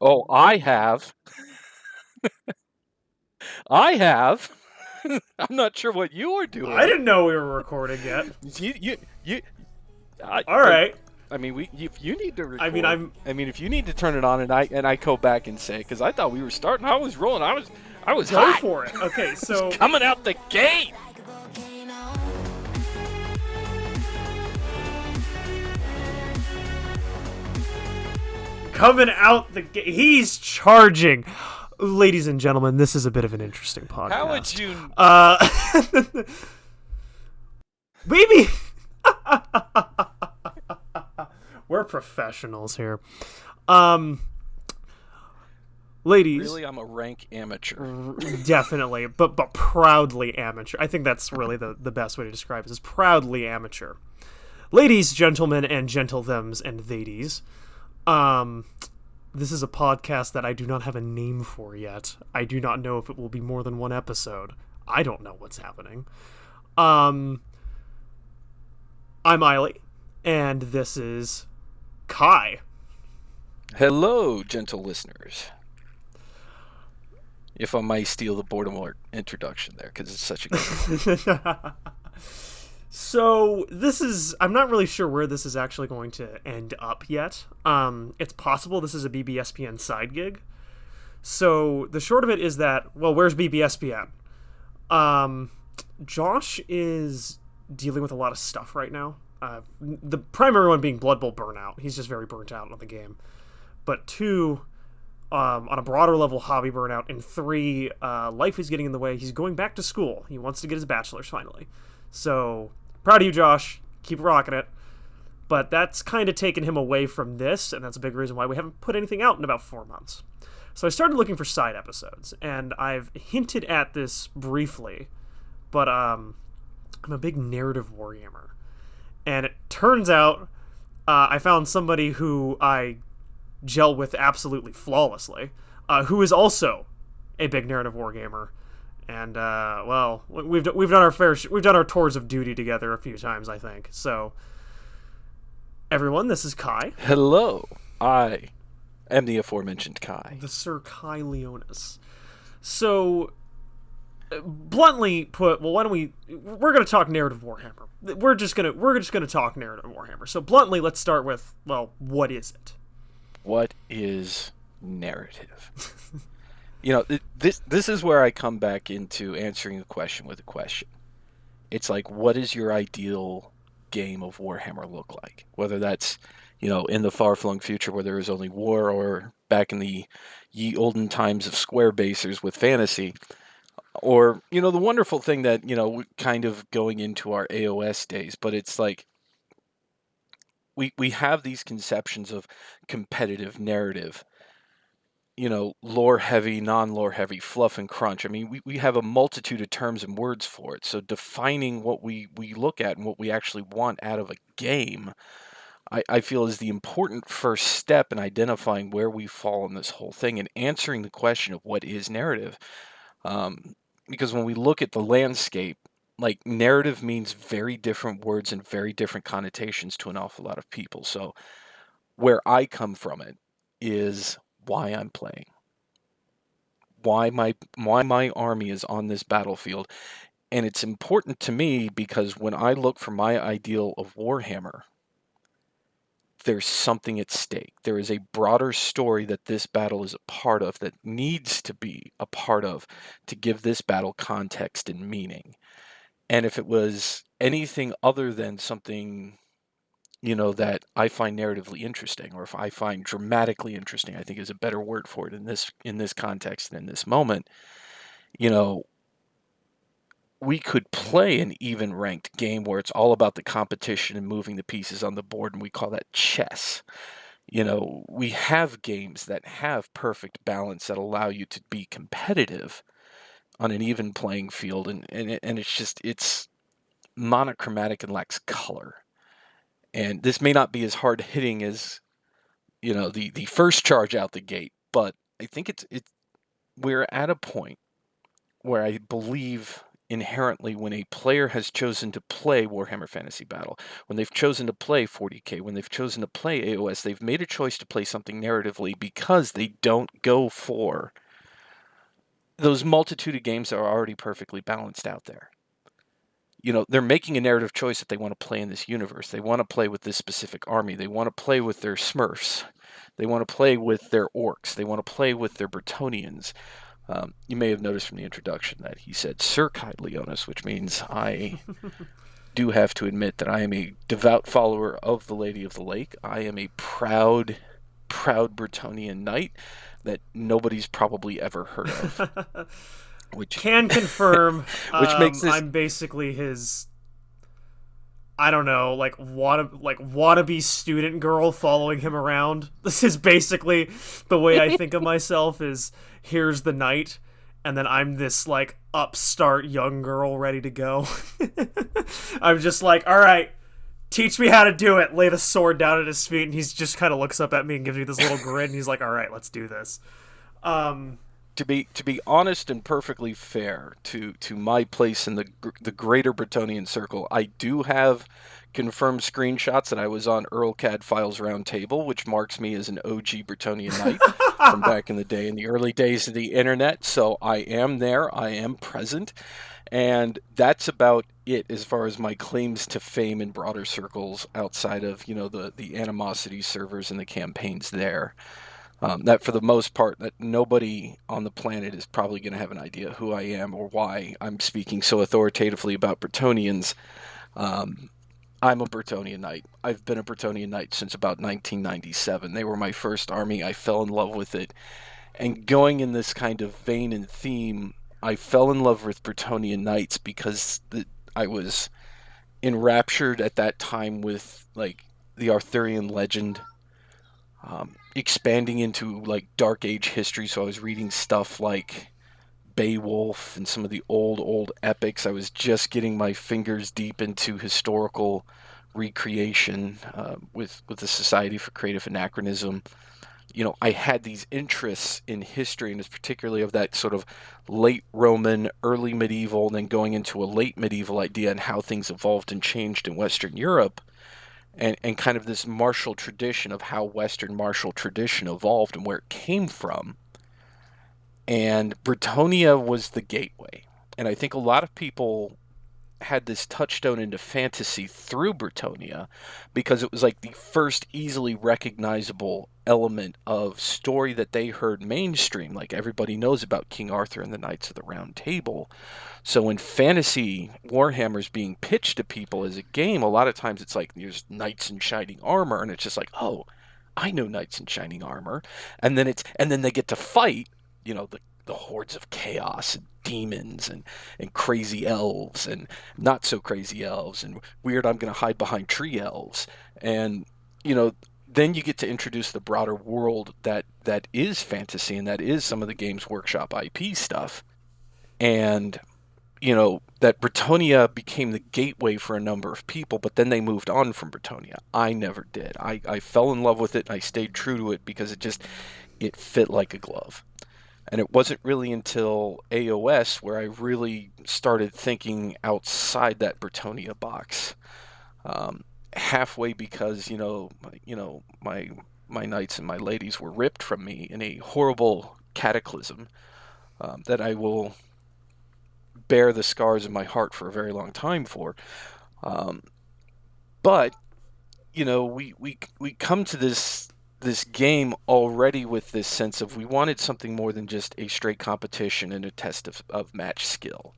Oh, I have. I have. I'm not sure what you were I doing. didn't know we were recording yet. You I, All I, right. I mean, if you need to I mean, record, I'm. if you need to turn it on, and I go back and say, because I thought we were starting, I was rolling, I was Go hot, for it. Okay, I was so coming out the gate. coming out the gate, he's charging. Ladies and gentlemen, this is a bit of an interesting How would podcast. you? Maybe we're professionals here. Um, ladies, Really, I'm a rank amateur. definitely, but proudly amateur. I think that's really the best way to describe it, is proudly amateur. Ladies, gentlemen, and gentle thems and theydies. Um, this is a podcast that I do not have a name for yet. I do not know if it will be more than one episode. I don't know what's happening. Um, I'm Ayli, and this is Kai. Hello, gentle listeners. If I might steal the Baltimore introduction there, because it's such a good one. So this is, I'm not really sure where this is actually going to end up yet. It's possible this is a BBSPN side gig. So the short of it is that, well, where's BBSPN? Josh is dealing with a lot of stuff right now. The primary one being Blood Bowl burnout. He's just very burnt out on the game. But two, on a broader level, hobby burnout. And three, life is getting in the way. He's going back to school. He wants to get his bachelor's finally. So, proud of you, Josh. Keep rocking it. But that's kind of taken him away from this, and that's a big reason why we haven't put anything out in about 4 months. So I started looking for side episodes, and I've hinted at this briefly, but I'm a big narrative wargamer. And it turns out I found somebody who I gel with absolutely flawlessly, who is also a big narrative wargamer. And well, we've done our tours of duty together a few times, I think. So, everyone, this is Kai, Hello, I am the aforementioned Kai. the Sir Kai Leonis. So, bluntly put, well, why don't we're gonna talk narrative Warhammer. We're just gonna talk narrative Warhammer. So bluntly, let's start with, well, what is it? What is narrative? This is where I come back into answering a question with a question. It's like, what does your ideal game of Warhammer look like? Whether that's, in the far-flung future where there is only war, or back in the ye olden times of square basers with fantasy, or, the wonderful thing that, kind of going into our AOS days, but it's like we have these conceptions of competitive narrative, lore heavy, non lore heavy, fluff and crunch. I mean, we have a multitude of terms and words for it. So defining what we look at and what we actually want out of a game, I feel is the important first step in identifying where we fall in this whole thing and answering the question of what is narrative. Because when we look at the landscape, like, narrative means very different words and very different connotations to an awful lot of people. So where I come from it is why I'm playing, why my army is on this battlefield. And it's important to me because when I look for my ideal of Warhammer, there's something at stake. There is a broader story that this battle is a part of, that needs to be a part of, to give this battle context and meaning. And if it was anything other than something, that I find narratively interesting, or if I find dramatically interesting, I think is a better word for it in this context and in this moment, you know, we could play an even ranked game where it's all about the competition and moving the pieces on the board, and we call that chess. We have games that have perfect balance that allow you to be competitive on an even playing field, and it's monochromatic and lacks color. And this may not be as hard hitting as, the first charge out the gate, but I think we're at a point where I believe inherently when a player has chosen to play Warhammer Fantasy Battle, when they've chosen to play 40K, when they've chosen to play AOS, they've made a choice to play something narratively because they don't go for those multitude of games that are already perfectly balanced out there. They're making a narrative choice that they want to play in this universe. They want to play with this specific army. They want to play with their Smurfs. They want to play with their orcs. They want to play with their Bretonnians. You may have noticed from the introduction that he said Sir Kai Leonis, which means I do have to admit that I am a devout follower of the Lady of the Lake. I am a proud, proud Bretonian knight that nobody's probably ever heard of. Which Can confirm. which makes this I'm basically his. I don't know, wannabe student girl following him around. This is basically the way I think of myself. Is here's the knight, and then I'm this like upstart young girl ready to go. I'm just like, all right, teach me how to do it. Lay the sword down at his feet, and he's just kind of looks up at me and gives me this little grin. And he's like, all right, let's do this. Um, to be honest and perfectly fair to my place in the greater Bretonian circle, I do have confirmed screenshots that I was on Earl Cad Files Roundtable, which marks me as an OG Bretonian knight from back in the day, in the early days of the internet. So I am there, I am present, and that's about it as far as my claims to fame in broader circles outside of the animosity servers and the campaigns there. That for the most part, that nobody on the planet is probably going to have an idea who I am or why I'm speaking so authoritatively about Bretonians. Um, I'm a Bretonian knight. I've been a Bretonian knight since about 1997. They were my first army. I fell in love with it. And going in this kind of vein and theme, I fell in love with Bretonian knights because I was enraptured at that time with like the Arthurian legend, expanding into like Dark Age history. So I was reading stuff like Beowulf and some of the old epics. I was just getting my fingers deep into historical recreation with the Society for Creative Anachronism. I had these interests in history, and it's particularly of that sort of late Roman, early medieval, and then going into a late medieval idea and how things evolved and changed in Western Europe, and kind of this martial tradition of how Western martial tradition evolved and where it came from. And Bretonia was the gateway. And I think a lot of people had this touchstone into fantasy through Bretonia because it was like the first easily recognizable element of story that they heard mainstream. Like everybody knows about King Arthur and the Knights of the Round Table. So when fantasy Warhammer's being pitched to people as a game, a lot of times it's like there's knights in shining armor, and it's just like, oh, I know knights in shining armor, and then they get to fight, the hordes of chaos and demons and crazy elves and not so crazy elves and weird I'm going to hide behind tree elves, and you know then you get to introduce the broader world that is fantasy and that is some of the Games Workshop IP stuff, and that Bretonia became the gateway for a number of people, but then they moved on from Bretonia. I never did. I fell in love with it and I stayed true to it because it fit like a glove. And it wasn't really until AOS where I really started thinking outside that Bretonia box. Halfway because my knights and my ladies were ripped from me in a horrible cataclysm that I will bear the scars in my heart for a very long time for. Um, but we come to this game already with this sense of we wanted something more than just a straight competition and a test of match skill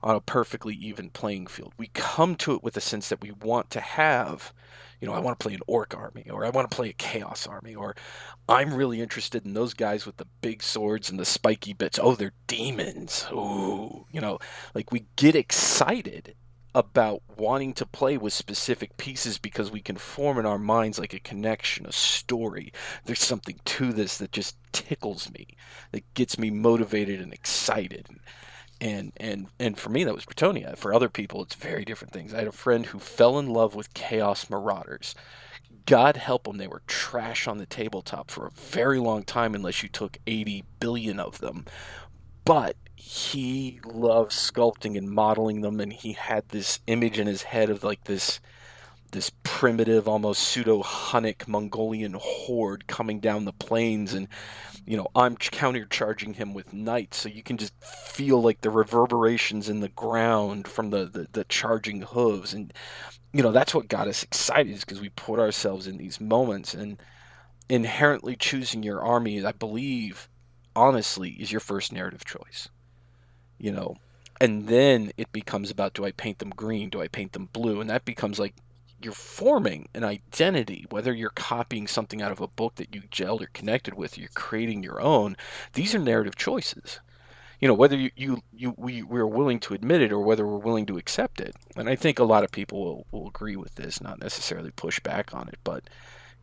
on a perfectly even playing field. We come to it with a sense that we want to have, I want to play an orc army, or I want to play a chaos army, or I'm really interested in those guys with the big swords and the spiky bits. Oh, they're demons. Ooh, like we get excited about wanting to play with specific pieces because we can form in our minds like a connection, a story. There's something to this that just tickles me, that gets me motivated and excited. And for me, that was Bretonia. For other people, it's very different things. I had a friend who fell in love with Chaos Marauders. God help them, they were trash on the tabletop for a very long time unless you took 80 billion of them. but he loves sculpting and modeling them, and he had this image in his head of like this primitive, almost pseudo-Hunnic Mongolian horde coming down the plains, and I'm countercharging him with knights, so you can just feel like the reverberations in the ground from the charging hooves, and that's what got us excited, is because we put ourselves in these moments, and inherently choosing your army, I believe, honestly, is your first narrative choice. you know. And then it becomes about, do I paint them green? Do I paint them blue? And that becomes like you're forming an identity, whether you're copying something out of a book that you gelled or connected with, you're creating your own. These are narrative choices. Whether we're willing to admit it or whether we're willing to accept it. And I think a lot of people will agree with this, not necessarily push back on it, but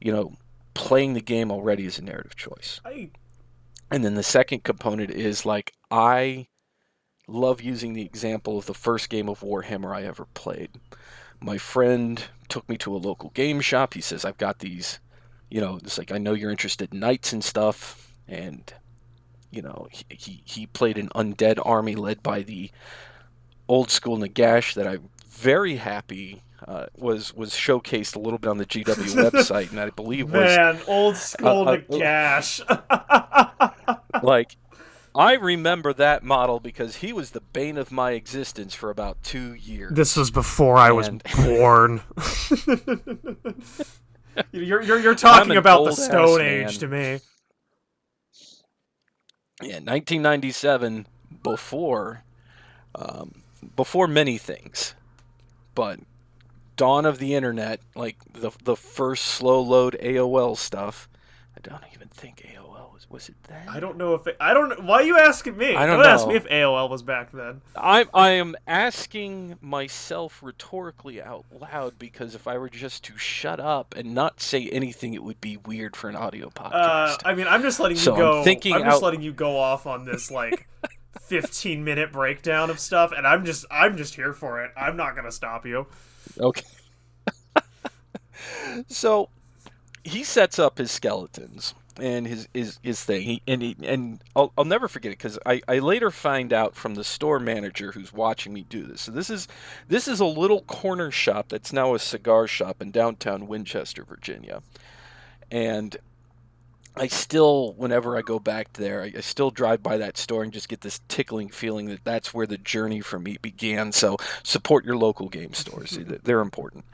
you know, playing the game already is a narrative choice. I And then the second component is like, I love using the example of the first game of Warhammer I ever played. My friend took me to a local game shop. He says, I've got these, it's like, I know you're interested in knights and stuff. And, he played an undead army led by the old school Nagash that I'm very happy was showcased a little bit on the GW website, and I believe was Man, old school Nagash. like, I remember that model because he was the bane of my existence for about 2 years. This was before I was And born. You're talking about the Stone Age to me. Yeah, 1997, before many things, but dawn of the internet, like the first slow load AOL stuff. I don't even think AOL was it then? I don't know if I don't. Why are you asking me? I don't know. Ask me if AOL was back then. I am asking myself rhetorically out loud, because if I were just to shut up and not say anything, it would be weird for an audio podcast. I mean, I'm just letting you So go. I'm just letting you go off on this like 15-minute breakdown of stuff, and I'm just here for it. I'm not gonna stop you. Okay. So he sets up his skeletons and his thing. And I'll never forget it, because I later find out from the store manager who's watching me do this. So this is a little corner shop that's now a cigar shop in downtown Winchester, Virginia. And I still, whenever I go back there, I still drive by that store and just get this tickling feeling that that's where the journey for me began. So support your local game stores. They're important.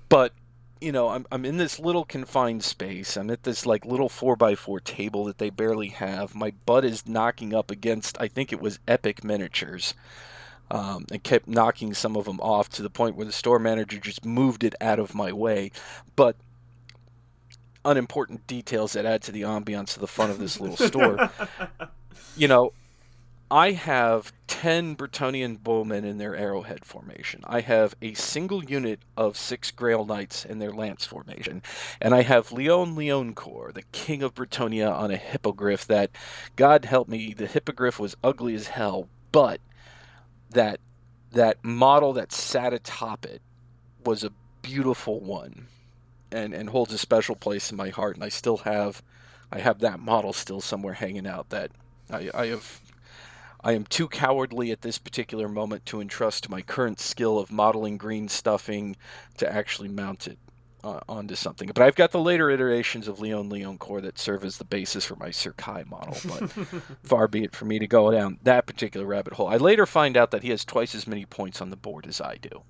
But I'm in this little confined space. I'm at this like little 4x4 table that they barely have. My butt is knocking up against, I think it was Epic Miniatures, and kept knocking some of them off to the point where the store manager just moved it out of my way. But unimportant details that add to the ambiance of the fun of this little store. I have 10 Bretonnian bowmen in their arrowhead formation. I have a single unit of 6 Grail Knights in their lance formation. And I have Leoncoeur, the king of Bretonnia, on a hippogriff that, God help me, the hippogriff was ugly as hell, but that model that sat atop it was a beautiful one, and holds a special place in my heart. And I have that model still somewhere hanging out that I am too cowardly at this particular moment to entrust my current skill of modeling green stuffing to actually mount it onto something. But I've got the later iterations of Leoncoeur that serve as the basis for my Sir Kai model. But far be it for me to go down that particular rabbit hole. I later find out that he has twice as many points on the board as I do.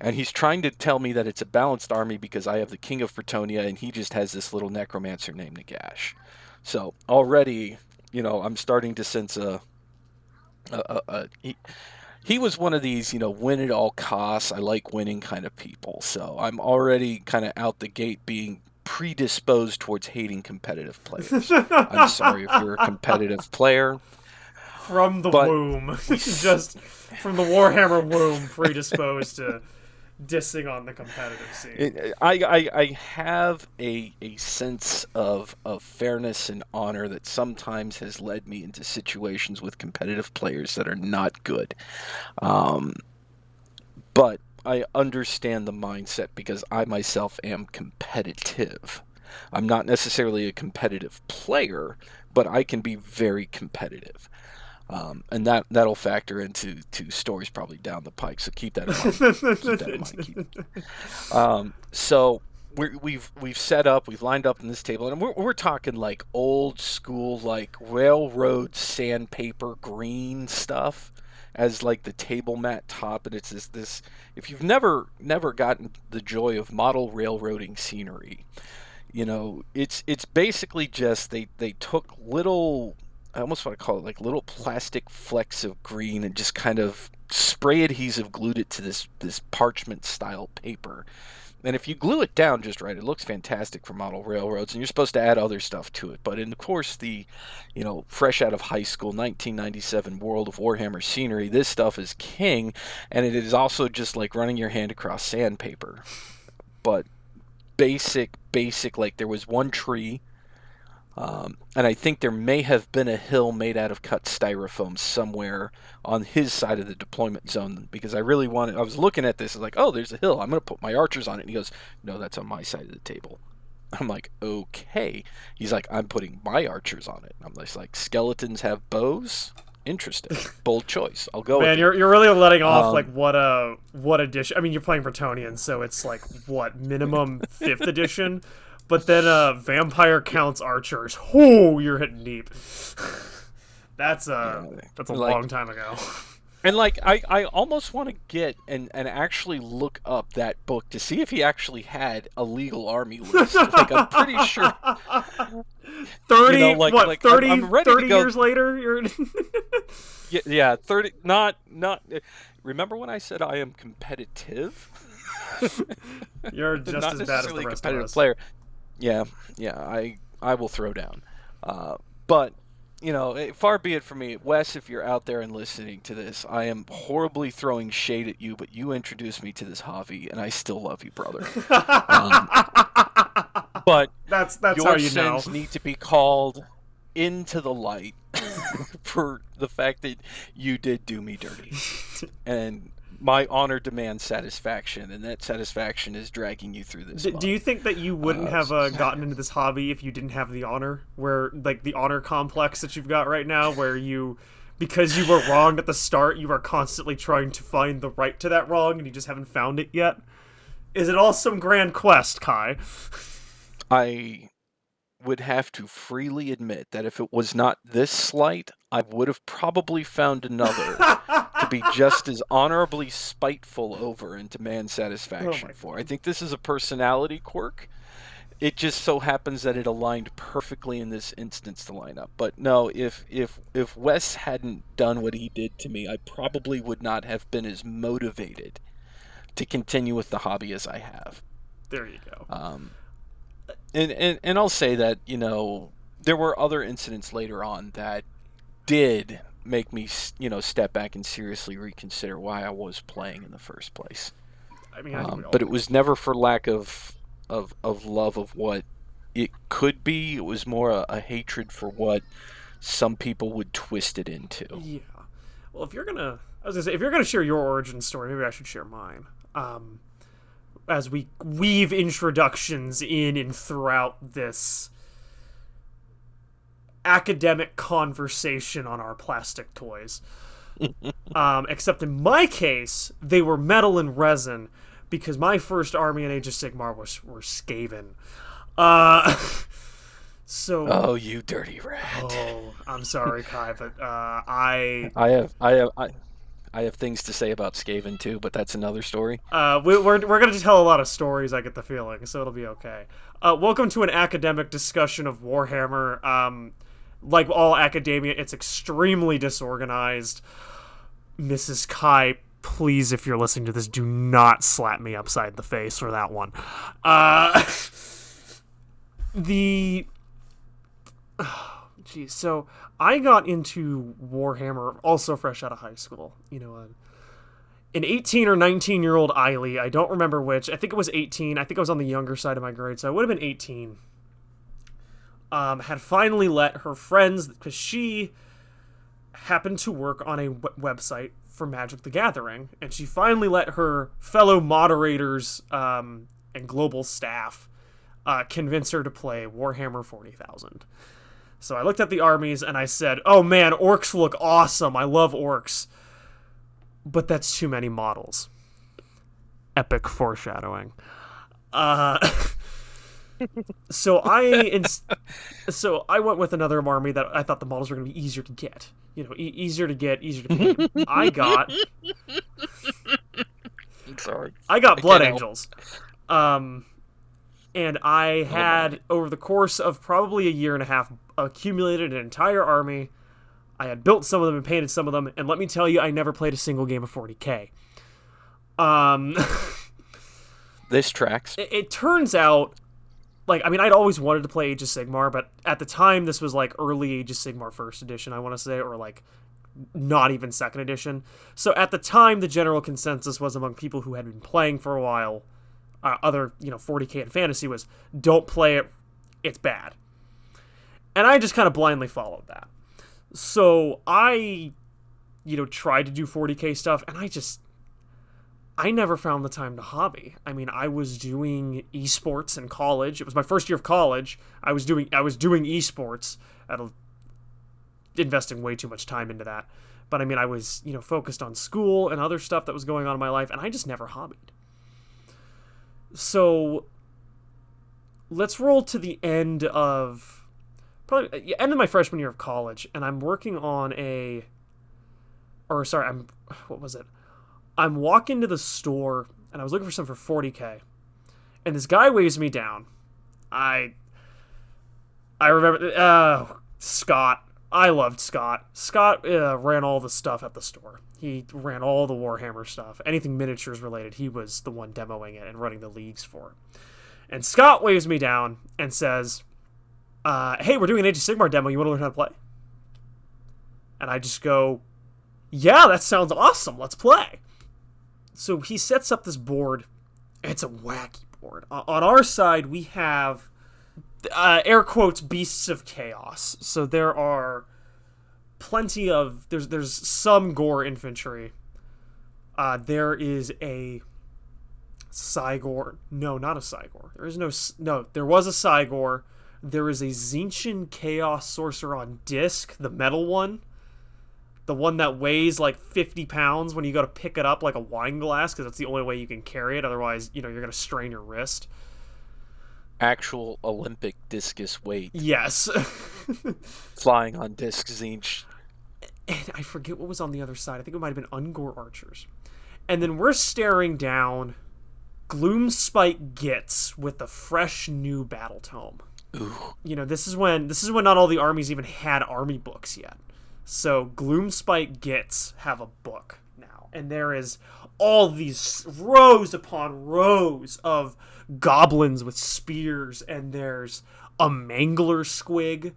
And he's trying to tell me that it's a balanced army because I have the King of Bretonnia and he just has this little necromancer named Nagash. So already, I'm starting to sense he was one of these, win at all costs, I like winning kind of people. So I'm already kind of out the gate being predisposed towards hating competitive players. I'm sorry if you're a competitive player. From the womb. Just from the Warhammer womb, predisposed to dissing on the competitive scene. I have a sense of fairness and honor that sometimes has led me into situations with competitive players that are not good. But I understand the mindset because I myself am competitive. I'm not necessarily a competitive player, but I can be very competitive. And that'll factor into stories probably down the pike. So keep that in mind. Keep that in mind. So we've set up, we've lined up in this table, and we're talking like old school, like railroad sandpaper green stuff as like the table mat top, and it's this. If you've never gotten the joy of model railroading scenery, it's basically just they took little, I almost want to call it like little plastic flecks of green and just kind of spray adhesive glued it to this parchment style paper. And if you glue it down just right, it looks fantastic for model railroads, and you're supposed to add other stuff to it. But in, of course, the, fresh out of high school, 1997 World of Warhammer scenery, this stuff is king, and it is also just like running your hand across sandpaper. But basic, like there was one tree, and I think there may have been a hill made out of cut styrofoam somewhere on his side of the deployment zone, because I was looking at this, like, oh, there's a hill. I'm going to put my archers on it. And he goes, no, that's on my side of the table. I'm like, okay. He's like, I'm putting my archers on it. I'm just like, skeletons have bows? Interesting. Bold choice. I'll go Man, with it. you're really letting off like what edition. I mean, you're playing Bretonnian, so it's like what minimum 5th edition. But then Vampire Counts Archers. Whoo, you're hitting deep. That's a long time ago. And like I almost want to get and actually look up that book to see if he actually had a legal army list. Like I'm pretty sure 30 I'm ready 30 to go. years later you're yeah, 30 not remember when I said I am competitive? You're just not as bad as the necessarily a rest of competitive us. player. Yeah, I will throw down. But, far be it from me. Wes, if you're out there and listening to this, I am horribly throwing shade at you, but you introduced me to this hobby, and I still love you, brother. But that's your how you sins know. need to be called into the light for the fact that you did do me dirty. And my honor demands satisfaction, and that satisfaction is dragging you through this. Do you think that you wouldn't have gotten into this hobby if you didn't have the honor, where like the honor complex that you've got right now, where because you were wrong at the start, you are constantly trying to find the right to that wrong, and you just haven't found it yet? Is it all some grand quest, Kai? I would have to freely admit that if it was not this slight, I would have probably found another to be just as honorably spiteful over and demand satisfaction for. I think this is a personality quirk. It just so happens that it aligned perfectly in this instance to line up. But no, if Wes hadn't done what he did to me, I probably would not have been as motivated to continue with the hobby as I have. There you go. And I'll say that, there were other incidents later on that did make me, step back and seriously reconsider why I was playing in the first place. I mean, but it was never for lack of love of what it could be. It was more a hatred for what some people would twist it into. Yeah. Well, if you're gonna share your origin story, maybe I should share mine. As we weave introductions in and throughout this academic conversation on our plastic toys. Except in my case, they were metal and resin, because my first army in Age of Sigmar were Skaven. So. Oh, you dirty rat! Oh, I'm sorry, Kai, but I have things to say about Skaven too, but that's another story. We're going to tell a lot of stories, I get the feeling, so it'll be okay. Welcome to an academic discussion of Warhammer. Like all academia, it's extremely disorganized. Mrs. Kai, please, if you're listening to this, do not slap me upside the face for that one. Geez, so I got into Warhammer also fresh out of high school. An 18 or 19-year-old Ayli, I don't remember which. I think it was 18. I think I was on the younger side of my grade, so I would have been 18. Had finally let her friends, because she happened to work on a website for Magic the Gathering, and she finally let her fellow moderators and global staff convince her to play Warhammer 40,000. So I looked at the armies and I said, oh man, orcs look awesome. I love orcs. But that's too many models. Epic foreshadowing. Uh, so I so I went with another army that I thought the models were going to be easier to get. You know, easier to get, easier to paint. I'm sorry. I got I Blood can't help. Angels. And I Oh my. had, over the course of probably a year and a half, accumulated an entire army. I had built some of them and painted some of them, and let me tell you, I never played a single game of 40k. Um, This tracks. it turns out, like, I mean, I'd always wanted to play Age of Sigmar, but at the time, this was like early Age of Sigmar first edition, I want to say, or like not even second edition. So at the time, the general consensus was among people who had been playing for a while, other 40k and fantasy, was don't play it, it's bad. And I just kind of blindly followed that. So I tried to do 40k stuff, and I never found the time to hobby. I mean, I was doing esports in college. It was my first year of college. I was doing esports, investing way too much time into that. But I mean, I was focused on school and other stuff that was going on in my life, and I just never hobbied. So let's roll to the end of my freshman year of college, and I'm working on what was it? I'm walking to the store, and I was looking for something for 40k, and this guy waves me down. I remember Scott. I loved Scott. Scott ran all the stuff at the store. He ran all the Warhammer stuff. Anything miniatures related, he was the one demoing it and running the leagues for it. And Scott waves me down and says, hey, we're doing an Age of Sigmar demo. You want to learn how to play? And I just go, yeah, that sounds awesome. Let's play. So he sets up this board. It's a wacky board. On our side, we have, air quotes, beasts of chaos. So there are plenty of, there's some gore infantry. There is a Cygor. No, not a Cygor. There was a Cygor. There is a Tzeentchian Chaos Sorcerer on disc, the metal one. The one that weighs like 50 pounds when you go to pick it up like a wine glass, because that's the only way you can carry it. Otherwise, you're going to strain your wrist. Actual Olympic discus weight. Yes. Flying on disc Tzeentch. And I forget what was on the other side. I think it might have been Ungor Archers. And then we're staring down Gloomspite Gits with the fresh new battle tome. Ooh. This is when not all the armies even had army books yet. So Gloomspite Gits have a book now, and there is all these rows upon rows of goblins with spears, and there's a Mangler Squig.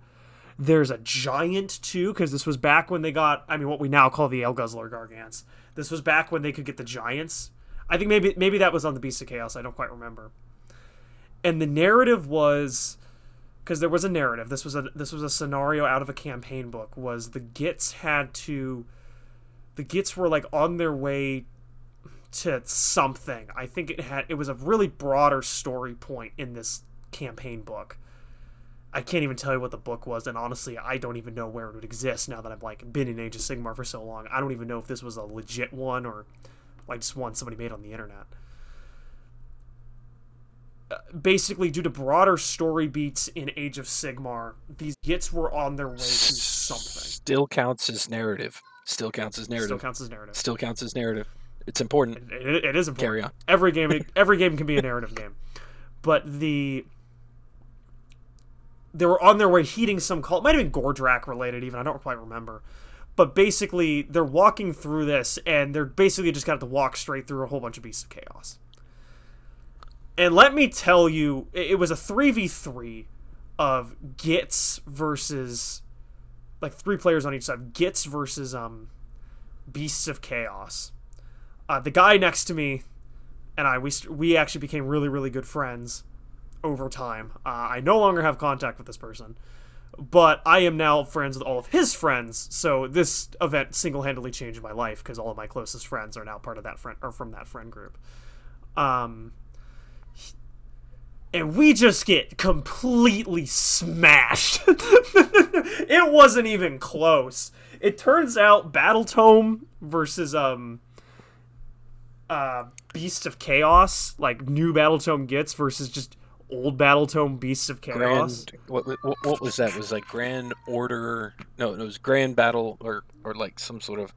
There's a giant too, because this was back when they got, what we now call the Elguzzler Gargants. This was back when they could get the giants. I think maybe that was on the Beast of Chaos. I don't quite remember. And the narrative was, because there was a narrative. This was a scenario out of a campaign book. Was the Gits were like on their way to something. I think it was a really broader story point in this campaign book. I can't even tell you what the book was, and honestly, I don't even know where it would exist now that I've like been in Age of Sigmar for so long. I don't even know if this was a legit one or like just one somebody made on the internet. Basically, due to broader story beats in Age of Sigmar, these Gits were on their way to something. Still counts as narrative. Still counts as narrative. Still counts as narrative. It's important. It is important. Carry on. Every game can be a narrative game. But they were on their way heeding some call. It might have been Gordrak related even. I don't quite remember. But basically, they're walking through this, and they're basically just got to walk straight through a whole bunch of Beasts of Chaos. And let me tell you, it was a 3v3 of Gits versus, like, 3 players on each side. Gits versus Beasts of Chaos. The guy next to me and we actually became really, really good friends over time. I no longer have contact with this person, but I am now friends with all of his friends. So this event single-handedly changed my life because all of my closest friends are now part of that friend, or from that friend group. and we just get completely smashed. It wasn't even close. It turns out Battletome versus Beast of Chaos, like new Battletome gets versus just old Battletome Beasts of Chaos. What was that? It was like Grand Order? No, it was Grand Battle or like some sort of.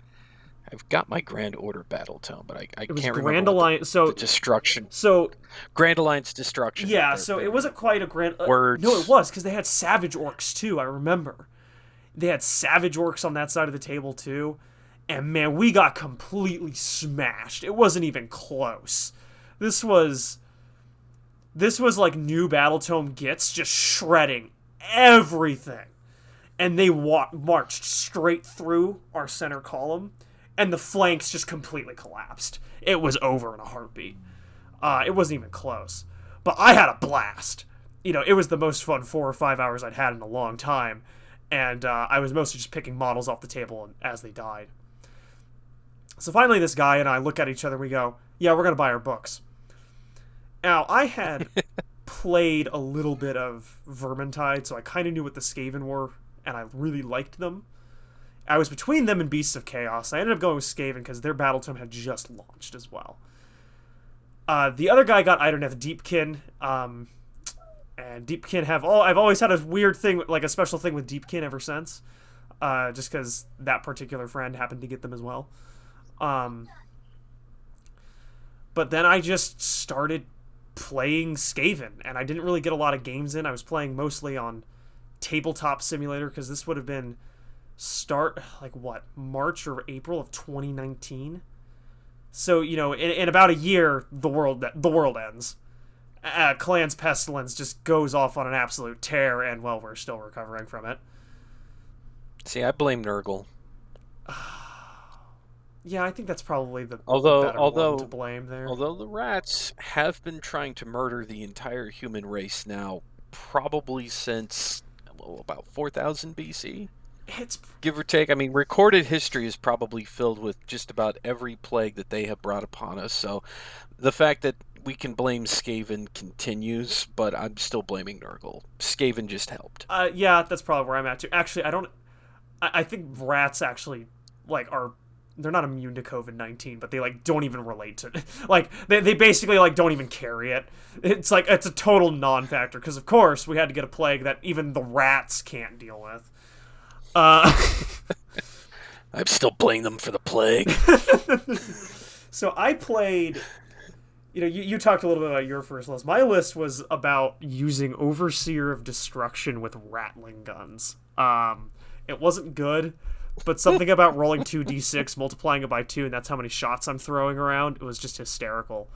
I've got my Grand Order battle tone, but I It was can't remember Grand what Alliance. the destruction. So Grand Alliance destruction. yeah, so it wasn't quite a grand. No, it Words. was because they had Savage Orcs too. I remember they had Savage Orcs on that side of the table too, and man, we got completely smashed. It wasn't even close. This was like new Battletome gets just shredding everything, and they marched straight through our center column, and the flanks just completely collapsed. It was over in a heartbeat. It wasn't even close. But I had a blast. You know, it was the most fun 4 or 5 hours I'd had in a long time, and I was mostly just picking models off the table as they died. So finally, this guy and I look at each other and we go, "Yeah, we're gonna buy our books." Now, I had played a little bit of Vermintide, so I kind of knew what the Skaven were, and I really liked them. I was between them and Beasts of Chaos. I ended up going with Skaven because their Battletome had just launched as well. The other guy got Idoneth Deepkin, and Deepkin I've always had a weird thing, like a special thing with Deepkin ever since, just because that particular friend happened to get them as well. But then I just started playing Skaven, and I didn't really get a lot of games in. I was playing mostly on Tabletop Simulator because this would have been March or April of 2019. So, you know, in about a year, the world ends. Clan's Pestilence just goes off on an absolute tear, and, well, we're still recovering from it. See, I blame Nurgle. Yeah, I think that's probably the Although, better one to blame there. although the rats have been trying to murder the entire human race now, probably since about 4000 BC. It's Give or take. I mean, recorded history is probably filled with just about every plague that they have brought upon us. So the fact that we can blame Skaven continues, but I'm still blaming Nurgle. Skaven just helped. yeah, that's probably where I'm at too. Actually, I think rats actually like are they're not immune to COVID-19, but they like don't even relate to it. Like they basically like don't even carry it. It's like it's a total non-factor because of course we had to get a plague that even the rats can't deal with. I'm still blaming them for the plague. So I played. You know, you talked a little bit about your first list. My list was about using Overseer of Destruction with Rattling guns. It wasn't good, but something about rolling 2d6, multiplying it by 2, and that's how many shots I'm throwing around. It was just hysterical.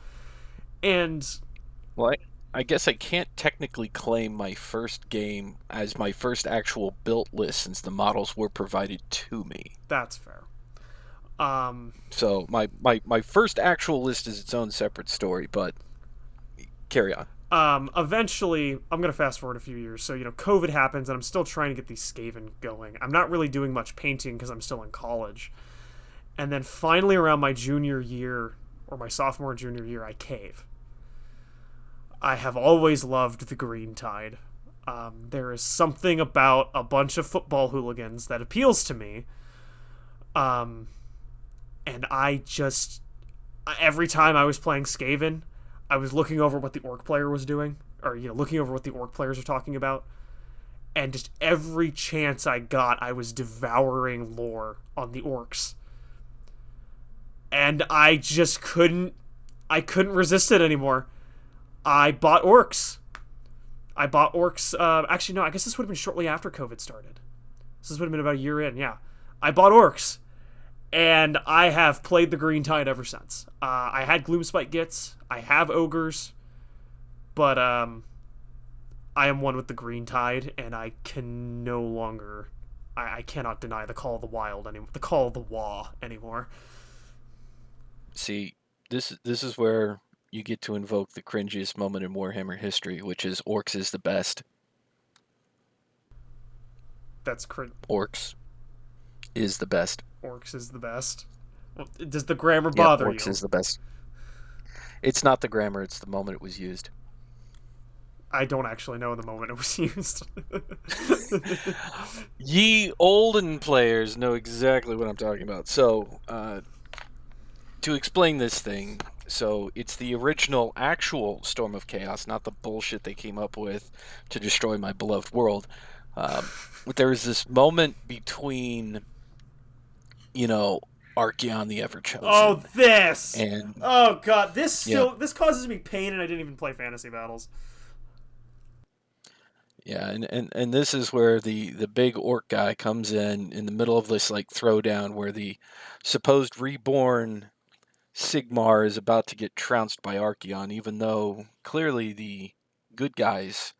And Well, I guess I can't technically claim my first game as my first actual built list since the models were provided to me. that's fair. So my first actual list is its own separate story, but carry on. Eventually, I'm going to fast forward a few years. So, you know, COVID happens, and I'm still trying to get these Skaven going. I'm not really doing much painting because I'm still in college. And then finally, around my junior year, or my sophomore and junior year, I cave. I have always loved the Green Tide. There is something about a bunch of football hooligans that appeals to me. And I just... Every time I was playing Skaven, I was looking over what the orc player was doing, or, you know, looking over what the orc players are talking about, and just every chance I got, I was devouring lore on the orcs. And I just couldn't resist it anymore. I bought orcs. Actually, no, I guess this would have been shortly after COVID started. This would have been about a year in, yeah. I bought orcs. And I have played the Green Tide ever since. I had Gloomspite Gits. I have Ogres. But I am one with the Green Tide, and I can no longer... I cannot deny the Call of the Wild anymore. The Call of the Wa anymore. See, this is where you get to invoke the cringiest moment in Warhammer history, which is Orcs is the best. That's cringe. Orcs is the best. Orcs is the best. Well, does the grammar bother Orcs you? is the best. It's not the grammar, it's the moment it was used. I don't actually know the moment it was used. Ye olden players know exactly what I'm talking about. So, to explain this thing, so it's the original actual Storm of Chaos, not the bullshit they came up with to destroy my beloved world. There was this moment between, you know, Archeon the Oh, Everchosen this! and Oh god, yeah, this causes me pain, and I didn't even play fantasy battles. yeah, and this is where the big orc guy comes in the middle of this like throwdown where the supposed reborn Sigmar is about to get trounced by Archeon, even though clearly the good guys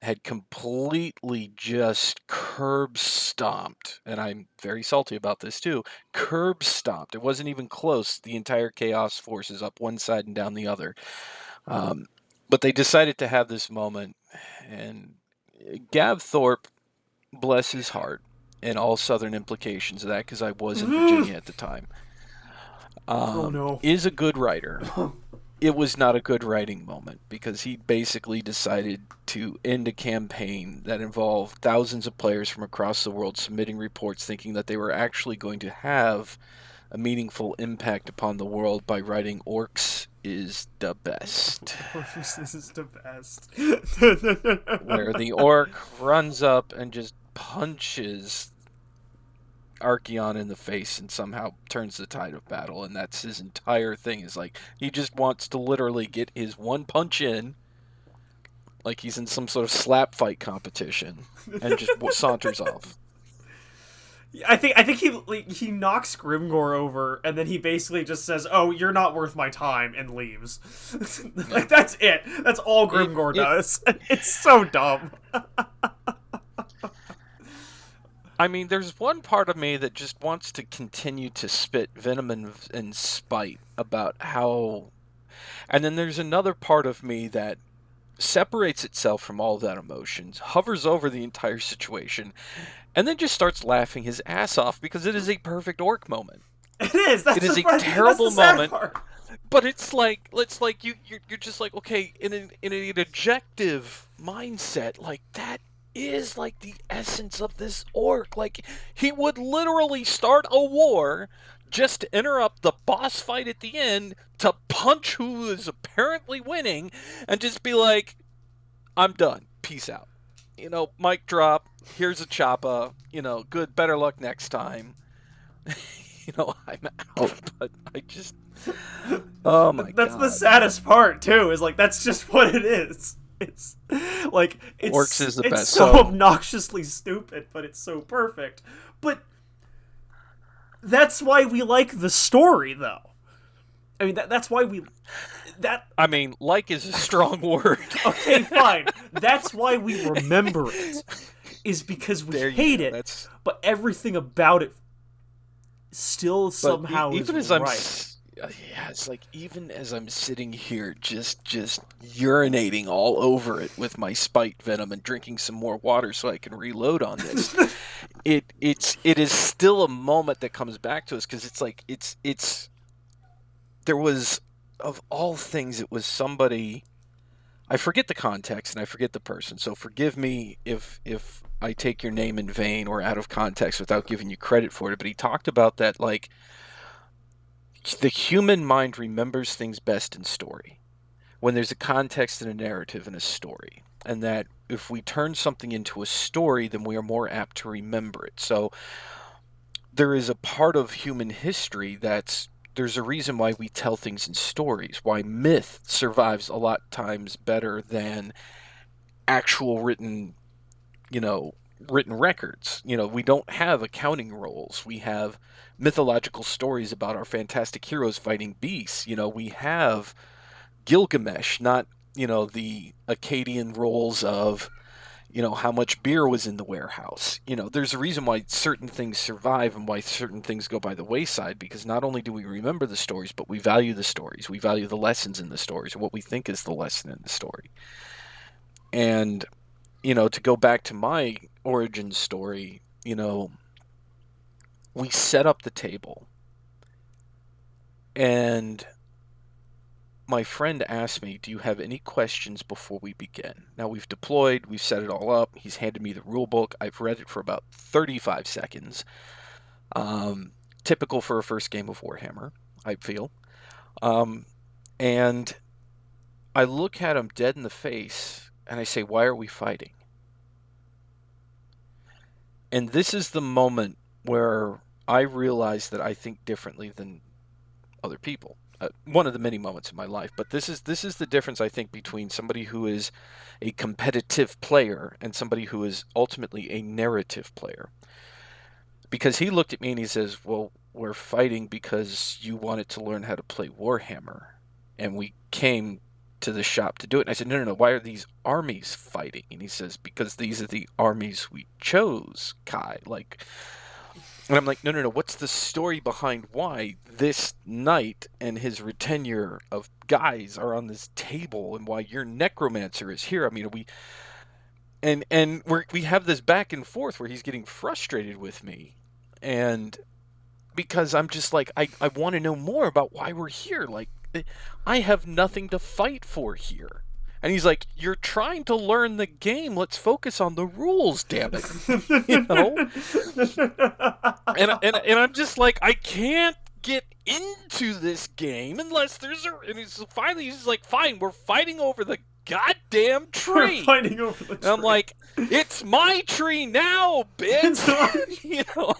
had completely just curb stomped, and I'm very salty about this too. Curb stomped. It wasn't even close. The entire Chaos forces up one side and down the other. Um, but they decided to have this moment, and Gav Thorpe, bless his heart, and all Southern implications of that, because I was in Virginia at the time, Oh no. is a good writer. It was not a good writing moment because he basically decided to end a campaign that involved thousands of players from across the world submitting reports thinking that they were actually going to have a meaningful impact upon the world by writing Orcs is the best. This is the best. Where the orc runs up and just punches Archeon in the face and somehow turns the tide of battle, and that's his entire thing. Is like he just wants to literally get his one punch in, like he's in some sort of slap fight competition, and just saunters off. I think he knocks Grimgor over, and then he basically just says, "Oh, you're not worth my time," and leaves. Yeah. Like that's it. That's all It Grimgor it. does. It's so dumb. I mean, there's one part of me that just wants to continue to spit venom and spite about how, and then there's another part of me that separates itself from all of that emotions, hovers over the entire situation, and then just starts laughing his ass off because it is a perfect orc moment. It is. It That's is the a that's the terrible sad moment, part. but it's like you're just like, okay, in an objective mindset, like that is like the essence of this orc. Like he would literally start a war just to interrupt the boss fight at the end to punch who is apparently winning and just be like, I'm done. Peace out. Mic drop. Here's a choppa. Good. Better luck next time. I'm out. But I just, oh my That's the god, saddest part too. Is like that's just what it is. It's like Orcs is the it's best. so So obnoxiously stupid, but it's so perfect. But that's why we like the story, though. I mean, that's why we that. I mean, like is a strong word. Okay, fine. That's why we remember it. Is because we There you hate go. it, That's. but everything about it still But somehow is even as I'm, right. yeah, it's like even as I'm sitting here, just urinating all over it with my spite venom and drinking some more water so I can reload on this. It is still a moment that comes back to us because it's like it's there was, of all things, it was somebody. I forget the context and I forget the person, so forgive me if I take your name in vain or out of context without giving you credit for it. But he talked about that, like, the human mind remembers things best in story when there's a context and a narrative in a story, and that if we turn something into a story, then we are more apt to remember it. So there is a part of human history there's a reason why we tell things in stories, why myth survives a lot times better than actual you know, written records. We don't have accounting rolls. We have mythological stories about our fantastic heroes fighting beasts. We have Gilgamesh, not, the Akkadian rolls of, how much beer was in the warehouse. There's a reason why certain things survive and why certain things go by the wayside, because not only do we remember the stories, but we value the stories. We value the lessons in the stories, or what we think is the lesson in the story. And, to go back to my origin story, we set up the table, and my friend asked me, "Do you have any questions before we begin?" Now we've deployed, we've set it all up. He's handed me the rule book. I've read it for about 35 seconds. Um, Typical for a first game of Warhammer, I feel. Um, and I look at him dead in the face and I say, "Why are we fighting?" And this is the moment where I realize that I think differently than other people. One of the many moments in my life, but this is the difference, I think, between somebody who is a competitive player and somebody who is ultimately a narrative player. Because he looked at me and he says, "Well, we're fighting because you wanted to learn how to play Warhammer, and we came to the shop to do it." And I said, "No, no, no. Why are these armies fighting?" And he says, "Because these are the armies we chose, Kai." And I'm like, "No, no, no. What's the story behind why this knight and his retinue of guys are on this table, and why your necromancer is here?" I mean, we have this back and forth where he's getting frustrated with me, and because I'm just like, I want to know more about why we're here. Like, I have nothing to fight for here. And he's like, "You're trying to learn the game. Let's focus on the rules, damn it." You know? And I'm just like, I can't get into this game unless there's a. And he's like, "Fine, we're fighting over the goddamn tree." We're fighting over the tree. And I'm like, "It's my tree now, bitch." You know?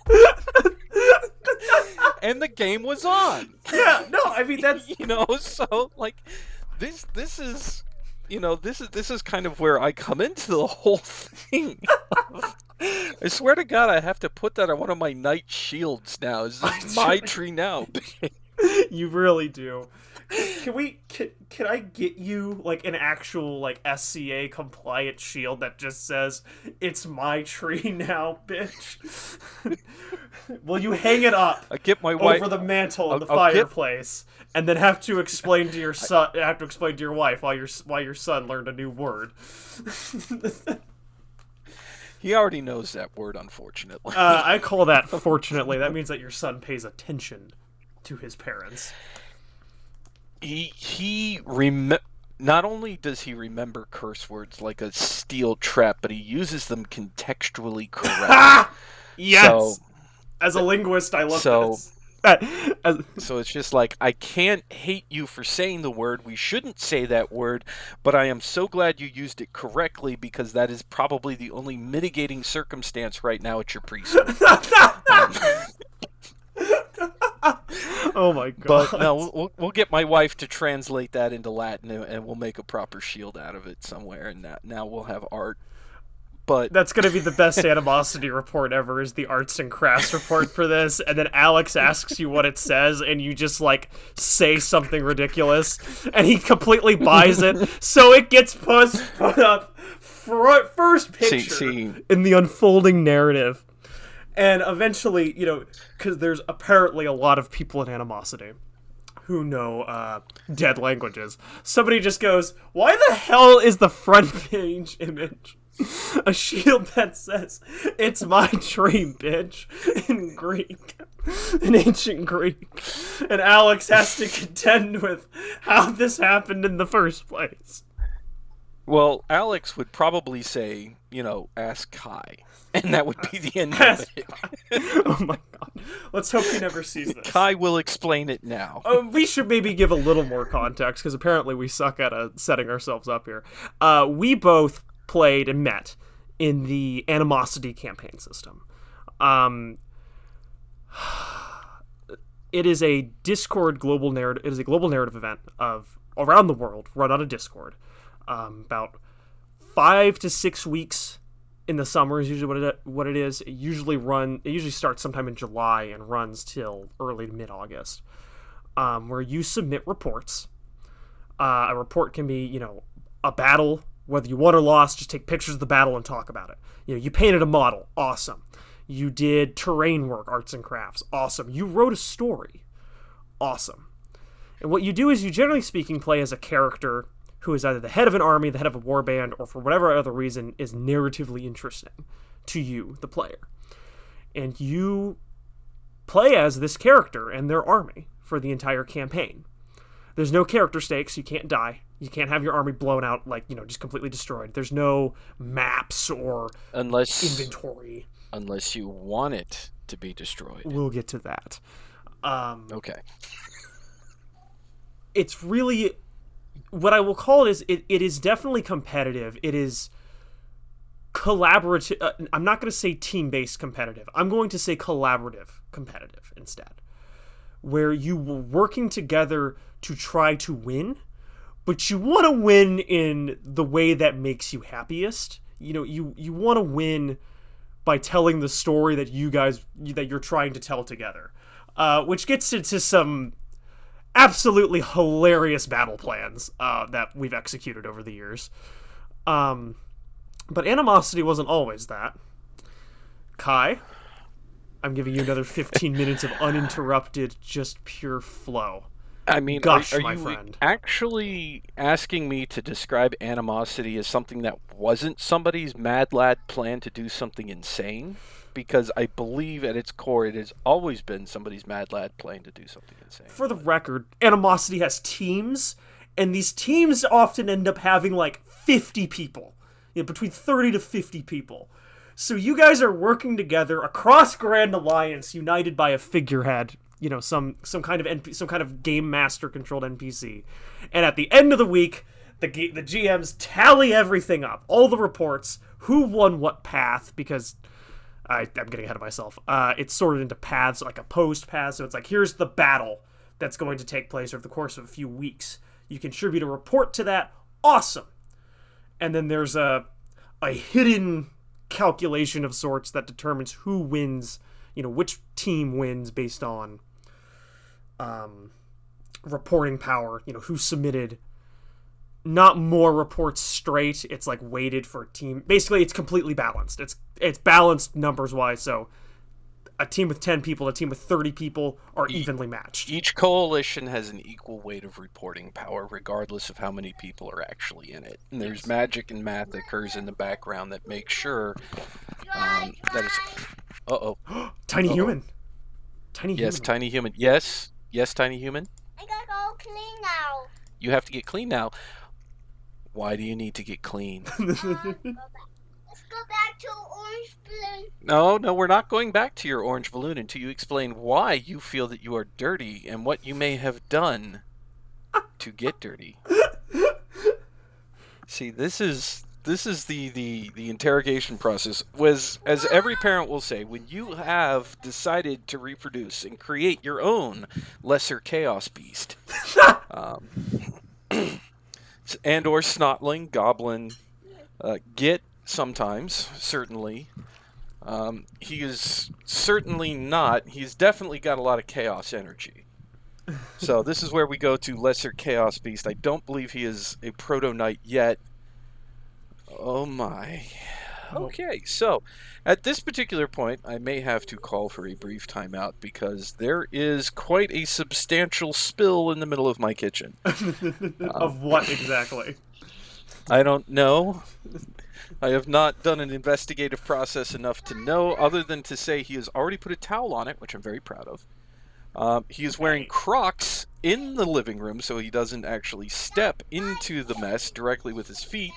And the game was on. Yeah, no, I mean that's So like this is this is kind of where I come into the whole thing. I swear to God, I have to put that on one of my knight shields now. This is my tree now. You really do. Can I get you like an actual like SCA compliant shield that just says "It's my tree now, bitch"? Will you hang it up I get my wife over the mantle in the fireplace, and then have to explain to your son, have to explain to your wife why your son learned a new word? He already knows that word, unfortunately. I call that fortunately. That means that your son pays attention to his parents. Not only does he remember curse words like a steel trap, but he uses them contextually correctly. Yes. So, as a linguist, I love this. So it's just like, I can't hate you for saying the word. We shouldn't say that word, but I am so glad you used it correctly, because that is probably the only mitigating circumstance right now at your preschool. Oh my God. But no, we'll get my wife to translate that into Latin, and we'll make a proper shield out of it somewhere, and now we'll have art. But that's going to be the best Animosity report ever, is the arts and crafts report for this, and then Alex asks you what it says, and you just like say something ridiculous, and he completely buys it, so it gets put up first picture in the unfolding narrative. And eventually, because there's apparently a lot of people in Animosity who know dead languages, somebody just goes, "Why the hell is the front page image a shield that says 'It's my tree, bitch,' in Greek, in ancient Greek?" And Alex has to contend with how this happened in the first place. Well, Alex would probably say, "Ask Kai." And that would be the end of it. Oh my God. Let's hope he never sees this. Kai will explain it now. We should maybe give a little more context, because apparently we suck at setting ourselves up here. We both played and met in the Animosity campaign system. It is a Discord global narrative. It is a global narrative event of around the world, run on a Discord. About 5 to 6 weeks in the summer is usually what it is. It usually starts sometime in July and runs till early to mid-August, where you submit reports. A report can be, a battle, whether you won or lost. Just take pictures of the battle and talk about it. You painted a model, awesome. You did terrain work, arts and crafts, awesome. You wrote a story, awesome. And what you do is, you generally speaking play as a character who is either the head of an army, the head of a warband, or for whatever other reason is narratively interesting to you, the player. And you play as this character and their army for the entire campaign. There's no character stakes. You can't die. You can't have your army blown out, like, just completely destroyed. There's no maps or Unless inventory. unless you want it to be destroyed. We'll get to that. Okay. It's really, what I will call it is, it is definitely competitive. It is collaborative. I'm not going to say team-based competitive. I'm going to say collaborative competitive instead, where you were working together to try to win, but you want to win in the way that makes you happiest. You want to win by telling the story that you're trying to tell together, which gets into some absolutely hilarious battle plans that we've executed over the years. But Animosity wasn't always that. Kai, I'm giving you another 15 minutes of uninterrupted, just pure flow. I mean, Gush, are my you friend. actually asking me to describe animosity as something that wasn't somebody's mad lad plan to do something insane? Because I believe at its core it has always been somebody's mad lad plan to do something insane. For the record, Animosity has teams, and these teams often end up having like 50 people. Between 30 to 50 people. So you guys are working together across Grand Alliance, united by a figurehead, some kind of game master controlled NPC. And at the end of the week, the GMs tally everything up, all the reports, who won what path, because I'm getting ahead of myself. It's sorted into paths, like opposed paths. So it's like, here's the battle that's going to take place over the course of a few weeks. You contribute a report to that. Awesome. And then there's a hidden calculation of sorts that determines who wins, which team wins based on reporting power, who submitted not more reports straight. It's like weighted for a team. Basically, it's completely balanced. It's balanced numbers wise. So a team with 10 people, a team with 30 people are evenly matched. Each coalition has an equal weight of reporting power, regardless of how many people are actually in it. And there's magic and math that occurs in the background that makes sure that it's... Uh-oh. Tiny human. Yes, tiny human. Yes, tiny human. I gotta go clean now. You have to get clean now. Why do you need to get clean? Let's go back to Orange Balloon. No, we're not going back to your orange balloon until you explain why you feel that you are dirty and what you may have done to get dirty. See, this is the interrogation process. Was, as every parent will say, when you have decided to reproduce and create your own lesser chaos beast, and or snotling, goblin, git sometimes, certainly. He is certainly not. He's definitely got a lot of chaos energy. So this is where we go to lesser chaos beast. I don't believe he is a proto knight yet. Oh my. Okay, so at this particular point, I may have to call for a brief timeout because there is quite a substantial spill in the middle of my kitchen. Of what exactly? I don't know. I have not done an investigative process enough to know, other than to say he has already put a towel on it, which I'm very proud of. He is wearing Crocs in the living room, so he doesn't actually step into the mess directly with his feet.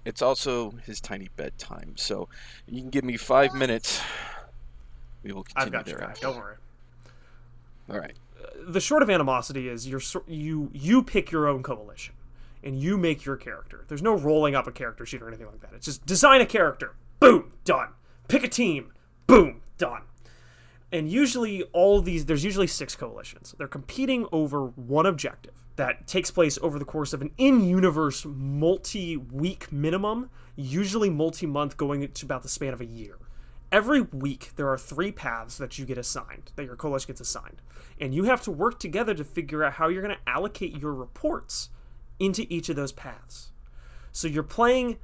It's also his tiny bedtime, so you can give me 5 minutes. We will continue I've got you, thereafter. don't worry. All right. The short of Animosity is you pick your own coalition, and you make your character. There's no rolling up a character sheet or anything like that. It's just design a character, boom, done. Pick a team, boom, done. And usually there's usually 6 coalitions. They're competing over one objective that takes place over the course of an in-universe multi-week minimum, usually multi-month, going to about the span of a year. Every week, there are 3 paths that you get assigned, that your coalition gets assigned. And you have to work together to figure out how you're going to allocate your reports into each of those paths. So you're playing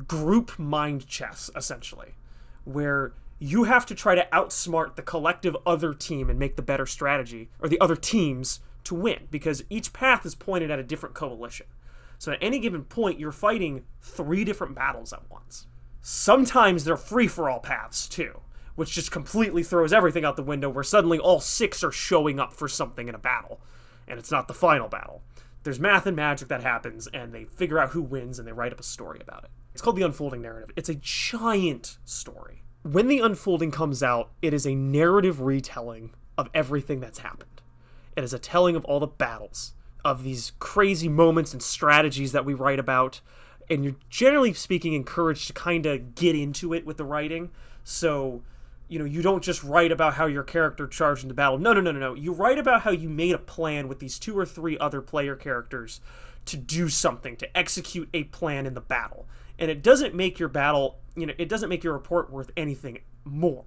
group mind chess, essentially, where you have to try to outsmart the collective other team and make the better strategy, or the other teams, to win, because each path is pointed at a different coalition. So at any given point, you're fighting 3 different battles at once. Sometimes they're free-for-all paths, too, which just completely throws everything out the window, where suddenly all 6 are showing up for something in a battle, and it's not the final battle. There's math and magic that happens, and they figure out who wins, and they write up a story about it. It's called the unfolding narrative. It's a giant story. When the unfolding comes out, it is a narrative retelling of everything that's happened. It is a telling of all the battles, of these crazy moments and strategies that we write about, and you're generally speaking encouraged to kind of get into it with the writing. So, you don't just write about how your character charged into battle. No. You write about how you made a plan with these 2 or 3 other player characters to do something, to execute a plan in the battle. And it doesn't make your battle, it doesn't make your report worth anything more.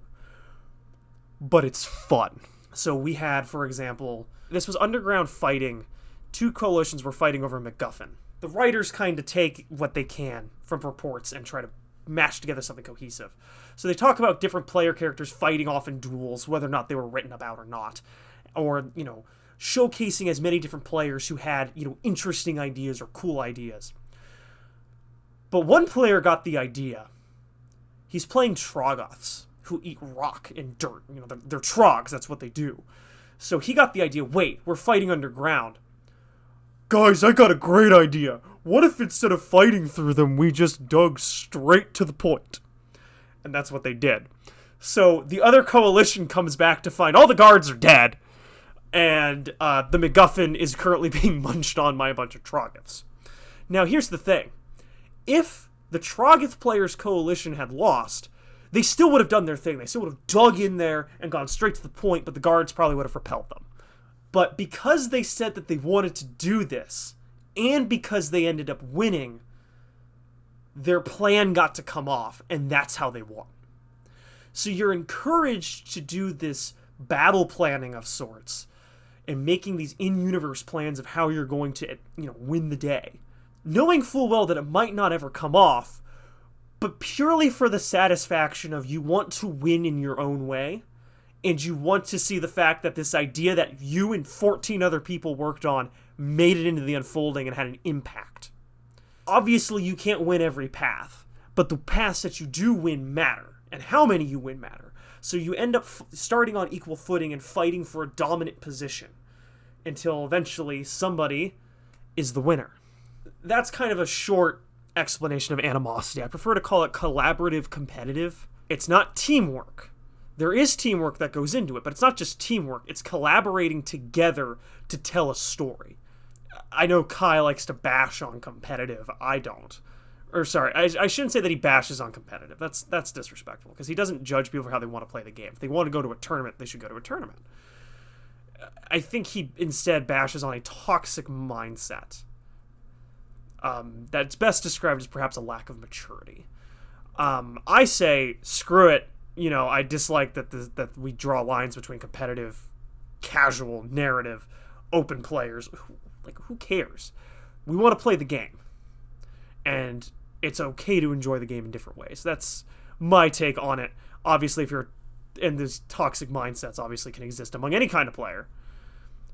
But it's fun. So we had, for example, this was underground fighting. 2 coalitions were fighting over a MacGuffin. The writers kind of take what they can from reports and try to match together something cohesive. So they talk about different player characters fighting off in duels, whether or not they were written about or not. Or, showcasing as many different players who had, interesting ideas or cool ideas. But one player got the idea. He's playing Troggoths, who eat rock and dirt. They're trogs, that's what they do. So he got the idea, wait, we're fighting underground. Guys, I got a great idea. What if instead of fighting through them, we just dug straight to the point? And that's what they did. So the other coalition comes back to find all the guards are dead, and the MacGuffin is currently being munched on by a bunch of Troggoths. Now, here's the thing. If the Troggoth players' coalition had lost, they still would have done their thing. They still would have dug in there and gone straight to the point, but the guards probably would have repelled them. But because they said that they wanted to do this, and because they ended up winning, their plan got to come off, and that's how they won. So you're encouraged to do this battle planning of sorts, and making these in-universe plans of how you're going to, win the day. Knowing full well that it might not ever come off, but purely for the satisfaction of you want to win in your own way, and you want to see the fact that this idea that you and 14 other people worked on made it into the unfolding and had an impact. Obviously, you can't win every path, but the paths that you do win matter, and how many you win matter. So you end up starting on equal footing and fighting for a dominant position until eventually somebody is the winner. That's kind of a short explanation of Animosity. I prefer to call it collaborative competitive. It's not teamwork. There is teamwork that goes into it, but it's not just teamwork. It's collaborating together to tell a story. I know Kai likes to bash on competitive. I don't. Or sorry, I shouldn't say that he bashes on competitive. That's disrespectful, because he doesn't judge people for how they want to play the game. If they want to go to a tournament, they should go to a tournament. I think he instead bashes on a toxic mindset. That's best described as perhaps a lack of maturity. I say, screw it. I dislike that we draw lines between competitive, casual, narrative, open players. Who cares? We want to play the game. And it's okay to enjoy the game in different ways. That's my take on it. Obviously, if you're in these toxic mindsets, obviously can exist among any kind of player.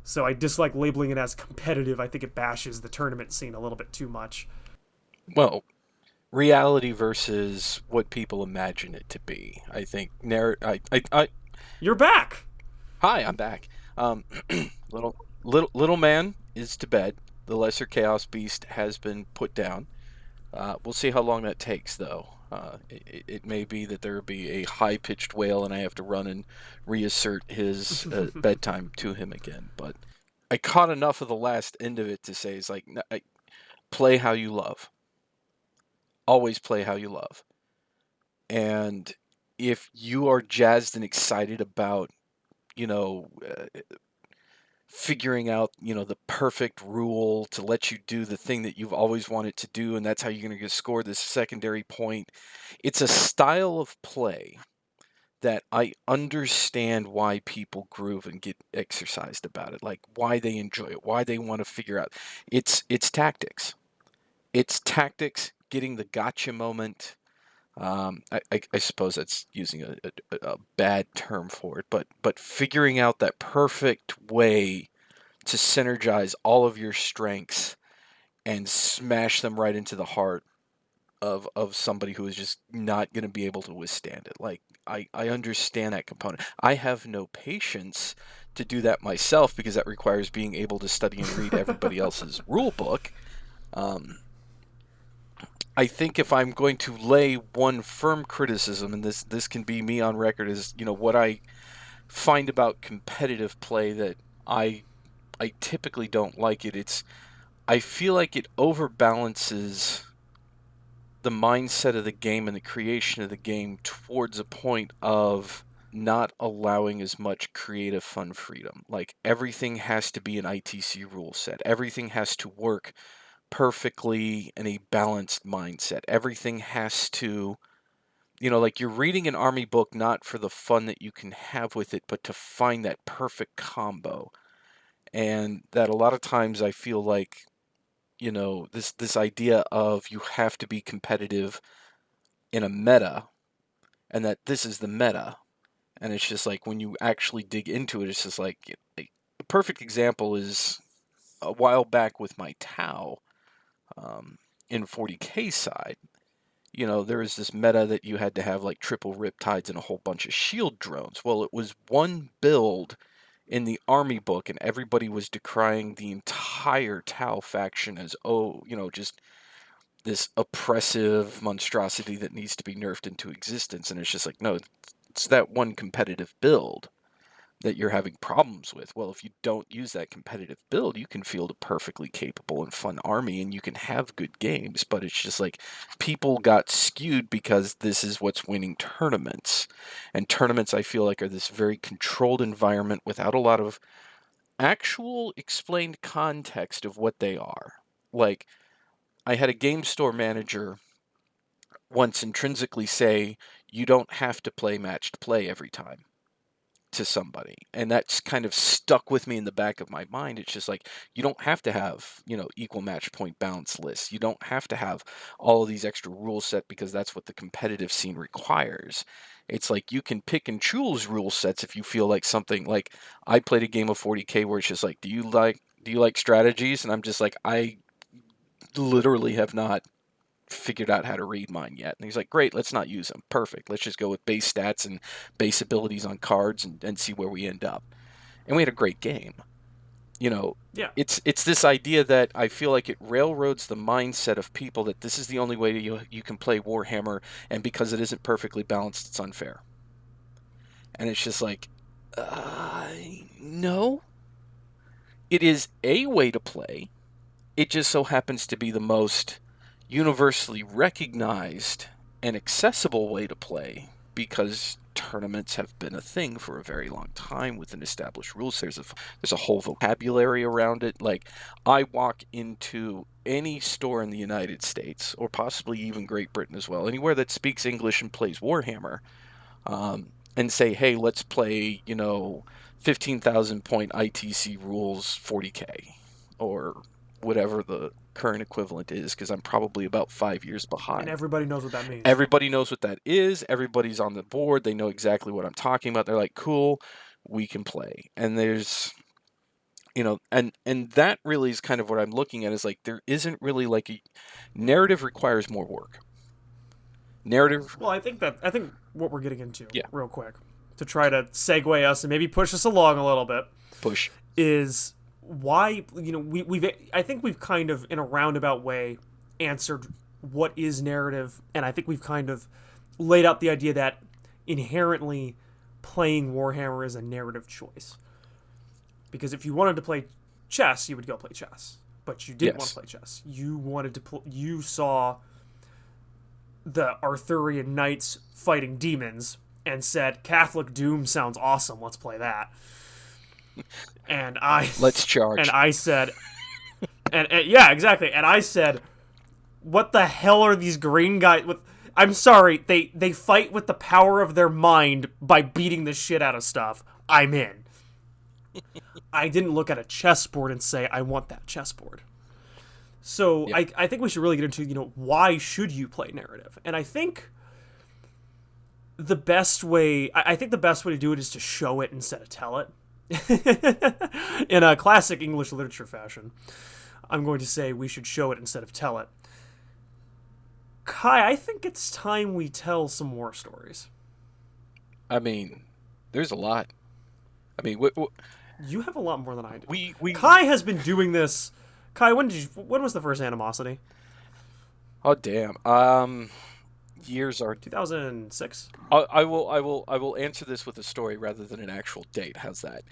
So I dislike labeling it as competitive. I think it bashes the tournament scene a little bit too much. Well, reality versus what people imagine it to be. I think You're back. Hi, I'm back. Little man is to bed. The lesser chaos beast has been put down. We'll see how long that takes, though. It may be that there will be a high-pitched wail and I have to run and reassert his bedtime to him again. But I caught enough of the last end of it to say, it's like, play how you love. Always play how you love. And if you are jazzed and excited about, figuring out, the perfect rule to let you do the thing that you've always wanted to do, and that's how you're going to score this secondary point. It's a style of play that I understand why people groove and get exercised about it, like why they enjoy it, why they want to figure out. It's tactics. It's tactics, getting the gotcha moment. I suppose that's using a bad term for it, but figuring out that perfect way to synergize all of your strengths and smash them right into the heart of somebody who is just not going to be able to withstand it. Like I understand that component. I have no patience to do that myself because that requires being able to study and read everybody else's rule book. Um, I think if I'm going to lay one firm criticism, and this can be me on record, is what I find about competitive play that I I typically don't like it. I feel like it overbalances the mindset of the game and the creation of the game towards a point of not allowing as much creative fun freedom. Like everything has to be an ITC rule set. Everything has to work perfectly in a balanced mindset. Everything has to, like you're reading an army book not for the fun that you can have with it, but to find that perfect combo. And that a lot of times I feel like, this idea of you have to be competitive in a meta and that this is the meta. And it's just like when you actually dig into it, it's just like a perfect example is a while back with my Tau in 40K side. There was this meta that you had to have like triple riptides and a whole bunch of shield drones. Well, it was one build in the army book, and everybody was decrying the entire Tau faction as, just this oppressive monstrosity that needs to be nerfed into existence. And it's just like, no, it's that one competitive build that you're having problems with. Well, if you don't use that competitive build, you can field a perfectly capable and fun army and you can have good games, but it's just like people got skewed because this is what's winning tournaments. And tournaments, I feel like, are this very controlled environment without a lot of actual explained context of what they are. Like, I had a game store manager once intrinsically say, you don't have to play matched play every time to somebody. And that's kind of stuck with me in the back of my mind. It's just like, you don't have to have, equal match point balance lists. You don't have to have all of these extra rule set because that's what the competitive scene requires. It's like you can pick and choose rule sets if you feel like something. Like I played a game of 40K where it's just like, do you like strategies? And I'm just like, I literally have not figured out how to read mine yet. And he's like, great, let's not use them. Perfect. Let's just go with base stats and base abilities on cards and see where we end up. And we had a great game. Yeah. It's this idea that I feel like it railroads the mindset of people that this is the only way you can play Warhammer, and because it isn't perfectly balanced, it's unfair. And it's just like, no. It is a way to play. It just so happens to be the most universally recognized and accessible way to play because tournaments have been a thing for a very long time with an established rules. There's a whole vocabulary around it. Like, I walk into any store in the United States, or possibly even Great Britain as well, anywhere that speaks English and plays Warhammer, and say, hey, let's play, 15,000 point ITC rules 40K, or whatever the current equivalent is, because I'm probably about 5 years behind. And everybody knows what that means. Everybody knows what that is. Everybody's on the board. They know exactly what I'm talking about. They're like, cool, we can play. And there's, and that really is kind of what I'm looking at, is like, there isn't really like narrative requires more work. Narrative. Well, I think what we're getting into, Yeah. real quick, to try to segue us and maybe push us along a little bit, Push. is why, I think we've kind of, in a roundabout way, answered what is narrative, and I think we've kind of laid out the idea that inherently playing Warhammer is a narrative choice. Because if you wanted to play chess, you would go play chess, but you didn't want to play chess. You wanted to you saw the Arthurian knights fighting demons and said, Catholic Doom sounds awesome, let's play that. And let's charge. And I said, and yeah, exactly. And I said, what the hell are these green guys with? I'm sorry, they fight with the power of their mind by beating the shit out of stuff. I'm in. I didn't look at a chessboard and say, I want that chessboard. So yeah. I think we should really get into, why should you play narrative? And I think the best way to do it is to show it instead of tell it. In a classic English literature fashion, I'm going to say we should show it instead of tell it. Kai, I think it's time we tell some war stories. I mean, there's a lot. I mean, You have a lot more than I do. we Kai has been doing this. Kai, when was the first Animosity? oh damn. Years are. 2006. I will answer this with a story rather than an actual date. How's that?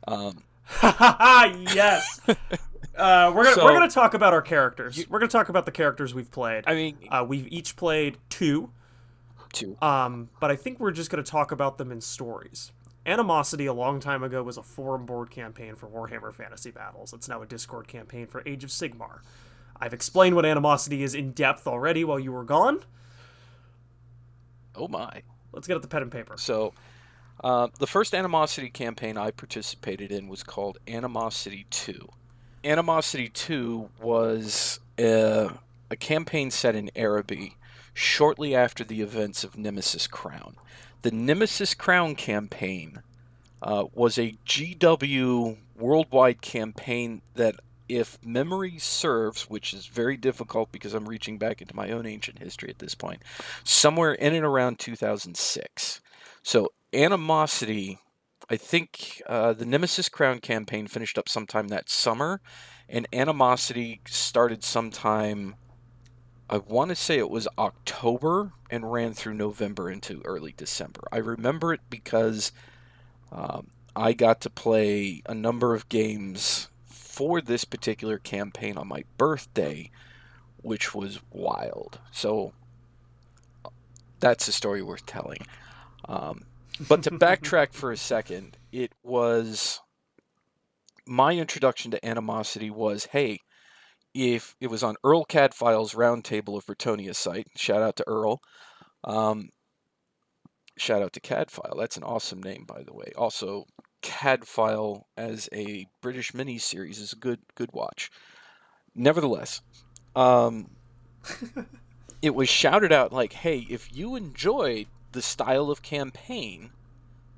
Um, Yes. We're so gonna talk about our characters. you, We're gonna talk about the characters we've played. I mean, We've each played two, two. but I think we're just gonna talk about them in stories. Animosity a long time ago was a forum board campaign for Warhammer Fantasy Battles. It's now a Discord campaign for Age of Sigmar. I've explained what Animosity is in depth already while you were gone. Oh my. Let's get at the pen and paper. So the first Animosity campaign I participated in was called Animosity 2. Animosity 2 was a campaign set in Araby shortly after the events of Nemesis Crown. The Nemesis Crown campaign was a GW worldwide campaign that, if memory serves, which is very difficult because I'm reaching back into my own ancient history at this point, somewhere in and around 2006. So, Animosity, I think the Nemesis Crown campaign finished up sometime that summer, and Animosity started sometime, I want to say it was October, and ran through November into early December. I remember it because I got to play a number of games for this particular campaign on my birthday, which was wild. So that's a story worth telling. But to backtrack for a second, it was my introduction to Animosity was, hey, if it was on Earl Cadfile's Roundtable of Bretonia site, shout out to Earl, um, shout out to Cadfile. That's an awesome name, by the way. Also, Cadfile as a British miniseries is a good watch. Nevertheless, um, it was shouted out like, "Hey, if you enjoyed the style of campaign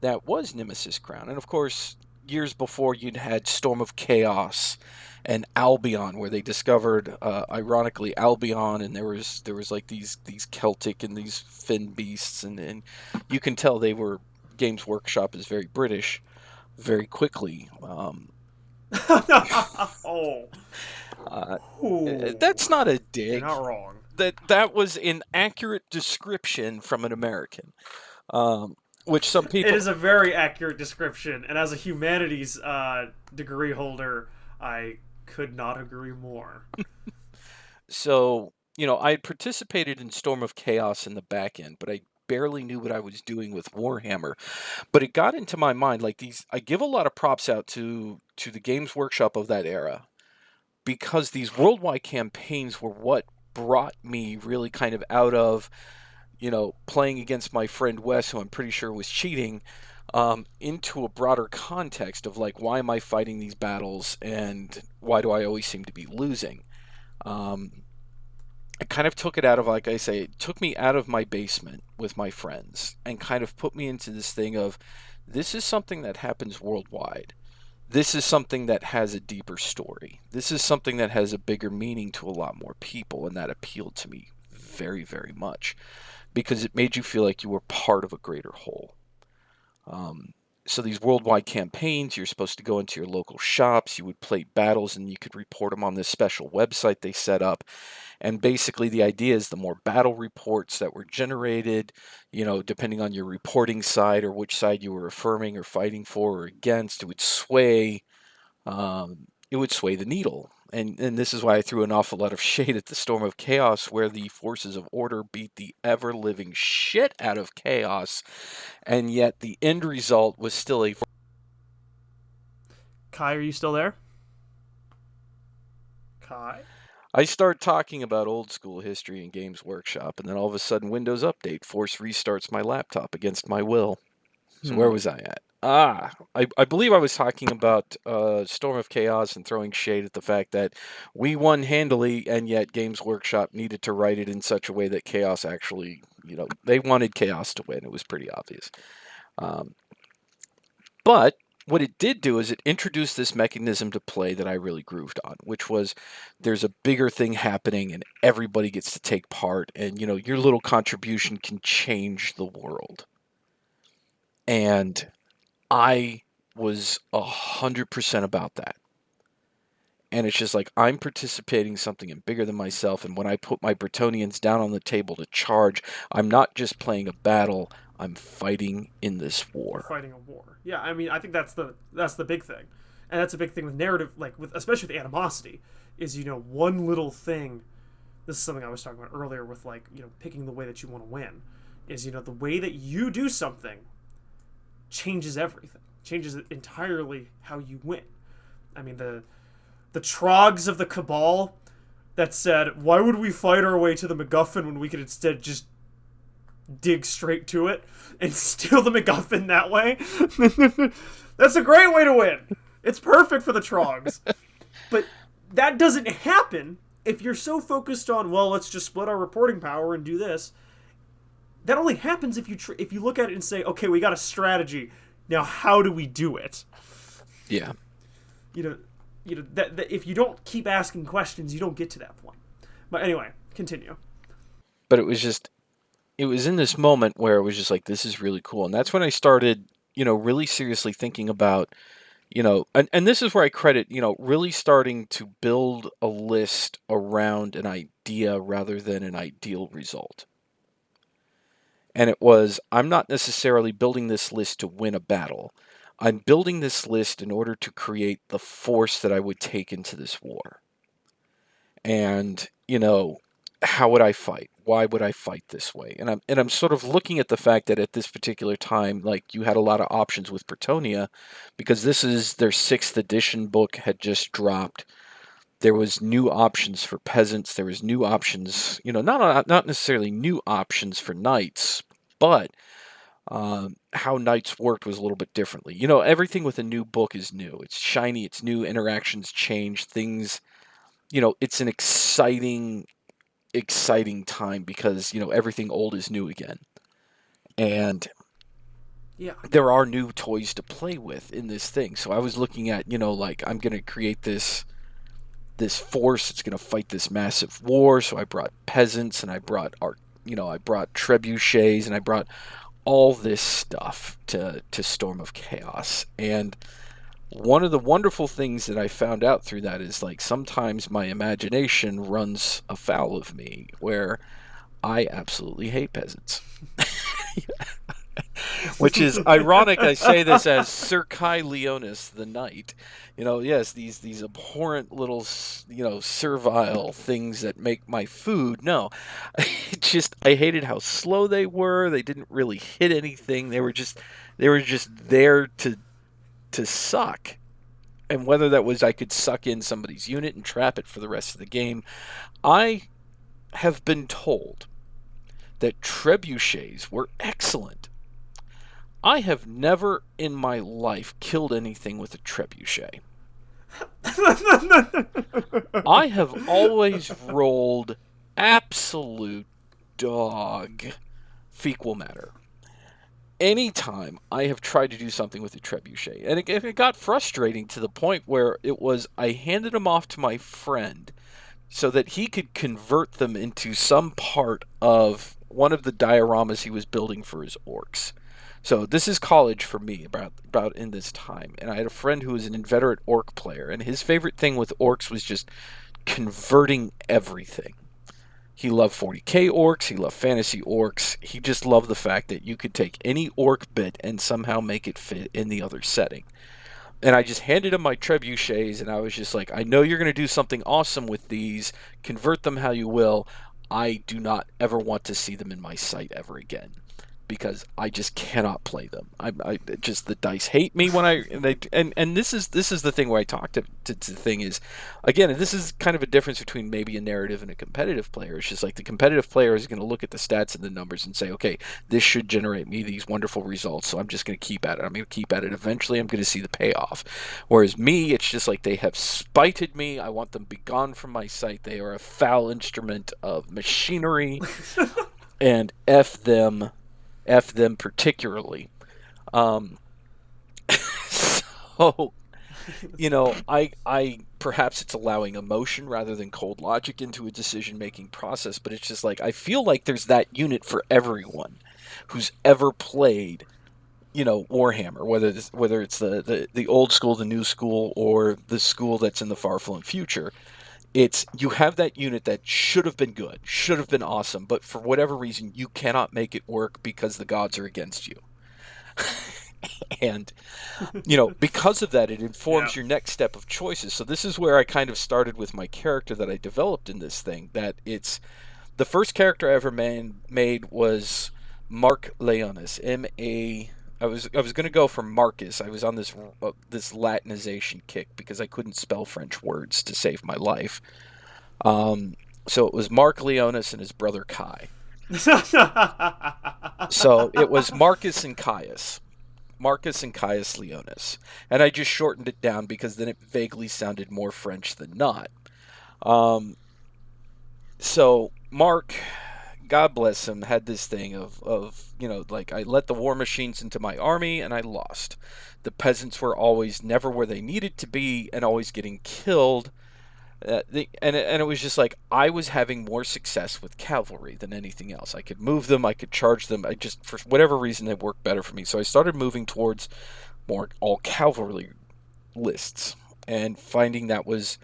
that was Nemesis Crown," and of course, years before you'd had Storm of Chaos and Albion, where they discovered, ironically, Albion, and there was like these Celtic and these Finn beasts, and you can tell they were Games Workshop is very British, very quickly. Oh. Uh, Ooh. that's not a You're dig. not wrong. That was an accurate description from an American, which some It people. is a very accurate description, and as a humanities degree holder, I could not agree more. So, I had participated in Storm of Chaos in the back end, but I barely knew what I was doing with Warhammer. But it got into my mind, like, these. I give a lot of props out to the Games Workshop of that era, because these worldwide campaigns were what brought me really kind of out of, playing against my friend Wes, who I'm pretty sure was cheating, into a broader context of, like, why am I fighting these battles and why do I always seem to be losing? Um, I kind of took it out of, like I say, it took me out of my basement with my friends and kind of put me into this thing of, this is something that happens worldwide. This is something that has a deeper story. This is something that has a bigger meaning to a lot more people, and that appealed to me very, very much because it made you feel like you were part of a greater whole. Um, so these worldwide campaigns, you're supposed to go into your local shops, you would play battles, and you could report them on this special website they set up. And basically, the idea is the more battle reports that were generated, depending on your reporting side or which side you were affirming or fighting for or against, it would sway the needle. And this is why I threw an awful lot of shade at the Storm of Chaos, where the forces of order beat the ever living shit out of chaos, and yet the end result was still a. Kai, are you still there? Kai? I start talking about old school history in Games Workshop, and then all of a sudden, Windows Update force restarts my laptop against my will. So where was I at? I believe I was talking about Storm of Chaos and throwing shade at the fact that we won handily, and yet Games Workshop needed to write it in such a way that Chaos actually, they wanted Chaos to win. It was pretty obvious. Um, but what it did do is it introduced this mechanism to play that I really grooved on, which was there's a bigger thing happening and everybody gets to take part, and your little contribution can change the world. And I was 100% about that. And it's just like I'm participating in something bigger than myself. And when I put my Bretonians down on the table to charge, I'm not just playing a battle. I'm fighting in this You're war. fighting a war. Yeah, I mean, I think that's the big thing, and that's a big thing with narrative, like with especially with animosity, is one little thing. This is something I was talking about earlier with like picking the way that you want to win, is the way that you do something changes everything, changes entirely how you win. I mean the trogs of the Cabal that said, why would we fight our way to the MacGuffin when we could instead just dig straight to it and steal the MacGuffin that way? That's a great way to win. It's perfect for the trogs. But that doesn't happen if you're so focused on, well, let's just split our reporting power and do this. That only happens if you look at it and say, okay, we got a strategy. Now, how do we do it? Yeah. That if you don't keep asking questions, you don't get to that point. But anyway, continue. But it was in this moment where it was just like, this is really cool. And that's when I started, really seriously thinking about, and this is where I credit, really starting to build a list around an idea rather than an ideal result. And it was, I'm not necessarily building this list to win a battle. I'm building this list in order to create the force that I would take into this war. And, how would I fight? Why would I fight this way? And I'm sort of looking at the fact that at this particular time, like you had a lot of options with Bretonia, because this is their 6th edition book had just dropped. There was new options for peasants. There was new options, not necessarily new options for knights, but how knights worked was a little bit differently. Everything with a new book is new. It's shiny. It's new. Interactions change. Things, it's an exciting time because everything old is new again, and Yeah. there are new toys to play with in this thing. So I was looking at like I'm going to create this force that's going to fight this massive war. So I brought peasants and I brought I brought trebuchets and I brought all this stuff to Storm of Chaos. And one of the wonderful things that I found out through that is like sometimes my imagination runs afoul of me where I absolutely hate peasants. Which is ironic. I say this as Sir Kai Leonis, the knight. Yes, these abhorrent little, servile things that make my food. No, I hated how slow they were. They didn't really hit anything. They were just there to suck. And whether that was I could suck in somebody's unit and trap it for the rest of the game, I have been told that trebuchets were excellent. I have never in my life killed anything with a trebuchet. I have always rolled absolute dog fecal matter. Anytime I have tried to do something with a trebuchet, and it got frustrating to the point where it was I handed them off to my friend so that he could convert them into some part of one of the dioramas he was building for his orcs. So this is college for me about in this time, and I had a friend who was an inveterate orc player, and his favorite thing with orcs was just converting everything. He loved 40k orcs, he loved fantasy orcs, he just loved the fact that you could take any orc bit and somehow make it fit in the other setting. And I just handed him my trebuchets, and I was just like, I know you're going to do something awesome with these, convert them how you will, I do not ever want to see them in my sight ever again. Because I just cannot play them. I just the dice hate me when and this is the thing where I talk to the thing is, again, this is kind of a difference between maybe a narrative and a competitive player. It's just like the competitive player is going to look at the stats and the numbers and say, okay, this should generate me these wonderful results, so I'm just going to keep at it. I'm going to keep at it. Eventually, I'm going to see the payoff. Whereas me, it's just like they have spited me. I want them begone from my sight. They are a foul instrument of machinery, and F them particularly. So, I perhaps it's allowing emotion rather than cold logic into a decision making process, but it's just like I feel like there's that unit for everyone who's ever played, Warhammer, whether it's the old school, the new school, or the school that's in the far flung future. It's you have that unit that should have been good, should have been awesome, but for whatever reason you cannot make it work because the gods are against you. And because of that, it Yeah. informs your next step of choices. So this is where I kind of started with my character that I developed in this thing. That it's the first character I ever made was Mark Leonis. I was going to go for Marcus. I was on this Latinization kick because I couldn't spell French words to save my life. Um, so it was Mark Leonis and his brother Kai. So it was Marcus and Caius Leonis. And I just shortened it down because then it vaguely sounded more French than not. Um, so Mark, God bless him, had this thing of like I let the war machines into my army and I lost. The peasants were always never where they needed to be and always getting killed. And it was just like I was having more success with cavalry than anything else. I could move them, I could charge them. I just, for whatever reason, they worked better for me. So I started moving towards more all cavalry lists and finding that was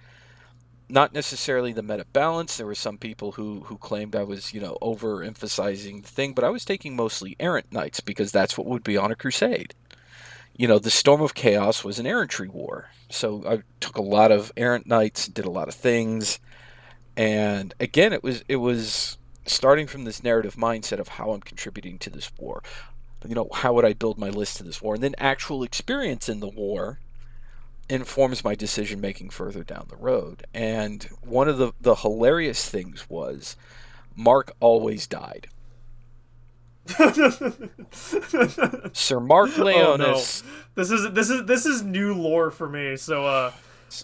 not necessarily the meta balance. There were some people who claimed I was, overemphasizing the thing, but I was taking mostly errant knights because that's what would be on a crusade. The Storm of Chaos was an errantry war. So I took a lot of errant knights, did a lot of things, and again, it was starting from this narrative mindset of how I'm contributing to this war. How would I build my list to this war, and then actual experience in the war informs my decision making further down the road. And one of the hilarious things was Mark always died. Sir Mark Oh no, Leonis this is new lore for me. So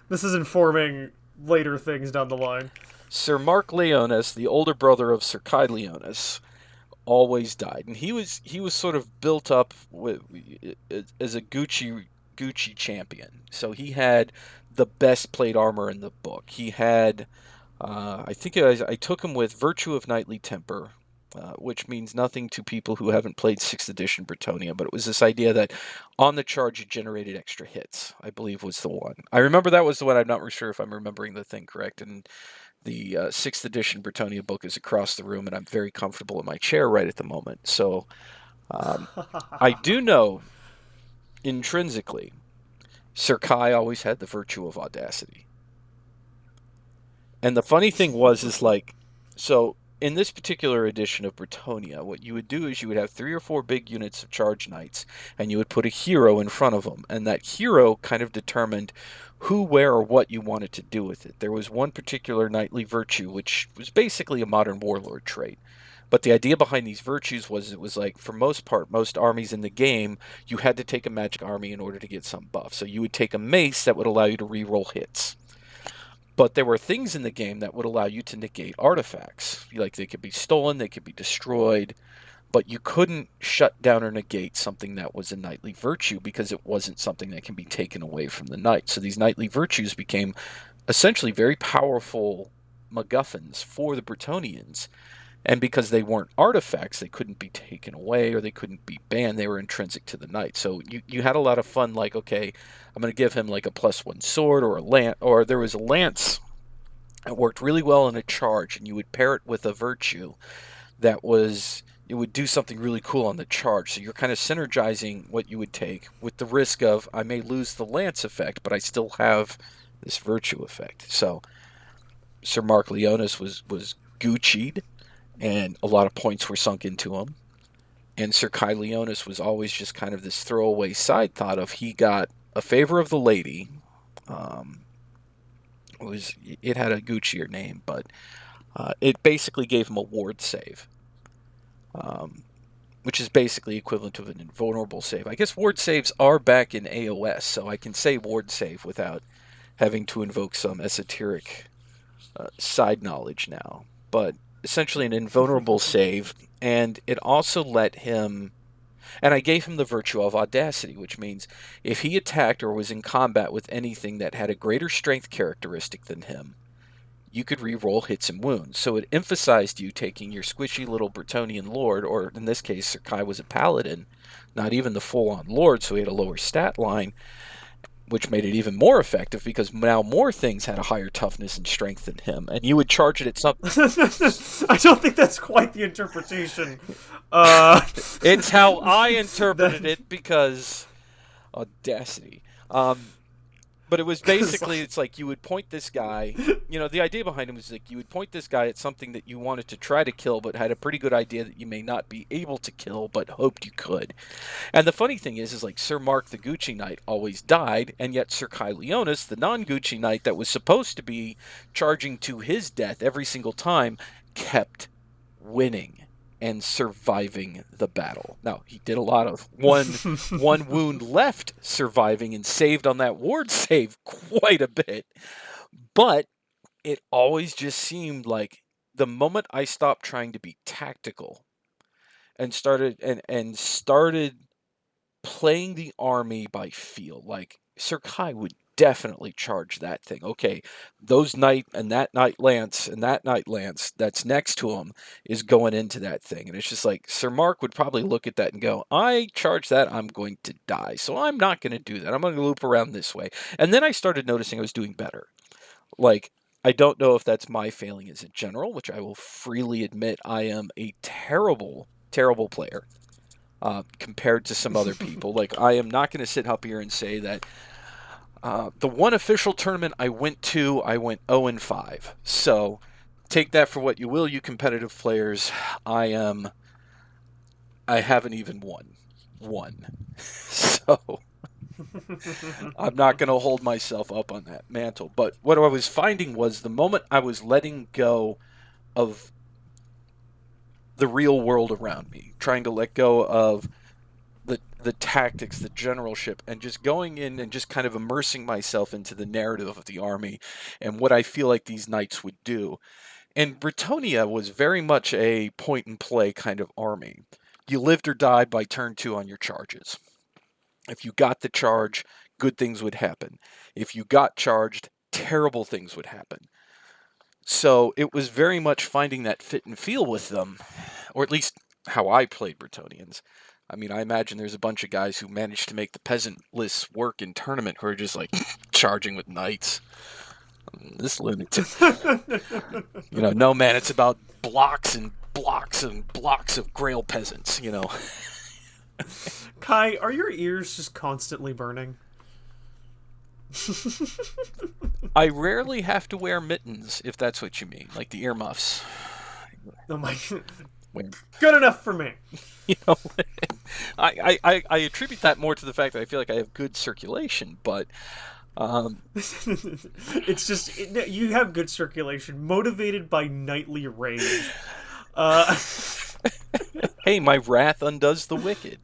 this is informing later things down the line. Sir Mark Leonis, the older brother of Sir Kai Leonis, always died, and he was sort of built up as a Gucci champion. So he had the best plate armor in the book. He had, I think I took him with Virtue of Knightly Temper, which means nothing to people who haven't played 6th edition Bretonia, but it was this idea that on the charge you generated extra hits, I believe was the one. I remember that was the one. I'm not sure if I'm remembering the thing correct, and the 6th edition Bretonia book is across the room, and I'm very comfortable in my chair right at the moment. So I do know intrinsically, Sir Kai always had the virtue of audacity. And the funny thing is like, so in this particular edition of Bretonia, what you would do is you would have 3 or 4 big units of charge knights, and you would put a hero in front of them, and that hero kind of determined who, where, or what you wanted to do with it. There was one particular knightly virtue, which was basically a modern warlord trait. But the idea behind these virtues was it was like, for most part, most armies in the game, you had to take a magic army in order to get some buff. So you would take a mace that would allow you to reroll hits. But there were things in the game that would allow you to negate artifacts. Like they could be stolen, they could be destroyed, but you couldn't shut down or negate something that was a knightly virtue because it wasn't something that can be taken away from the knight. So these knightly virtues became essentially very powerful MacGuffins for the Bretonians. And because they weren't artifacts, they couldn't be taken away or they couldn't be banned. They were intrinsic to the knight. So you had a lot of fun, like, okay, I'm going to give him like a +1 sword or a lance, or there was a lance that worked really well in a charge, and you would pair it with a virtue that was, it would do something really cool on the charge. So you're kind of synergizing what you would take with the risk of I may lose the lance effect, but I still have this virtue effect. So Sir Mark Leonis was Gucci'd, and a lot of points were sunk into him. And Sir Kai Leonis was always just kind of this throwaway side thought of he got a favor of the lady. Um, it had a Guccier name, but it basically gave him a ward save, um, which is basically equivalent of an invulnerable save. I guess ward saves are back in AOS, so I can say ward save without having to invoke some esoteric side knowledge now. But essentially an invulnerable save, and it also let him. And I gave him the virtue of audacity, which means if he attacked or was in combat with anything that had a greater strength characteristic than him, you could re-roll hits and wounds. So it emphasized you taking your squishy little Bretonnian lord, or in this case, Sir Kai was a paladin, not even the full-on lord, so he had a lower stat line, which made it even more effective because now more things had a higher toughness and strength than him, and you would charge it at something. I don't think that's quite the interpretation. Uh, It's how I interpreted that, it because audacity. But it was basically, it's like you would point this guy, the idea behind him was like you would point this guy at something that you wanted to try to kill, but had a pretty good idea that you may not be able to kill, but hoped you could. And the funny thing is like Sir Mark the Gucci Knight always died, and yet Sir Kai Leonis, the non-Gucci Knight that was supposed to be charging to his death every single time, kept winning and surviving the battle. Now, he did a lot of one wound left surviving and saved on that ward save quite a bit. But it always just seemed like the moment I stopped trying to be tactical and started playing the army by feel, like Sir Kai would definitely charge that thing. Okay, those knight and that knight lance and that knight lance that's next to him is going into that thing. And it's just like Sir Mark would probably look at that and go, I charge that, I'm going to die. So I'm not going to do that. I'm going to loop around this way. And then I started noticing I was doing better. Like, I don't know if that's my failing as a general, which I will freely admit I am a terrible, terrible player. Compared to some other people. Like, I am not going to sit up here and say that the one official tournament I went 0-5. So take that for what you will, you competitive players. I haven't even won one. So I'm not going to hold myself up on that mantle. But what I was finding was the moment I was letting go of the real world around me, trying to let go of the tactics, the generalship, and just going in and just kind of immersing myself into the narrative of the army and what I feel like these knights would do. And Bretonia was very much a point-and-play kind of army. You lived or died by turn 2 on your charges. If you got the charge, good things would happen. If you got charged, terrible things would happen. So it was very much finding that fit and feel with them, or at least how I played Bretonians. I mean, I imagine there's a bunch of guys who managed to make the peasant lists work in tournament who are just like charging with knights. This lunatic. No, man, it's about blocks and blocks and blocks of Grail peasants, Kai, are your ears just constantly burning? I rarely have to wear mittens, if that's what you mean, like the earmuffs. Oh my. When, Good enough for me. you know, I attribute that more to the fact that I feel like I have good circulation, but It's just you have good circulation, motivated by nightly rage. Uh, hey, my wrath undoes the wicked.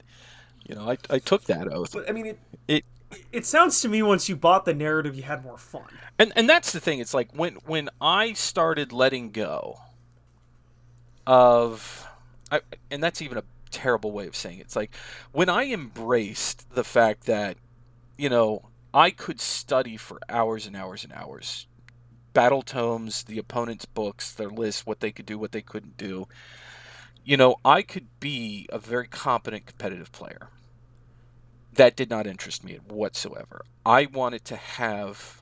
I took that oath. but I mean, It it sounds to me once you bought the narrative, you had more fun. and that's the thing. It's like when I started letting go of, and that's even a terrible way of saying it. It's like when I embraced the fact that I could study for hours and hours and hours. Battle tomes, the opponent's books, their lists, what they could do, what they couldn't do. I could be a very competent competitive player. That did not interest me whatsoever. I wanted to have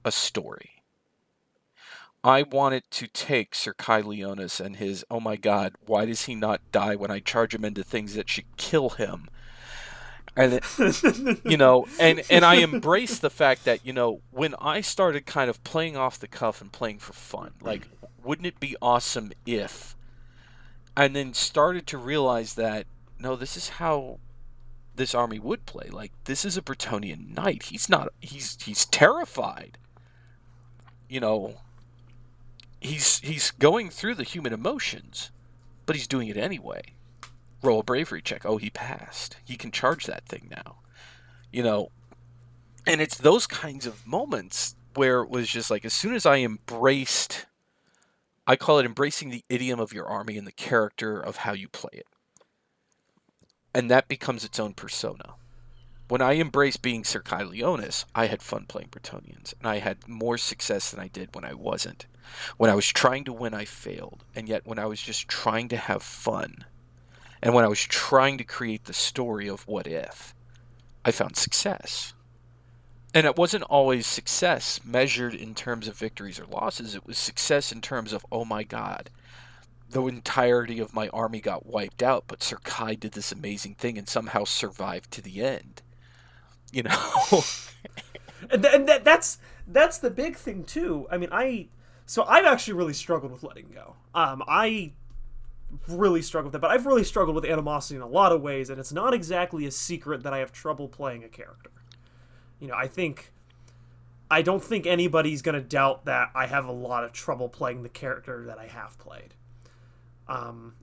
a story. I wanted to take Sir Kai Leonis and his, oh my god, why does he not die when I charge him into things that should kill him? And and I embrace the fact that when I started kind of playing off the cuff and playing for fun, like, wouldn't it be awesome if, and then started to realize that no, this is how this army would play. Like, this is a Bretonnian knight. He's terrified. He's going through the human emotions, but he's doing it anyway. Roll a bravery check. Oh, he passed. He can charge that thing now. And it's those kinds of moments where it was just like, as soon as I call it embracing the idiom of your army and the character of how you play it. and that becomes its own persona. When I embraced being Sir Kai Leonis, I had fun playing Bretonnians, and I had more success than I did when I wasn't. When I was trying to win, I failed, and yet when I was just trying to have fun, and when I was trying to create the story of what if, I found success. And it wasn't always success measured in terms of victories or losses. It was success in terms of, oh my God, the entirety of my army got wiped out, but Sir Kai did this amazing thing and somehow survived to the end. You know? That's the big thing too. I mean, I've actually really struggled with letting go. I really struggled with that, but I've really struggled with animosity in a lot of ways, and it's not exactly a secret that I have trouble playing a character. You know, I don't think anybody's gonna doubt that I have a lot of trouble playing the character that I have played.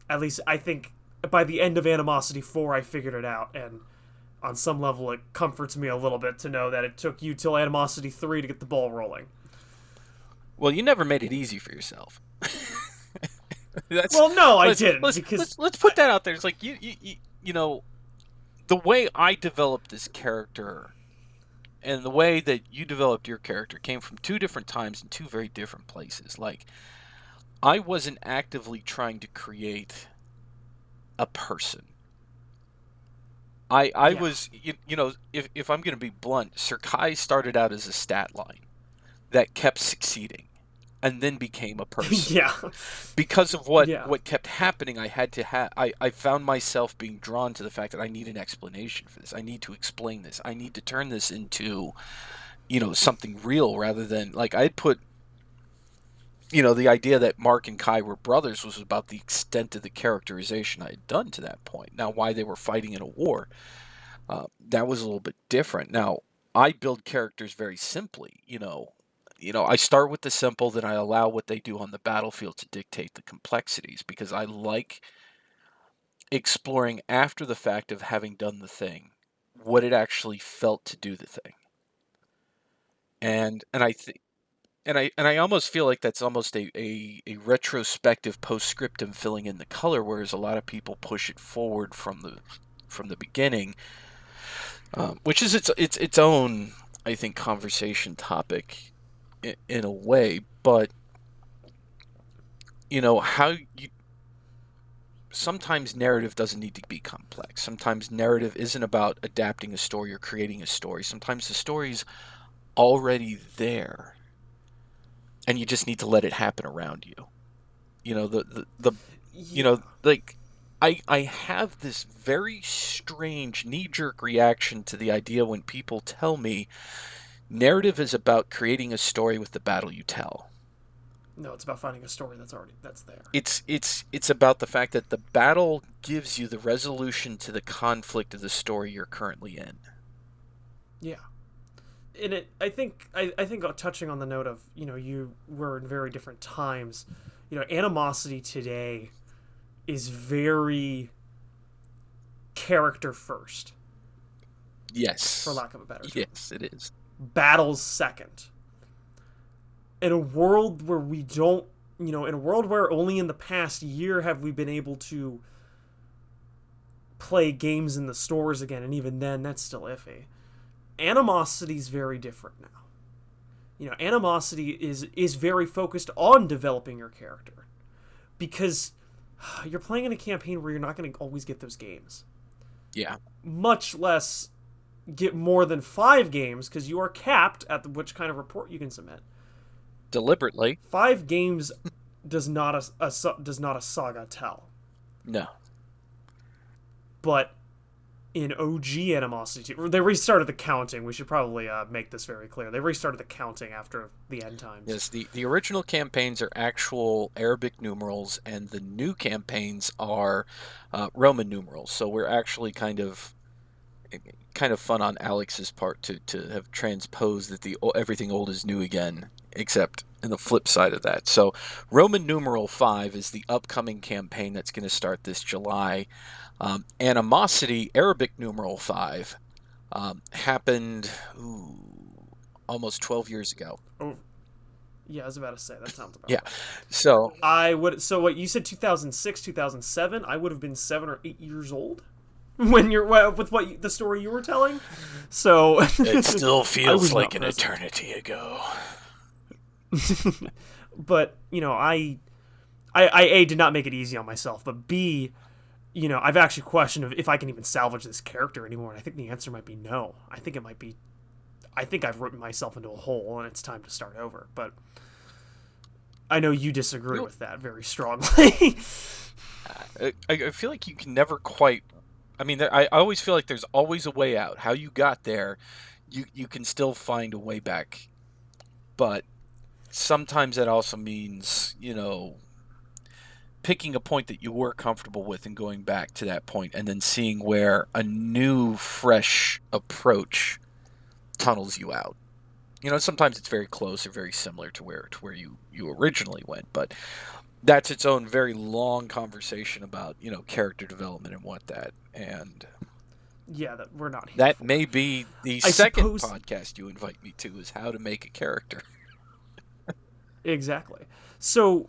At least I think by the end of Animosity 4, I figured it out, and on some level, it comforts me a little bit to know that it took you till Animosity 3 to get the ball rolling. Well, you never made it easy for yourself. Well, no, I didn't. Let's put that out there. It's like you know, the way I developed this character and the way that you developed your character came from two different times in two very different places. Like, I wasn't actively trying to create a person. I was, you know, if I'm going to be blunt, Sir Kai started out as a stat line that kept succeeding and then became a person. Yeah. Because of what kept happening, I had to I found myself being drawn to the fact that I need an explanation for this. I need to explain this. I need to turn this into, you know, something real rather than, like, I'd put, you know, the idea that Mark and Kai were brothers was about the extent of the characterization I had done to that point. Now, why they were fighting in a war, that was a little bit different. Now, I build characters very simply, you know, I start with the simple, then I allow what they do on the battlefield to dictate the complexities, because I like exploring after the fact of having done the thing, what it actually felt to do the thing. And I think and I almost feel like that's almost a retrospective postscriptum filling in the color, whereas a lot of people push it forward from the beginning, which is its own, I think, conversation topic in a way. But you know how you sometimes narrative doesn't need to be complex. Sometimes narrative isn't about adapting a story or creating a story. Sometimes the story's already there, and you just need to let it happen around you. You know, you know, like, I have this very strange knee-jerk reaction to the idea when people tell me narrative is about creating a story with the battle you tell. No, it's about finding a story that's there. It's about the fact that the battle gives you the resolution to the conflict of the story you're currently in. Yeah. And I think touching on the note of, you know, you were in very different times, you know, Animosity today is very character first. Yes. For lack of a better term. Yes, it is. Battles second. In a world where we don't, you know, in a world where only in the past year have we been able to play games in the stores again, and even then, that's still iffy. Animosity's very different now. You know, Animosity is very focused on developing your character, because you're playing in a campaign where you're not going to always get those games. Yeah. Much less get more than 5 games, because you are capped at which kind of report you can submit. Deliberately. 5 games does not a saga tell. No. But in OG Animosity, they restarted the counting. We should probably make this very clear. They restarted the counting after the end times. Yes, the original campaigns are actual Arabic numerals, and the new campaigns are Roman numerals. So we're actually kind of fun on Alex's part to have transposed that everything old is new again, except in the flip side of that. So Roman numeral 5 is the upcoming campaign that's going to start this July. Animosity, Arabic numeral 5, happened almost 12 years ago. Oh, yeah, I was about to say, that sounds about yeah. right. So So what you said, 2006, 2007, I would have been 7 or 8 years old? when you're with the story you were telling. So It still I feels was like not an present. eternity ago. But I a did not make it easy on myself, but b I've actually questioned if I can even salvage this character anymore, and I think the answer might be no. I think it might be. I think I've written myself into a hole, and it's time to start over. But I know you disagree You with that very strongly. I feel like you can never quite. I mean, I always feel like there's always a way out. How you got there, you can still find a way back. But sometimes that also means, picking a point that you were comfortable with and going back to that point and then seeing where a new, fresh approach tunnels you out. Sometimes it's very close or very similar to where you originally went, but that's its own very long conversation about, character development and what that. And Yeah, that we're not here that for. may be the I second suppose podcast you invite me to, is how to make a character. exactly. So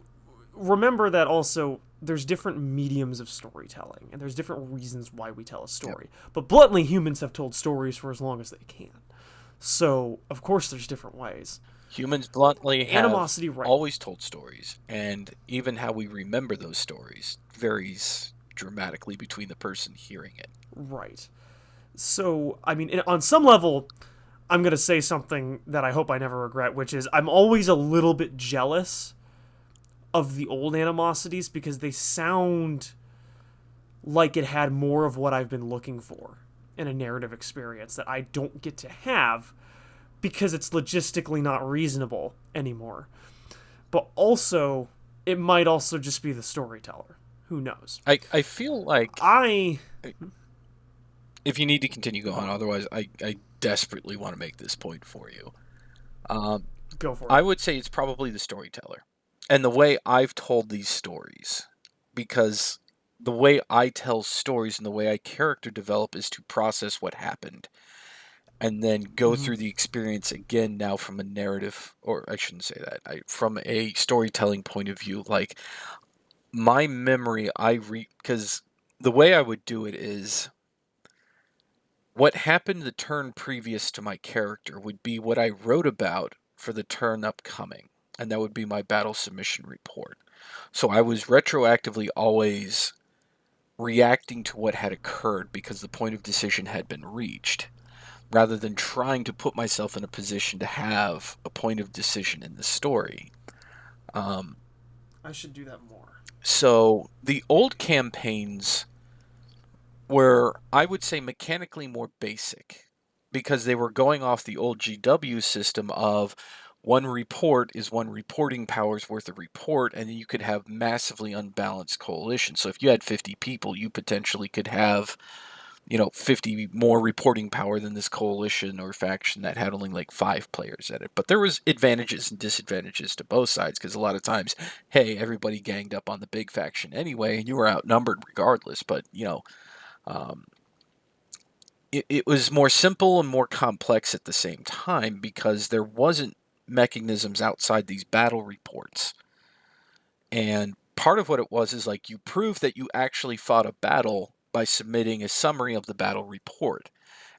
remember that also there's different mediums of storytelling and there's different reasons why we tell a Yep. story. But bluntly, humans have told stories for as long as they can. So, of course there's different ways. Humans bluntly have Animosity, right. always told stories, and even how we remember those stories varies dramatically between the person hearing it. Right. So, I mean, on some level, I'm going to say something that I hope I never regret, which is I'm always a little bit jealous of the old animosities because they sound like it had more of what I've been looking for in a narrative experience that I don't get to have because it's logistically not reasonable anymore. But also, it might also just be the storyteller. Who knows? I feel like, I if you need to continue go going, on, otherwise I desperately want to make this point for you. Um, go for it. I would say it's probably the storyteller and the way I've told these stories, because the way I tell stories and the way I character develop is to process what happened and then go Mm-hmm. through the experience again, now from a narrative, or I shouldn't say that, from a storytelling point of view. Like, my memory, because the way I would do it is, what happened the turn previous to my character would be what I wrote about for the turn upcoming, and that would be my battle submission report. So I was retroactively always reacting to what had occurred because the point of decision had been reached, rather than trying to put myself in a position to have a point of decision in the story. Um, I should do that more. so the old campaigns were, I would say, mechanically more basic because they were going off the old GW system of one report is one reporting power's worth of report, and you could have massively unbalanced coalitions. So if you had 50 people, you potentially could have 50 more reporting power than this coalition or faction that had only like 5 players at it. But there was advantages and disadvantages to both sides, because a lot of times, hey, everybody ganged up on the big faction anyway, and you were outnumbered regardless. But um, it was more simple and more complex at the same time because there wasn't mechanisms outside these battle reports. And part of what it was is, like, you prove that you actually fought a battle by submitting a summary of the battle report.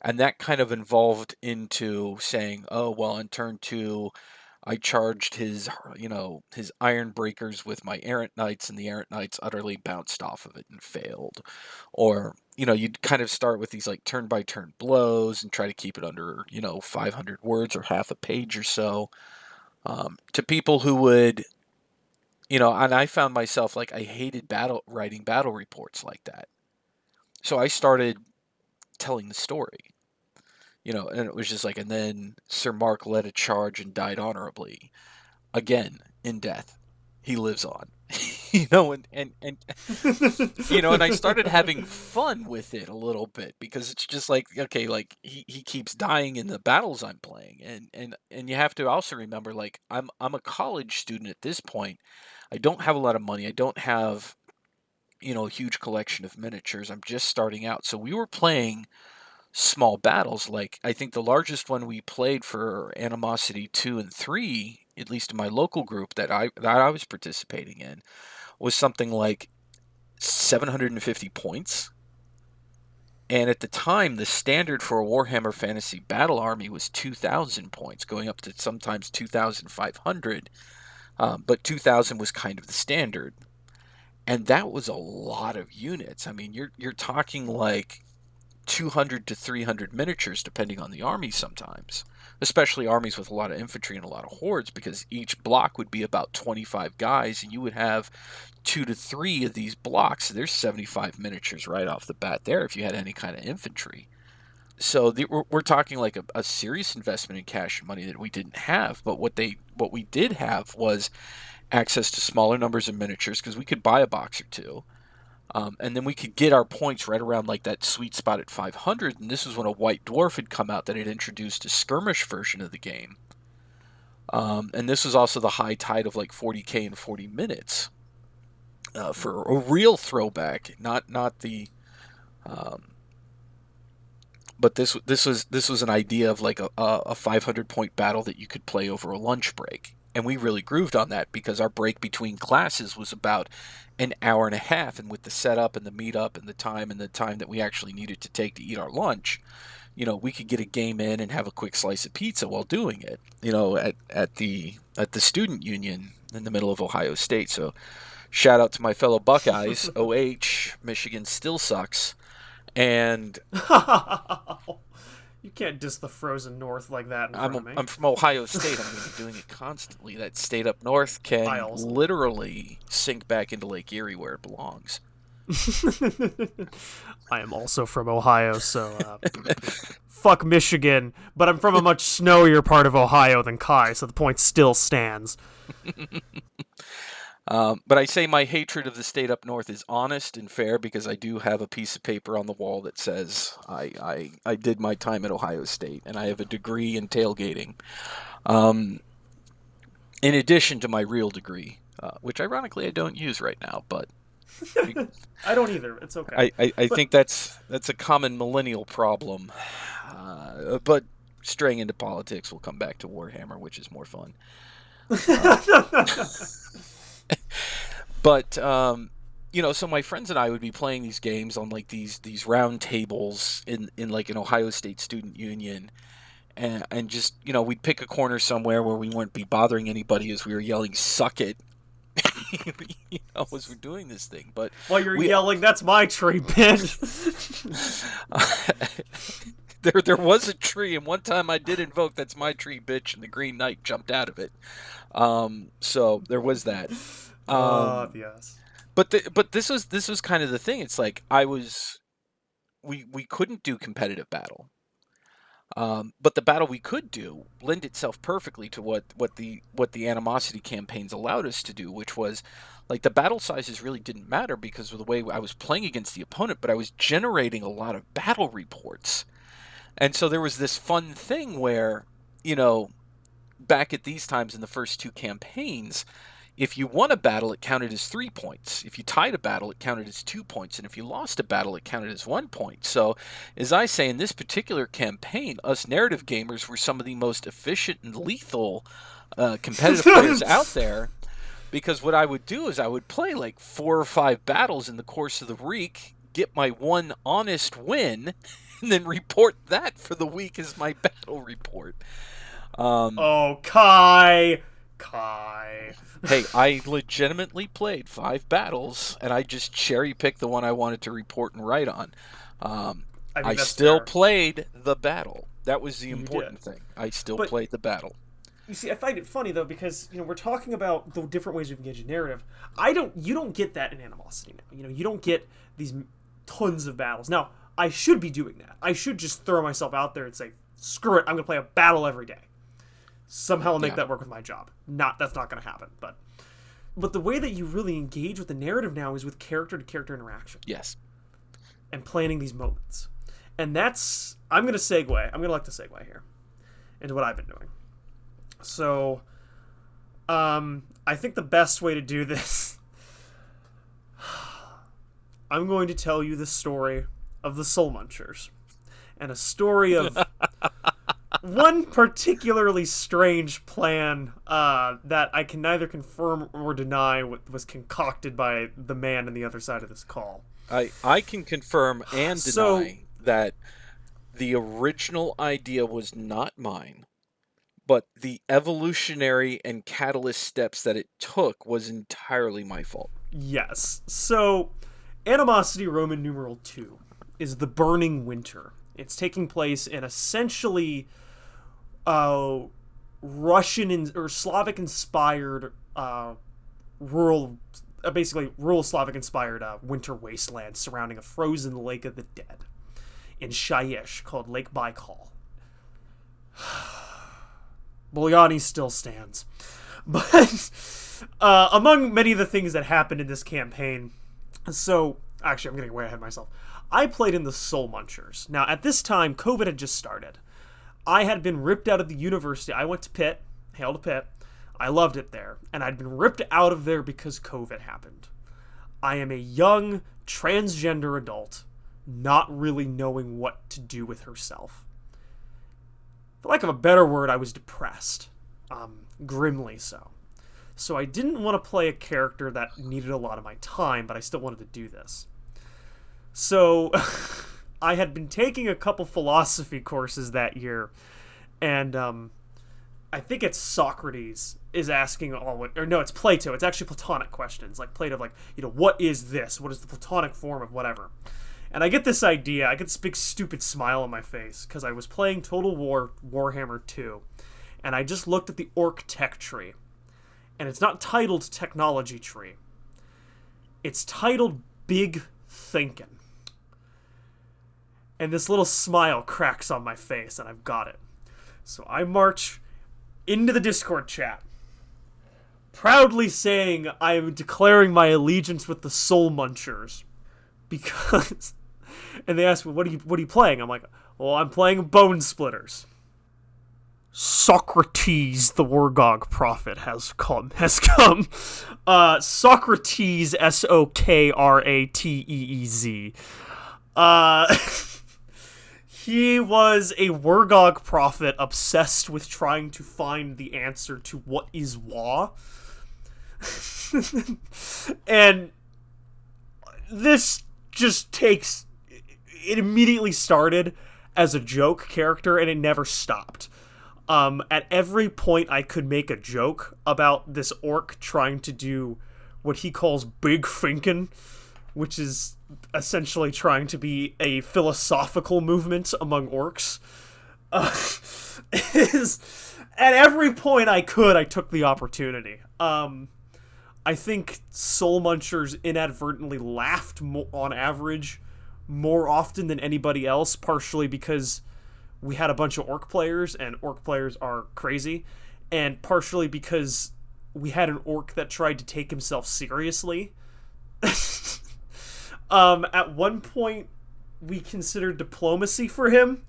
And that kind of involved into saying, oh, well, in turn 2, I charged his iron breakers with my errant knights, and the errant knights utterly bounced off of it and failed. Or, you'd kind of start with these like turn by turn blows and try to keep it under, 500 words or half a page or so. To people who would, and I found myself, like, I hated writing battle reports like that. So I started telling the story, and it was just like, and then Sir Mark led a charge and died honorably. Again, in death, he lives on. And I started having fun with it a little bit, because it's just like, okay, like, he keeps dying in the battles I'm playing, and you have to also remember, like, I'm a college student at this point. I don't have a lot of money. I don't have, a huge collection of miniatures. I'm just starting out. So we were playing small battles. Like, I think the largest one we played for Animosity 2 and 3, at least in my local group that I was participating in, was something like 750 points. And at the time, the standard for a Warhammer Fantasy Battle Army was 2,000 points, going up to sometimes 2,500. But 2,000 was kind of the standard. And that was a lot of units. I mean, you're talking like 200 to 300 miniatures, depending on the army sometimes, especially armies with a lot of infantry and a lot of hordes, because each block would be about 25 guys, and you would have 2 to 3 of these blocks. So there's 75 miniatures right off the bat there if you had any kind of infantry. So we're talking like a serious investment in cash and money that we didn't have. But what we did have was access to smaller numbers of miniatures, because we could buy a box or two. And then we could get our points right around like that sweet spot at 500. And this was when a White Dwarf had come out that had introduced a skirmish version of the game. And this was also the high tide of like 40k in 40 minutes for a real throwback, not the. But this was an idea of like a 500 point battle that you could play over a lunch break. And we really grooved on that because our break between classes was about an hour and a half. And with the setup and the meetup and the time that we actually needed to take to eat our lunch, we could get a game in and have a quick slice of pizza while doing it, at the student union in the middle of Ohio State. So shout out to my fellow Buckeyes. OH, Michigan still sucks. And you can't diss the frozen north like that in front of me. I'm from Ohio State. I'm going to be doing it constantly. That state up north can literally sink back into Lake Erie where it belongs. I am also from Ohio, so fuck Michigan, but I'm from a much snowier part of Ohio than Kai, so the point still stands. But I say my hatred of the state up north is honest and fair because I do have a piece of paper on the wall that says I did my time at Ohio State and I have a degree in tailgating. In addition to my real degree, which ironically I don't use right now, but I don't either. It's okay. I think that's a common millennial problem. But straying into politics, we'll come back to Warhammer, which is more fun. But so my friends and I would be playing these games on like these round tables in like an Ohio State student union, and just we'd pick a corner somewhere where we wouldn't be bothering anybody as we were yelling "suck it," as we're doing this thing. But while you're yelling, "That's my tree, bitch." There was a tree, and one time I did invoke "That's my tree, bitch," and the Green Knight jumped out of it. So there was that. Yes. But this was kind of the thing. It's like we couldn't do competitive battle. But the battle we could do lent itself perfectly to what the Animosity campaigns allowed us to do, which was like the battle sizes really didn't matter because of the way I was playing against the opponent, but I was generating a lot of battle reports. And so there was this fun thing where, back at these times in the first two campaigns, if you won a battle, it counted as 3 points. If you tied a battle, it counted as 2 points. And if you lost a battle, it counted as 1 point. So, as I say, in this particular campaign, us narrative gamers were some of the most efficient and lethal competitive players out there. Because what I would do is I would play like 4 or 5 battles in the course of the week, get my one honest win, and then report that for the week as my battle report. Kai. Hey, I legitimately played 5 battles, and I just cherry-picked the one I wanted to report and write on. I still played the battle. That was the important thing. I still played the battle. You see, I find it funny, though, because, we're talking about the different ways we engage in narrative. You don't get that in Animosity now. You don't get these tons of battles. Now, I should be doing that. I should just throw myself out there and say, screw it, I'm going to play a battle every day. Somehow I'll make that work with my job. That's not going to happen. But the way that you really engage with the narrative now is with character-to-character interaction. Yes. And planning these moments. And that's... I'm going to segue. I'm going to like to segue here into what I've been doing. So, I think the best way to do this... I'm going to tell you the story of the Soul Munchers. And a story of... one particularly strange plan that I can neither confirm or deny was concocted by the man on the other side of this call. I can confirm and deny that the original idea was not mine, but the evolutionary and catalyst steps that it took was entirely my fault. Yes. So, Animosity Roman numeral 2 is the Burning Winter. It's taking place in essentially uh, or Slavic inspired rural, basically rural Slavic inspired winter wasteland surrounding a frozen Lake of the Dead in Shyish called Lake Baikal. Bolyani still stands. But among many of the things that happened in this campaign, so actually, I'm getting way ahead of myself. I played in the Soul Munchers. Now, at this time, COVID had just started. I had been ripped out of the university. I went to Pitt, hail to Pitt. I loved it there. And I'd been ripped out of there because COVID happened. I am a young, transgender adult, not really knowing what to do with herself. For lack of a better word, I was depressed. Grimly so. So I didn't want to play a character that needed a lot of my time, but I still wanted to do this. So I had been taking a couple philosophy courses that year, and I think it's Socrates is asking it's Plato. It's actually Platonic questions, like Plato, like, what is this? What is the Platonic form of whatever? And I get this idea. I get this big stupid smile on my face because I was playing Total War Warhammer 2, and I just looked at the orc tech tree. And it's not titled Technology Tree. It's titled Big Thinkin'. And this little smile cracks on my face, and I've got it. So I march into the Discord chat, proudly saying I am declaring my allegiance with the Soul Munchers. Because... And they ask me, what are you playing? I'm like, well, I'm playing Bone Splitters. Socrates, the Wargog prophet, has come. Socrates, Sokrateez. He was a Wargog prophet obsessed with trying to find the answer to what is Wa. And this just takes... It immediately started as a joke character, and it never stopped. At every point I could make a joke about this orc trying to do what he calls big thinking, which is essentially trying to be a philosophical movement among orcs. At every point I could, I took the opportunity. I think Soul Munchers inadvertently laughed on average more often than anybody else, partially because we had a bunch of orc players, and orc players are crazy, and partially because we had an orc that tried to take himself seriously. At one point, we considered diplomacy for him,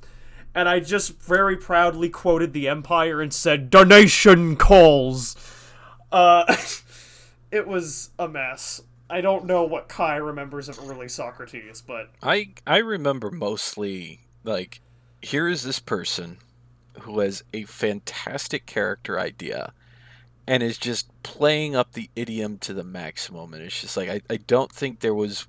and I just very proudly quoted the Empire and said, "Donation calls." It was a mess. I don't know what Kai remembers of early Socrates, but... I remember mostly, like, here is this person who has a fantastic character idea and is just playing up the idiom to the maximum. And it's just like, I don't think there was...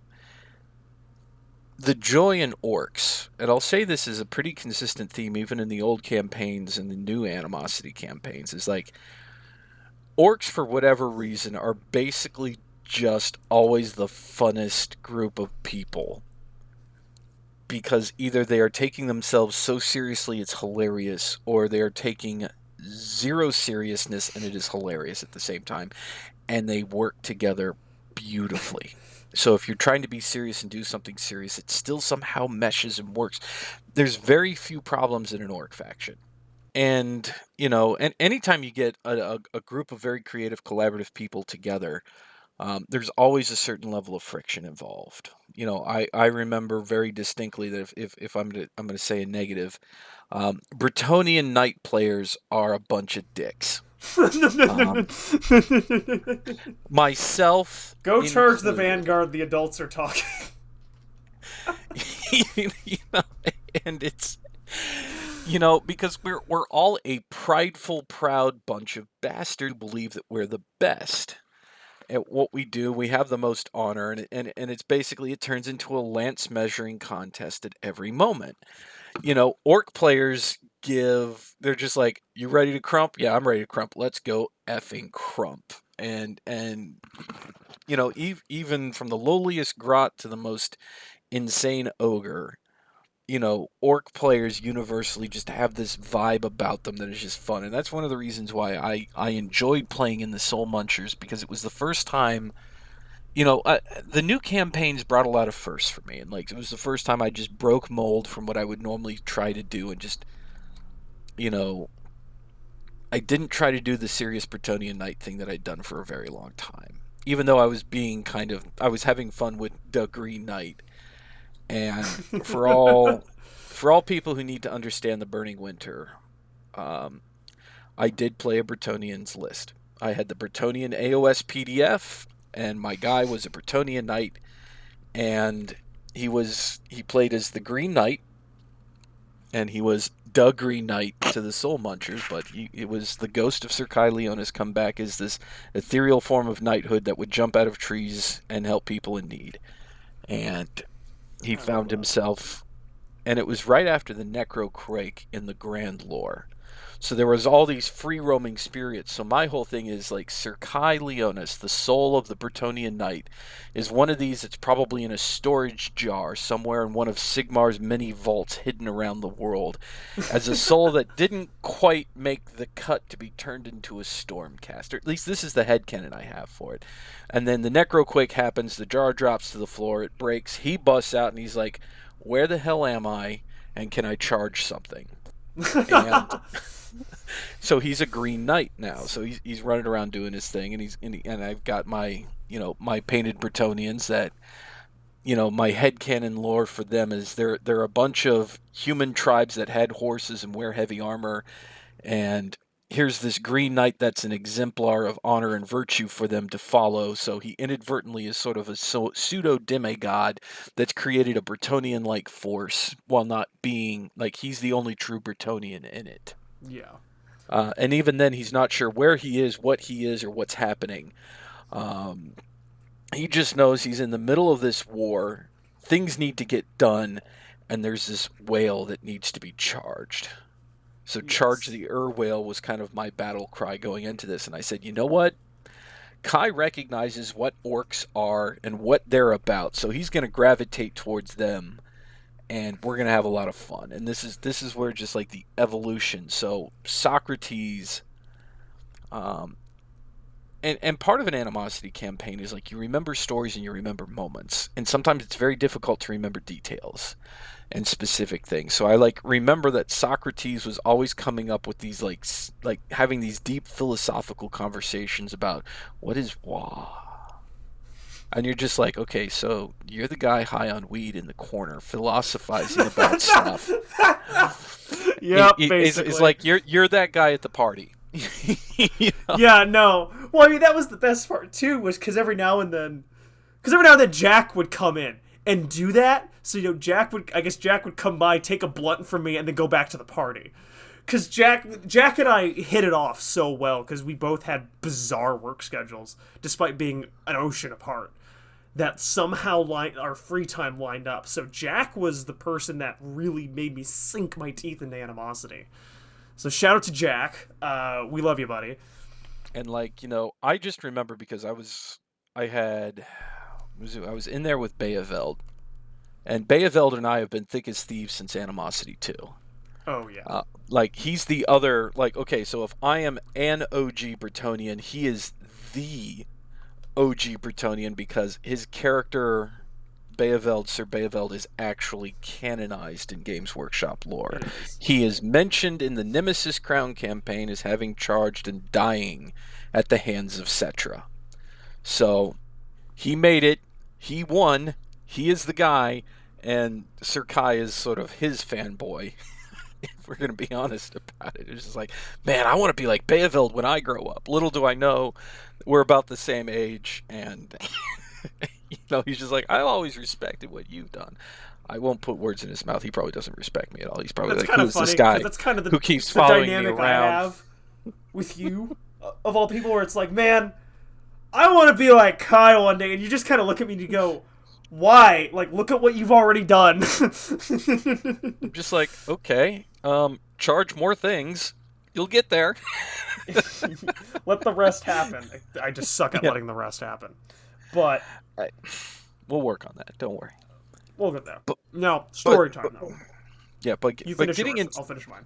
The joy in orcs, and I'll say this is a pretty consistent theme even in the old campaigns and the new Animosity campaigns, is like, orcs, for whatever reason, are basically just always the funnest group of people. Because either they are taking themselves so seriously it's hilarious, or they are taking zero seriousness and it is hilarious at the same time. And they work together beautifully. So if you're trying to be serious and do something serious, it still somehow meshes and works. There's very few problems in an orc faction. And, and anytime you get a group of very creative, collaborative people together, there's always a certain level of friction involved. I remember very distinctly that if I'm gonna say a negative, Bretonnian knight players are a bunch of dicks. Myself, go charge the vanguard. The adults are talking. And it's because we're all a prideful, proud bunch of bastards who believe that we're the best. at what we do. We have the most honor, and it's basically it turns into a lance measuring contest at every moment. Orc players they're just like, you ready to crump? Yeah, I'm ready to crump. Let's go effing crump. And even from the lowliest grot to the most insane ogre, orc players universally just have this vibe about them that is just fun. And that's one of the reasons why I enjoyed playing in the Soul Munchers, because it was the first time, the new campaigns brought a lot of firsts for me. And like, it was the first time I just broke mold from what I would normally try to do, and just, you know, I didn't try to do the serious Bretonian Knight thing that I'd done for a very long time. Even though I was having fun with the Green Knight. And for all people who need to understand the Burning Winter, um, I did play a Bretonian's list. I had the Bretonian AOS PDF, and my guy was a Bretonian Knight, and he played as the Green Knight, and he was the Green Knight to the Soul Munchers, but it was the ghost of Sir Kai Leonis come back as this ethereal form of knighthood that would jump out of trees and help people in need. And he I love found that. himself, and it was right after the Necroquake in the Grand Lore. So there was all these free roaming spirits. So my whole thing is like, Sir Kai Leonis, the soul of the Bretonian Knight, is one of these that's probably in a storage jar somewhere in one of Sigmar's many vaults hidden around the world, as a soul that didn't quite make the cut to be turned into a Stormcaster. At least this is the headcanon I have for it. And then the Necroquake happens, the jar drops to the floor, it breaks, he busts out and he's like, where the hell am I, and can I charge something? And so he's a Green Knight now. So he's running around doing his thing, and I've got my my painted Bretonians that, my headcanon lore for them is they're a bunch of human tribes that had horses and wear heavy armor, and here's this Green Knight that's an exemplar of honor and virtue for them to follow. So he inadvertently is sort of a pseudo demigod that's created a Bretonian-like force, while not being like he's the only true Bretonian in it. Yeah. And even then, he's not sure where he is, or what's happening. Um, he just knows he's in the middle of this war. Things need to get done, and there's this whale that needs to be charged. So charge Yes. the whale was kind of my battle cry going into this. And I said, you know what? Kai recognizes what orcs are and what they're about, so he's going to gravitate towards them, and we're gonna have a lot of fun. And this is where just like the evolution. So Socrates, um, and part of an animosity campaign is like, you remember stories and you remember moments, and sometimes it's very difficult to remember details and specific things. So I like remember that Socrates was always coming up with these like having these deep philosophical conversations about what is wa. And you're just like, okay, so you're the guy high on weed in the corner, philosophizing about stuff. Yep, It's basically. like you're that guy at the party. You know? Yeah, no. Well, I mean, that was the best part too, was because every now and then Jack would come in and do that. So I guess Jack would come by, take a blunt from me, and then go back to the party. Because Jack and I hit it off so well, because we both had bizarre work schedules, despite being an ocean apart, that somehow our free time lined up. So Jack was the person that really made me sink my teeth into Animosity. So shout out to Jack. We love you, buddy. And like, I just remember because I had I was in there with Beaveld. And Beaveld and I have been thick as thieves since Animosity 2. Oh yeah. Like, he's the other, like, okay, so if I am an OG Bretonian, he is the OG Bretonian, because his character, Sir Beaveld, is actually canonized in Games Workshop lore. It is. He is mentioned in the Nemesis Crown campaign as having charged and dying at the hands of Cetra. So, he made it, he won, he is the guy, and Sir Kai is sort of his fanboy. If we're going to be honest about it, it's just like, man, I want to be like Beaveld when I grow up. Little do I know, we're about the same age, and he's just like, I always respected what you've done. I won't put words in his mouth. He probably doesn't respect me at all. He's probably That's like, kind of who's this funny, guy because that's kind of who keeps the following me dynamic I around? have with you, of all people, where it's like, man, I want to be like Kai one day, and you just kind of look at me and you go, why? Like, look at what you've already done. I'm just like, okay, charge more things. You'll get there. Let the rest happen. I just suck at Yeah, letting the rest happen. But I, we'll work on that. Don't worry. we'll get there. But Now, but, story time, but though. yeah, You but finish getting yours. in, I'll finish mine.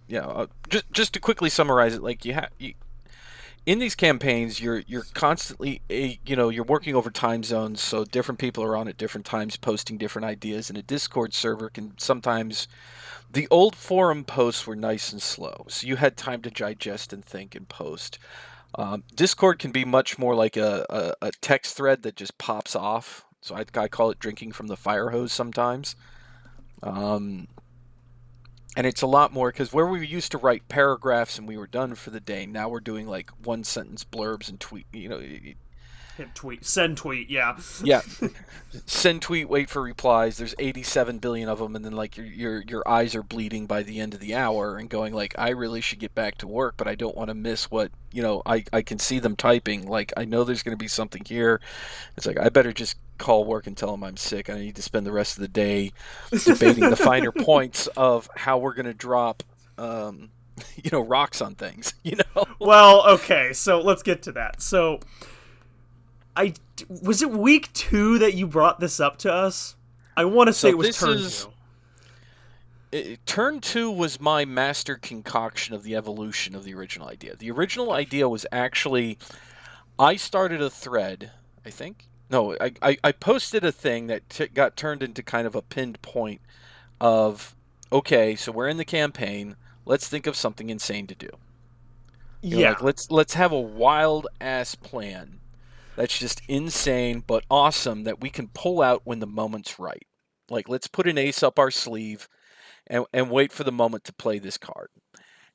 yeah, just to quickly summarize it, like in these campaigns, you're constantly you're working over time zones, so different people are on at different times, posting different ideas, and a Discord server can sometimes. The old forum posts were nice and slow, so you had time to digest and think and post. Discord can be much more like a text thread that just pops off. So I call it drinking from the fire hose sometimes. Um, and it's a lot more because where we used to write paragraphs and we were done for the day, now we're doing like one sentence blurbs and tweet. Hit tweet. Send tweet, yeah. Yeah, send tweet, wait for replies. There's 87 billion of them, and then like your eyes are bleeding by the end of the hour, and going like, I really should get back to work, but I don't want to miss what I can see them typing. Like I know there's going to be something here. It's like I better just call work and tell them I'm sick. I need to spend the rest of the day debating the finer points of how we're going to drop, rocks on things. Well, okay, so let's get to that. So, was it week 2 that you brought this up to us? I want to say So it was this turn is 2. Turn two was my master concoction of the evolution of the original idea. The original idea was actually I started a thread, I think. No, I posted a thing that got turned into kind of a pinned point of, okay, so we're in the campaign. Let's think of something insane to do. Like Yeah. let's have a wild ass plan that's just insane but awesome that we can pull out when the moment's right. Like let's put an ace up our sleeve and wait for the moment to play this card.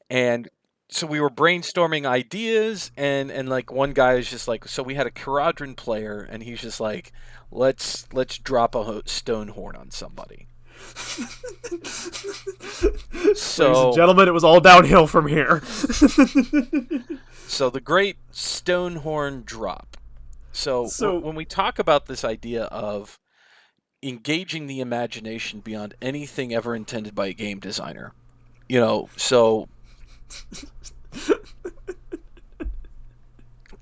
And so we were brainstorming ideas, and like one guy is just like, so we had a Caradron player, and he's just like, let's drop a stone horn on somebody. Ladies and So gentlemen, it was all downhill from here. so the great stone horn drop. So So, when we talk about this idea of engaging the imagination beyond anything ever intended by a game designer, so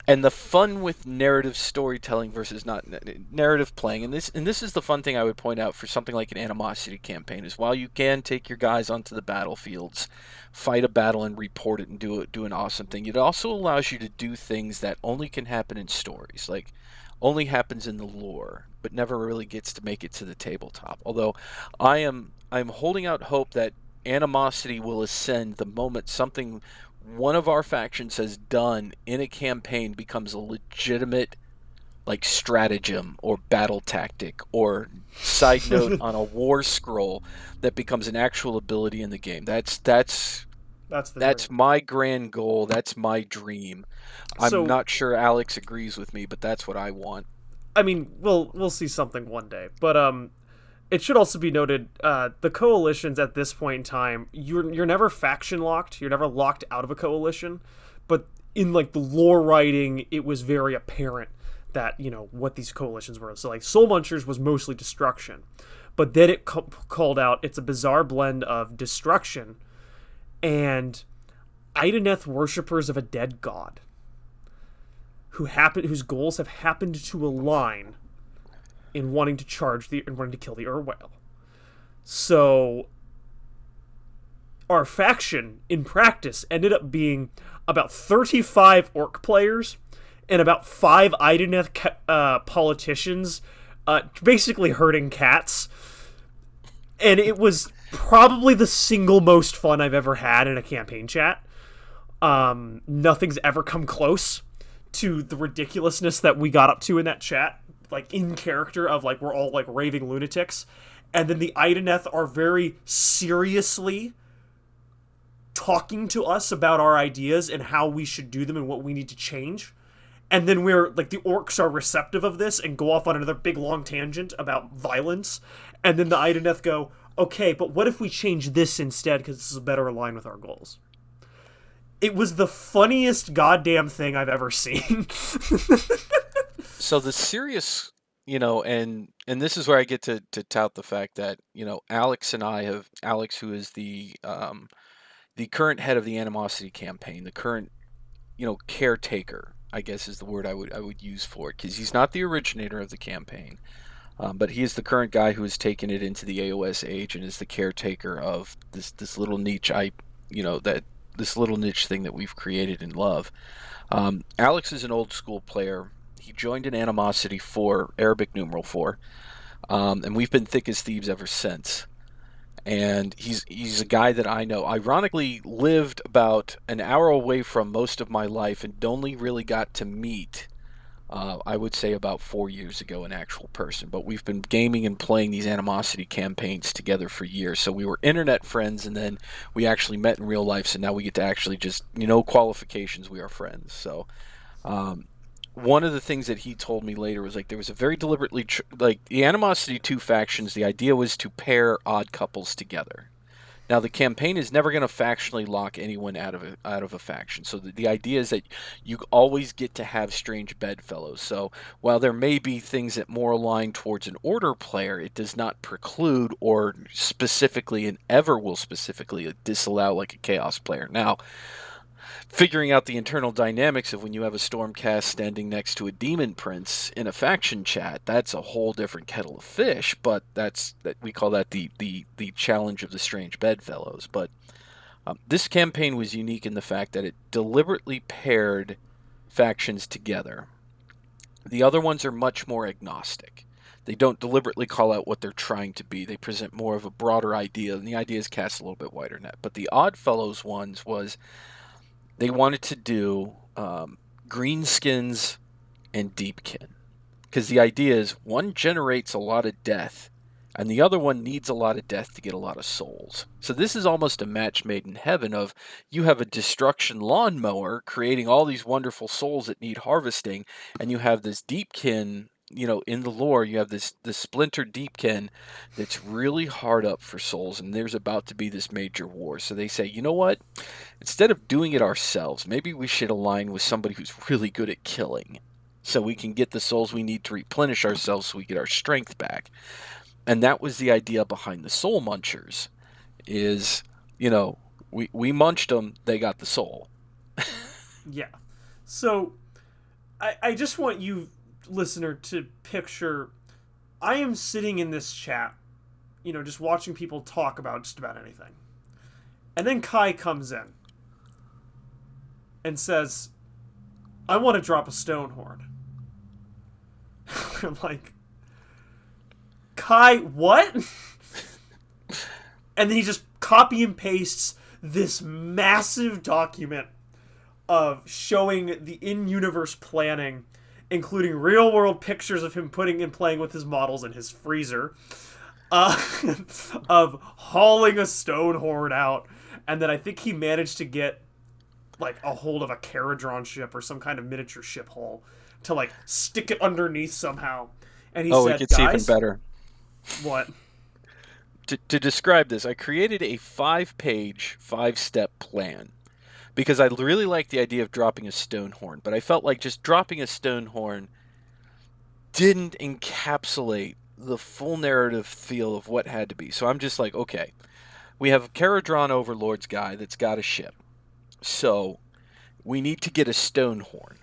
and the fun with narrative storytelling versus not narrative playing, and this is the fun thing I would point out for something like an Animosity campaign, is while you can take your guys onto the battlefields, fight a battle and report it and do an awesome thing, it also allows you to do things that only can happen in stories, like only happens in the lore but never really gets to make it to the tabletop. Although I'm holding out hope that Animosity will ascend the moment something one of our factions has done in a campaign becomes a legitimate like stratagem or battle tactic or side note on a war scroll that becomes an actual ability in the game. that's the That's dream. my grand goal. That's my dream. I'm So, not sure Alex agrees with me, but that's what I want. I mean, we'll see something one day. But it should also be noted, the coalitions at this point in time, you're never faction locked. You're never locked out of a coalition. But in like the lore writing, it was very apparent that what these coalitions were. So like Soul Munchers was mostly destruction, but then it called out it's a bizarre blend of destruction and Ideneth worshippers of a dead god whose goals have happened to align in wanting to kill the Urwhale. So our faction in practice ended up being about 35 orc players and about 5 Ideneth politicians, basically herding cats. And it was probably the single most fun I've ever had in a campaign chat. Nothing's ever come close to the ridiculousness that we got up to in that chat, like in character of like we're all like raving lunatics, and then the Ideneth are very seriously talking to us about our ideas and how we should do them and what we need to change. And then we're like the orcs are receptive of this and go off on another big long tangent about violence. And then the Ideneth go, okay, but what if we change this instead because this is better aligned with our goals? It was the funniest goddamn thing I've ever seen. So the serious, and this is where I get to tout the fact that, Alex and I have Alex, who is the current head of the Animosity campaign, the current, caretaker, I guess is the word I would use for it, because he's not the originator of the campaign, but he is the current guy who has taken it into the AOS age and is the caretaker of this little niche that this little niche thing that we've created and love. Alex is an old school player. He joined in Animosity 4, Arabic numeral 4, and we've been thick as thieves ever since. And he's a guy that I know. Ironically, lived about an hour away from most of my life, and only really got to meet, I would say, about 4 years ago in actual person. But we've been gaming and playing these Animosity campaigns together for years. So we were internet friends, and then we actually met in real life. So now we get to actually just, qualifications. We are friends. So one of the things that he told me later was like there was a very deliberately like the Animosity 2 factions. The idea was to pair odd couples together. Now the campaign is never going to factionally lock anyone out of a faction. So the idea is that you always get to have strange bedfellows. So while there may be things that more align towards an order player, it does not preclude or specifically and ever will specifically disallow like a chaos player. Now, figuring out the internal dynamics of when you have a Stormcast standing next to a Demon Prince in a faction chat, that's a whole different kettle of fish, but we call that the challenge of the strange bedfellows. But this campaign was unique in the fact that it deliberately paired factions together. The other ones are much more agnostic. They don't deliberately call out what they're trying to be. They present more of a broader idea, and the idea is cast a little bit wider net. But the Oddfellows ones was they wanted to do greenskins and deepkin, because the idea is one generates a lot of death and the other one needs a lot of death to get a lot of souls. So this is almost a match made in heaven of you have a destruction lawnmower creating all these wonderful souls that need harvesting, and you have this deepkin, in the lore, you have this splintered deepkin that's really hard up for souls, and there's about to be this major war. So they say, you know what? Instead of doing it ourselves, maybe we should align with somebody who's really good at killing, so we can get the souls we need to replenish ourselves so we get our strength back. And that was the idea behind the soul munchers is, we munched them, they got the soul. Yeah. So I just want you, listener, to picture I am sitting in this chat, just watching people talk about just about anything. And then Kai comes in and says, I want to drop a stone horn. I'm like, Kai, what? And then he just copy and pastes this massive document of showing the in-universe planning, including real-world pictures of him putting and playing with his models in his freezer, of hauling a stone horn out, and then I think he managed to get like a hold of a Caradron ship or some kind of miniature ship hull to like stick it underneath somehow. And he said, it gets guys, even better. What? To describe this, I created a 5-page, 5-step plan because I really liked the idea of dropping a stone horn, but I felt like just dropping a stone horn didn't encapsulate the full narrative feel of what had to be. So I'm just like, okay, we have a Caradron Overlord's guy that's got a ship. So we need to get a stone horn.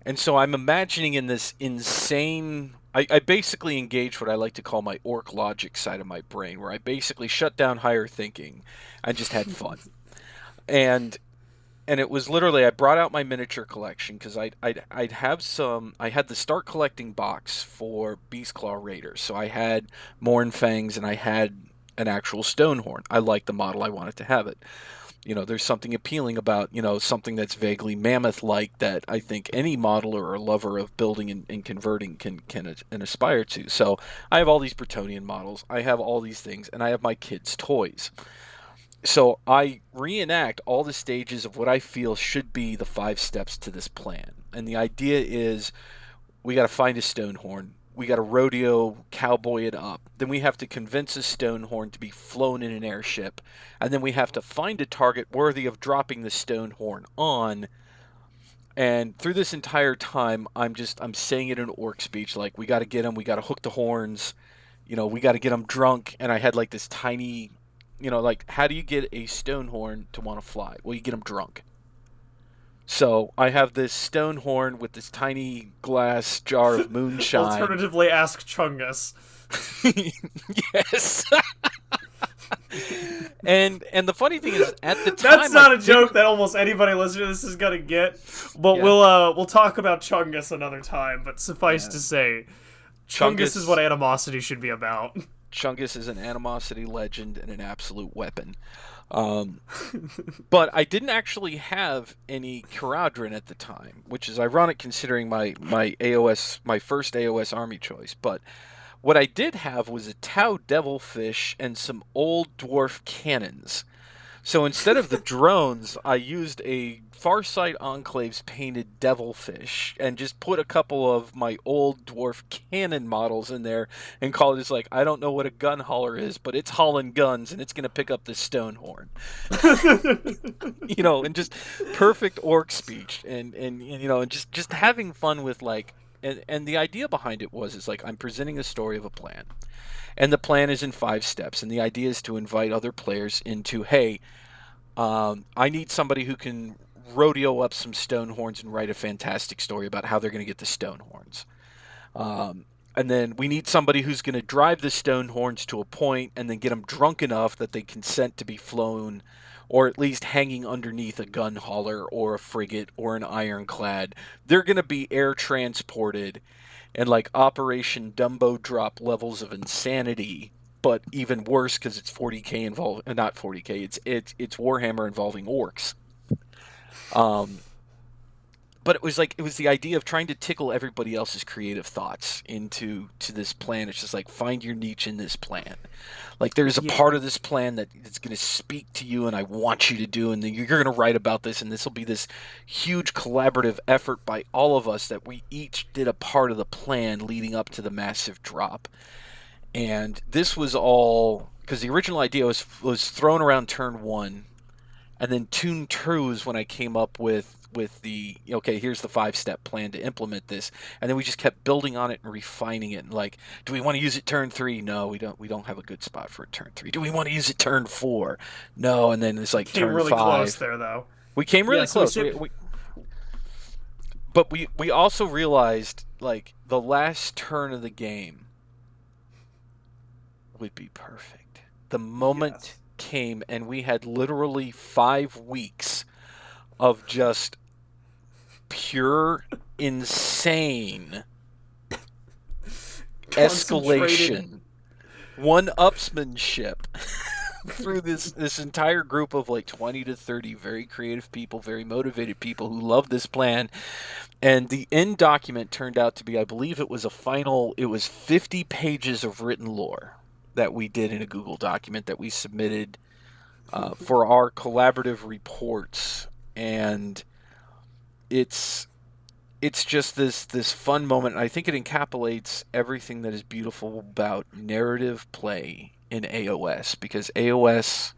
And so I'm imagining in this insane... I basically engaged what I like to call my orc logic side of my brain, where I basically shut down higher thinking and just had fun. And it was literally, I brought out my miniature collection because I'd have some... I had the start collecting box for Beastclaw Raiders. So I had Mournfangs and I had an actual stone horn. I liked the model. I wanted to have it. There's something appealing about, something that's vaguely mammoth-like that I think any modeler or lover of building and converting can aspire to. So I have all these Bretonnian models, I have all these things, and I have my kids' toys. So I reenact all the stages of what I feel should be the 5 steps to this plan. And the idea is we got to find a stone horn. We got to rodeo cowboy it up. Then we have to convince a stone horn to be flown in an airship. And then we have to find a target worthy of dropping the stone horn on. And through this entire time, I'm saying it in orc speech, like we got to get them, we got to hook the horns, we got to get them drunk. And I had like this tiny, like how do you get a stone horn to want to fly? Well, you get them drunk. So I have this stone horn with this tiny glass jar of moonshine. Alternatively, ask Chungus. Yes. And the funny thing is, at the time, That's not a joke that almost anybody listening to this is gonna get. But Yeah. we'll talk about Chungus another time. But suffice to say, Chungus is what Animosity should be about. Chungus is an Animosity legend and an absolute weapon. But I didn't actually have any Caradron at the time, which is ironic considering my first AOS army choice. But what I did have was a Tau Devilfish and some old dwarf cannons. So instead of the drones, I used a Farsight Enclave's painted devilfish and just put a couple of my old dwarf cannon models in there and called it like, I don't know what a gun hauler is, but it's hauling guns and it's going to pick up this stone horn. And just perfect orc speech and just having fun with like, and the idea behind it is like, I'm presenting a story of a plan. And the plan is in 5 steps. And the idea is to invite other players into, hey, I need somebody who can rodeo up some stone horns and write a fantastic story about how they're going to get the stone horns. And then we need somebody who's going to drive the stone horns to a point and then get them drunk enough that they consent to be flown or at least hanging underneath a gun hauler or a frigate or an ironclad. They're going to be air transported and like Operation Dumbo Drop levels of insanity, but even worse because it's 40k involved, not 40k. It's Warhammer involving orcs. But it was the idea of trying to tickle everybody else's creative thoughts into this plan. It's just like, find your niche in this plan. Like there's a part of this plan that it's going to speak to you and I want you to do, and then you're going to write about this, and this will be this huge collaborative effort by all of us that we each did a part of the plan leading up to the massive drop. And this was all because the original idea was thrown around turn 1, and then turn 2 is when I came up with the okay, here's the 5-step plan to implement this, and then we just kept building on it and refining it. And like, do we want to use it turn 3? No, we don't have a good spot for turn 3. Do we want to use it turn 4? No, and then it's like came turn really 5. Close there though. We came really close. But we also realized like the last turn of the game would be perfect. The moment came and we had literally 5 weeks of just pure insane escalation, one-upsmanship through this entire group of like 20 to 30 very creative people, very motivated people who love this plan. And the end document turned out to be, I believe it was 50 pages of written lore that we did in a Google document that we submitted for our collaborative reports. And it's just this fun moment. I think it encapsulates everything that is beautiful about narrative play in AOS, because AOS,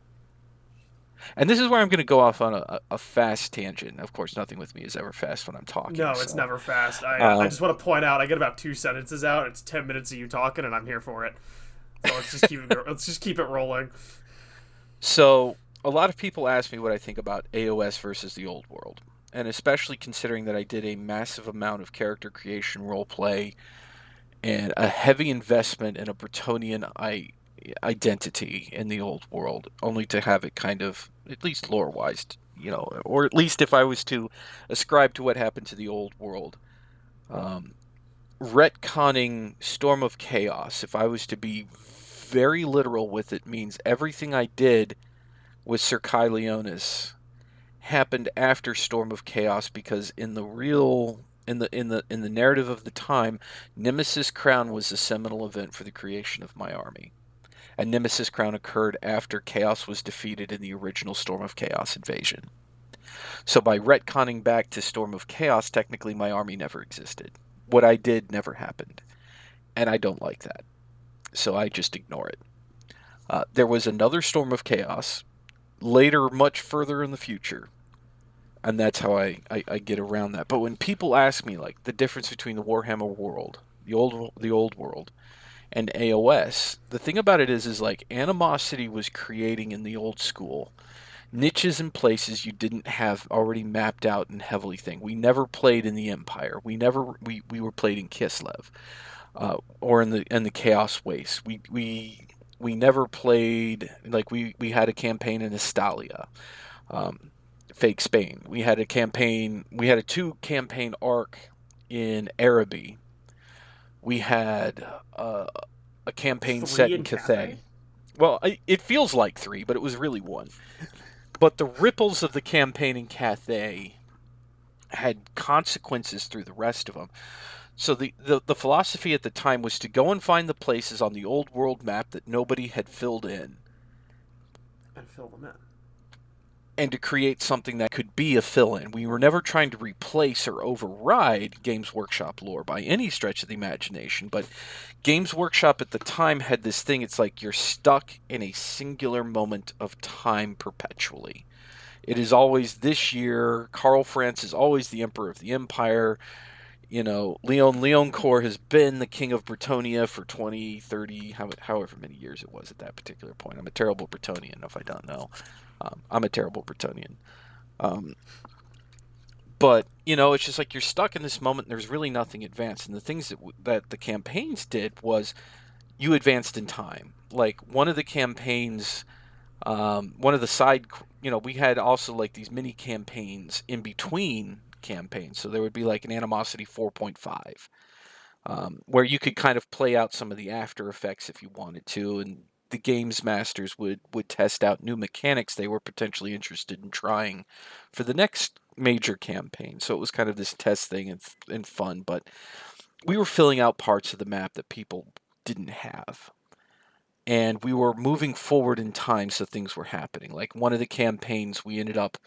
and this is where I'm going to go off on a fast tangent. Of course, nothing with me is ever fast when I'm talking. No, it's never fast. I just want to point out, I get about 2 sentences out. It's 10 minutes of you talking, and I'm here for it. So let's just keep it rolling. So a lot of people ask me what I think about AOS versus the old world. And especially considering that I did a massive amount of character creation, role play, and a heavy investment in a Bretonian identity in the old world, only to have it kind of, at least lore-wise, or at least if I was to ascribe to what happened to the old world, retconning Storm of Chaos, if I was to be very literal with it, means everything I did with Sir Kai Leonis happened after Storm of Chaos, because in the narrative of the time, Nemesis Crown was the seminal event for the creation of my army. And Nemesis Crown occurred after Chaos was defeated in the original Storm of Chaos invasion. So by retconning back to Storm of Chaos, technically my army never existed. What I did never happened. and I don't like that. So I just ignore it. There was another Storm of Chaos later, much further in the future, and that's how I get around that. But when people ask me like the difference between the Warhammer world, the old world, and AOS, the thing about it is like Animosity was creating in the old school niches and places you didn't have already mapped out and heavily thing. We never played in the Empire. We were played in Kislev, or in the Chaos Waste. We never played like we had a campaign in Estalia, um, fake Spain. We had a campaign. We had a two campaign arc in Araby. We had a campaign set 3 in in Cathay? Cathay. Well, it feels like three, but it was really one. But the ripples of the campaign in Cathay had consequences through the rest of them. So the philosophy at the time was to go and find the places on the old world map that nobody had filled in, And fill them in. and to create something that could be a fill in. We were never trying to replace or override Games Workshop lore by any stretch of the imagination, but Games Workshop at the time had this thing, it's like you're stuck in a singular moment of time perpetually. It is always this year. Karl Franz is always the Emperor of the Empire. Leon has been the king of Bretonia for 20, 30, however many years it was at that particular point. I'm a terrible Bretonian if I don't know. I'm a terrible Bretonian. Um, but, it's just like you're stuck in this moment and there's really nothing advanced. And the things that the campaigns did was you advanced in time. Like one of the campaigns, one of the side, we had also like these mini campaigns in between campaigns. So there would be like an Animosity 4.5, where you could kind of play out some of the after effects if you wanted to, and the games masters would test out new mechanics they were potentially interested in trying for the next major campaign. So it was kind of this test thing and fun, but we were filling out parts of the map that people didn't have. And we were moving forward in time, so things were happening. Like one of the campaigns, we ended up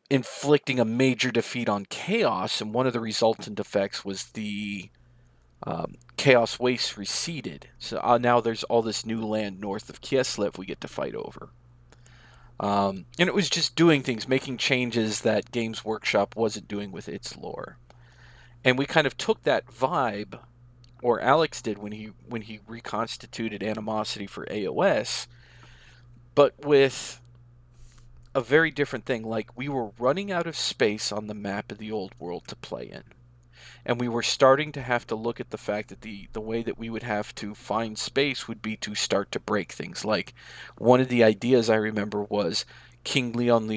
inflicting a major defeat on Chaos, and one of the resultant effects was the Chaos Waste receded. So now there's all this new land north of Kislev we get to fight over. And it was just doing things, making changes that Games Workshop wasn't doing with its lore. And we kind of took that vibe, or Alex did when he reconstituted Animosity for AOS, but with a very different thing. Like we were running out of space on the map of the old world to play in. And we were starting to have to look at the fact that the way that we would have to find space would be to start to break things. Like one of the ideas I remember was King Leon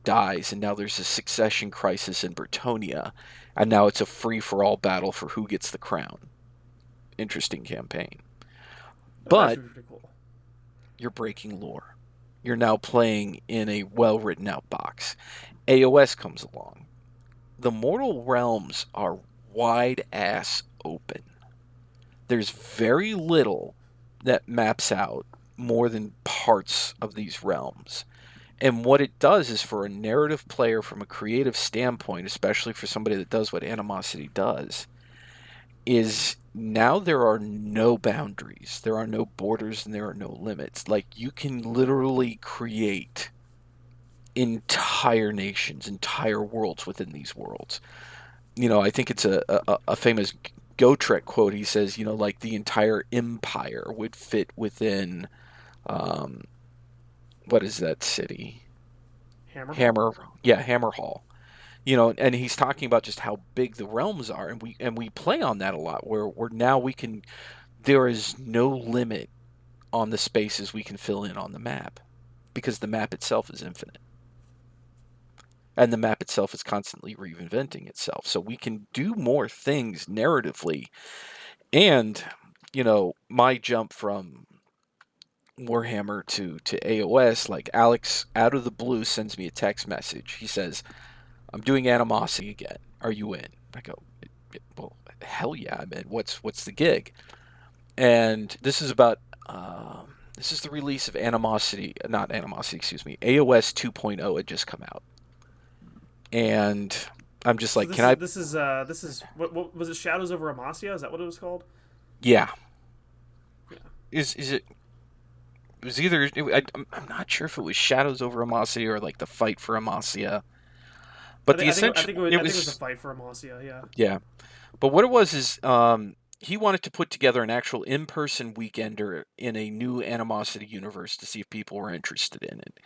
dies, and now there's a succession crisis in Bretonia, and now it's a free-for-all battle for who gets the crown. Interesting campaign. That would But actually be pretty cool. you're breaking lore. You're now playing in a well-written out box. AOS comes along. The mortal realms are wide ass open. There's very little that maps out more than parts of these realms. And what it does is for a narrative player from a creative standpoint, especially for somebody that does what Animosity does, is now there are no boundaries. There are no borders and there are no limits. Like you can literally create entire nations, entire worlds within these worlds. I think it's a famous Gotrek quote. He says, like the entire empire would fit within, um, what is that city? Hammerhall? Hammer, yeah, Hammer Hall. And he's talking about just how big the realms are, and we play on that a lot. Where now we can, there is no limit on the spaces we can fill in on the map, because the map itself is infinite. And the map itself is constantly reinventing itself. So we can do more things narratively. And, my jump from Warhammer to AOS, like Alex out of the blue sends me a text message. He says, I'm doing Animosity again. Are you in? I go, well, hell yeah, I'm in. What's the gig? And this is about, this is the release of Animosity, not Animosity, excuse me, AOS 2.0 had just come out. And I'm just So like, can I? this is what was it? Shadows over Amasia? Is that what it was called? Yeah. Yeah. Is it? It was either. I'm not sure if it was Shadows over Amasia or like the fight for Amasia. But the essential. It I think it was the was. fight for Amasia. Yeah. Yeah. But what it was is he wanted to put together an actual in-person weekender in a new Animosity universe to see if people were interested in it.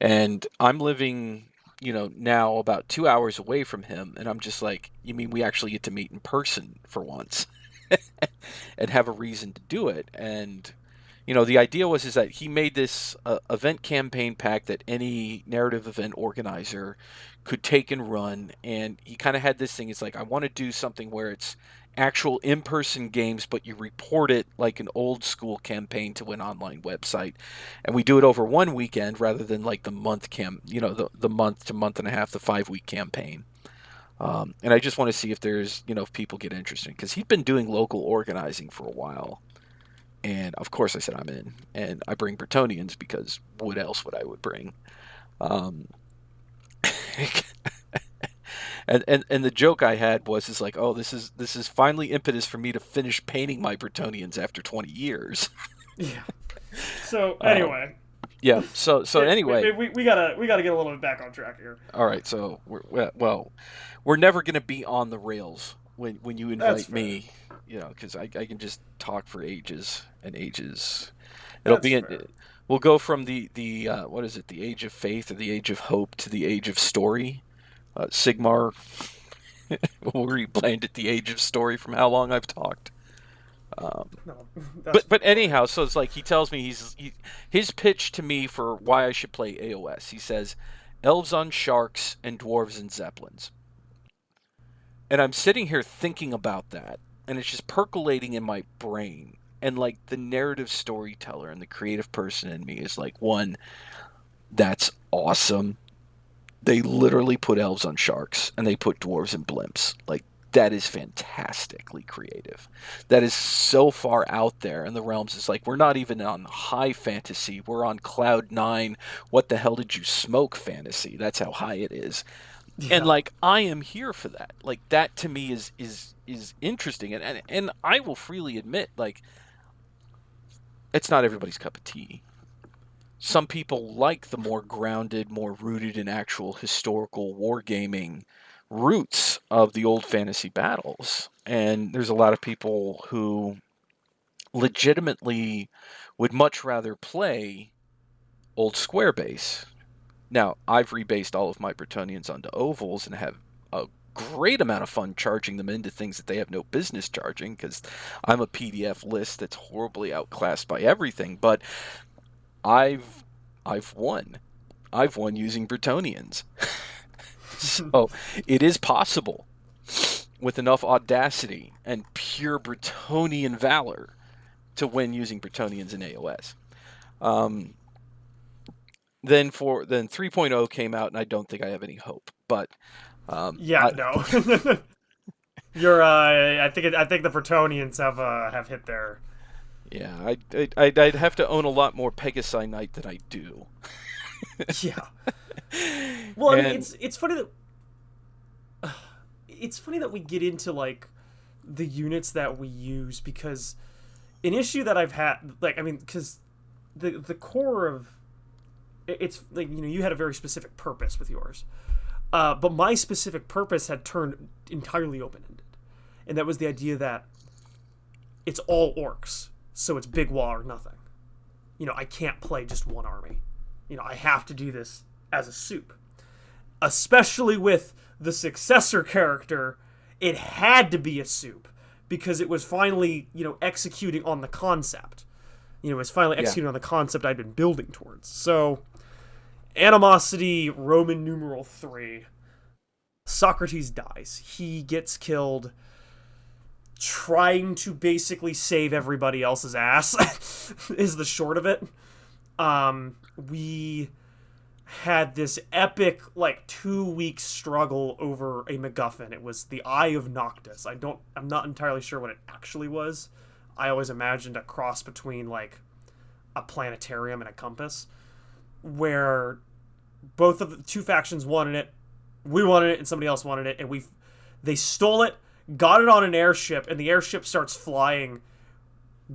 And I'm living, now about 2 hours away from him, and I'm just like, you mean we actually get to meet in person for once and have a reason to do it? And the idea was is that he made this event campaign pack that any narrative event organizer could take and run, and he kind of had this thing. It's like I want to do something where it's actual in-person games, but you report it like an old school campaign to an online website, and we do it over one weekend rather than like the month the month to month and a half, the 5 week campaign. And I just want to see if there's if people get interested because he'd been doing local organizing for a while. And of course, I said I'm in, and I bring Bretonians because what else would I would bring? Um, and the joke I had was is like, oh, this is finally impetus for me to finish painting my Bretonians after 20 years. Yeah. So Um, anyway, yeah. So anyway, we gotta get a little bit back on track here. all right. So we're never gonna be on the rails when you That's invite fair. me, because I can just talk for ages and ages. It'll That's be in, fair. we'll go from the what is it, the age of faith or the age of hope to the age of story. Sigmar will rebrand it the age of story from how long I've talked. Um, No, but that's but fine. anyhow, so it's like he tells me his pitch to me for why I should play AOS. He says, elves on sharks and dwarves and zeppelins. And I'm sitting here thinking about that, and it's just percolating in my brain. And like the narrative storyteller and the creative person in me is like, one, that's awesome. They literally put elves on sharks and they put dwarves in blimps. Like that is fantastically creative. That is so far out there in the realms. It's like we're not even on high fantasy. We're on cloud nine. What the hell did you smoke fantasy? That's how high it is. And Yeah. like I am here for that. Like that to me is interesting. And I will freely admit, like it's not everybody's cup of tea. Some people like the more grounded, more rooted in actual historical wargaming roots of the old fantasy battles. And there's a lot of people who legitimately would much rather play old square base. Now, I've rebased all of my Bretonians onto ovals and have a great amount of fun charging them into things that they have no business charging because I'm a PDF list that's horribly outclassed by everything. But I've I've won. I've won using Bretonians. So it is possible with enough audacity and pure Bretonian valor to win using Bretonians in AOS. Um, then 3.0 came out, and I don't think I have any hope. But Yeah. I No. You're. I think the Bretonians have hit their. yeah, I'd have to own a lot more Pegasi Knight than I do. Yeah. Well, I mean, And it's funny that we get into like the units that we use because an issue that I've had, like, I mean, because the core of it's like you had a very specific purpose with yours, but my specific purpose had turned entirely open ended, and that was the idea that it's all orcs, so it's big wall or nothing. I can't play just one army. I have to do this as a soup, especially with the successor character. It had to be a soup because it was finally executing on the concept. It was finally yeah, executing on the concept I'd been building towards. So, Animosity Roman numeral 3. Socrates dies. He gets killed trying to basically save everybody else's ass is the short of it. We had this epic like 2 week struggle over a MacGuffin. It was the Eye of Noctis. I'm not entirely sure what it actually was. I always imagined a cross between like a planetarium and a compass, where both of the two factions wanted it, we wanted it, and somebody else wanted it, and they stole it, got it on an airship, and the airship starts flying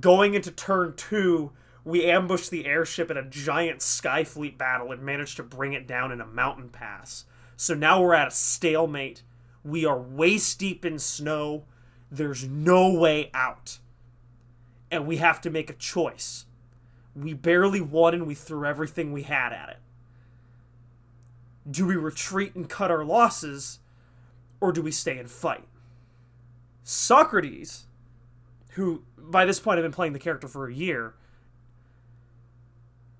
Going into turn 2, we ambushed the airship in a giant Skyfleet battle and managed to bring it down in a mountain pass. So now we're at a stalemate. We are waist deep in snow. There's no way out. And we have to make a choice. We barely won and we threw everything we had at it. Do we retreat and cut our losses, or do we stay and fight? Socrates, who by this point I've been playing the character for a year,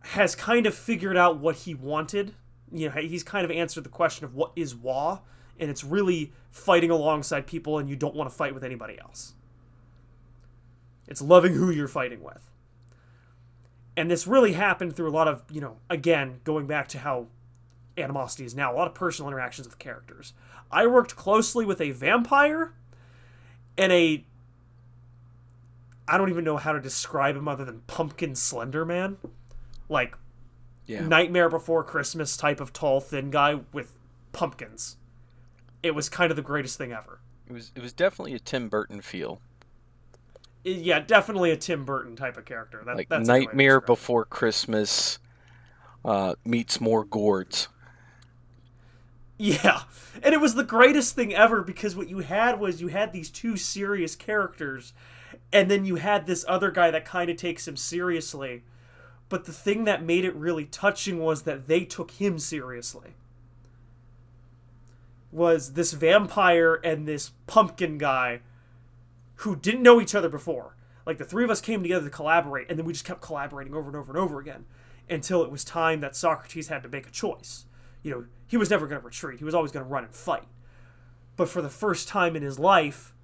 has kind of figured out what he wanted. You know, he's kind of answered the question of what is Wa, and it's really fighting alongside people and you don't want to fight with anybody else. It's loving who you're fighting with. And this really happened through a lot of, again, going back to how Animosity is now, a lot of personal interactions with characters. I worked closely with a vampire and I don't even know how to describe him other than Pumpkin Slender Man. Like, Yeah. Nightmare Before Christmas type of tall, thin guy with pumpkins. It was kind of the greatest thing ever. It was definitely a Tim Burton feel. Yeah, definitely a Tim Burton type of character. Like That's a good way to Nightmare describe it. Before Christmas meets more gourds. Yeah, and it was the greatest thing ever because what you had was you had these two serious characters, and then you had this other guy that kind of takes him seriously. But the thing that made it really touching was that they took him seriously. Was this vampire and this pumpkin guy who didn't know each other before. Like the three of us came together to collaborate, and then we just kept collaborating over and over and over again until it was time that Socrates had to make a choice. He was never going to retreat. He was always going to run and fight. But for the first time in his life,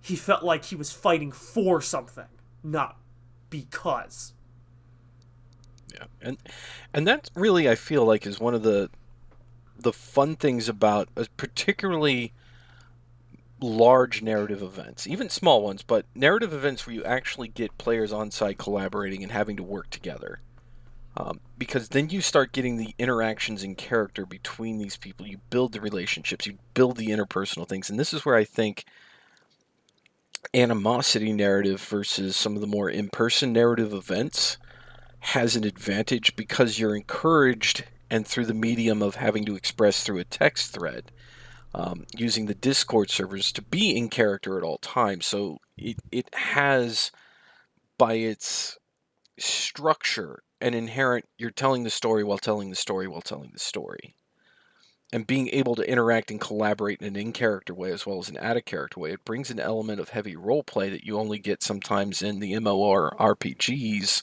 he felt like he was fighting for something, not because. Yeah. And that really I feel like is one of the fun things about particularly large narrative events, even small ones, but narrative events where you actually get players on site collaborating and having to work together. Because then you start getting the interactions in character between these people. You build the relationships, you build the interpersonal things. And this is where I think animosity narrative versus some of the more in-person narrative events has an advantage because you're encouraged, and through the medium of having to express through a text thread, using the Discord servers to be in character at all times. So it has, by its structure, an inherent, you're telling the story while telling the story while telling the story. And being able to interact and collaborate in an in-character way as well as an out-of-character way, it brings an element of heavy role play that you only get sometimes in the MMORPGs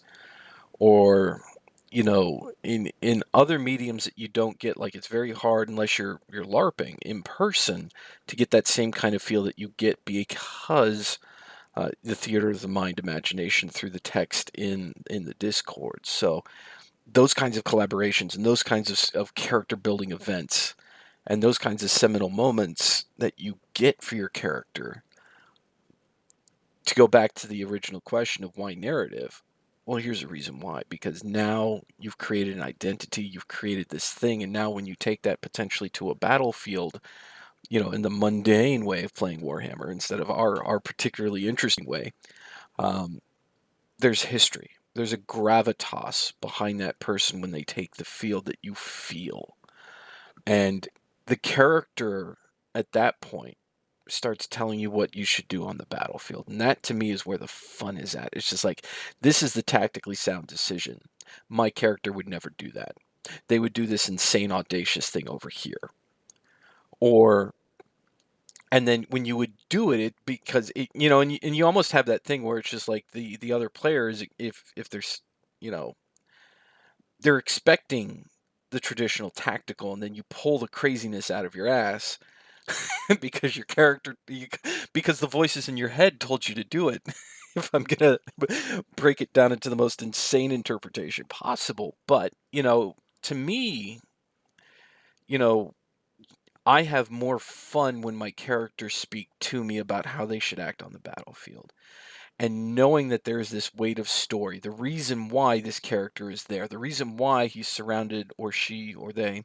or in other mediums that you don't get. Like, it's very hard unless you're LARPing in person to get that same kind of feel that you get because the theater of the mind imagination through the text in the Discord. So those kinds of collaborations and those kinds of character building events and those kinds of seminal moments that you get for your character, to go back to the original question of why narrative, well, here's a reason why. Because now you've created an identity, you've created this thing, and now when you take that potentially to a battlefield, in the mundane way of playing Warhammer instead of our particularly interesting way, there's history. There's a gravitas behind that person when they take the field that you feel. And the character at that point starts telling you what you should do on the battlefield. And that to me is where the fun is at. It's just like, this is the tactically sound decision. My character would never do that. They would do this insane, audacious thing over here. And then when you would do it, because and you almost have that thing where it's just like the other players, if there's, they're expecting the traditional tactical, and then you pull the craziness out of your ass because your character, because the voices in your head told you to do it. If I'm gonna break it down into the most insane interpretation possible, but to me, you know, I have more fun when my characters speak to me about how they should act on the battlefield. And knowing that there's this weight of story, the reason why this character is there, the reason why he's surrounded, or she, or they,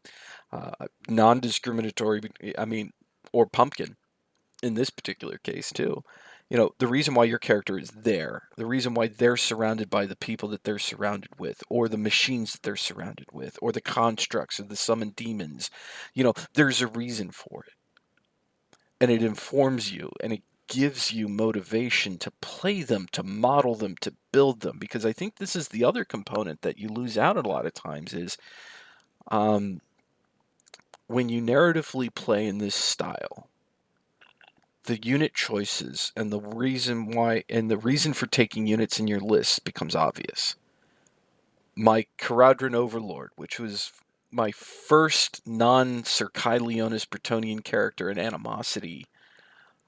non-discriminatory, I mean, or pumpkin in this particular case too, the reason why your character is there, the reason why they're surrounded by the people that they're surrounded with, or the machines that they're surrounded with, or the constructs or the summoned demons, there's a reason for it. And it informs you and it gives you motivation to play them, to model them, to build them. Because I think this is the other component that you lose out a lot of times is um, when you narratively play in this style, the unit choices and the reason for taking units in your list becomes obvious. My Caradron Overlord, which was my first non-Circai Leonis Bretonnian character in Animosity,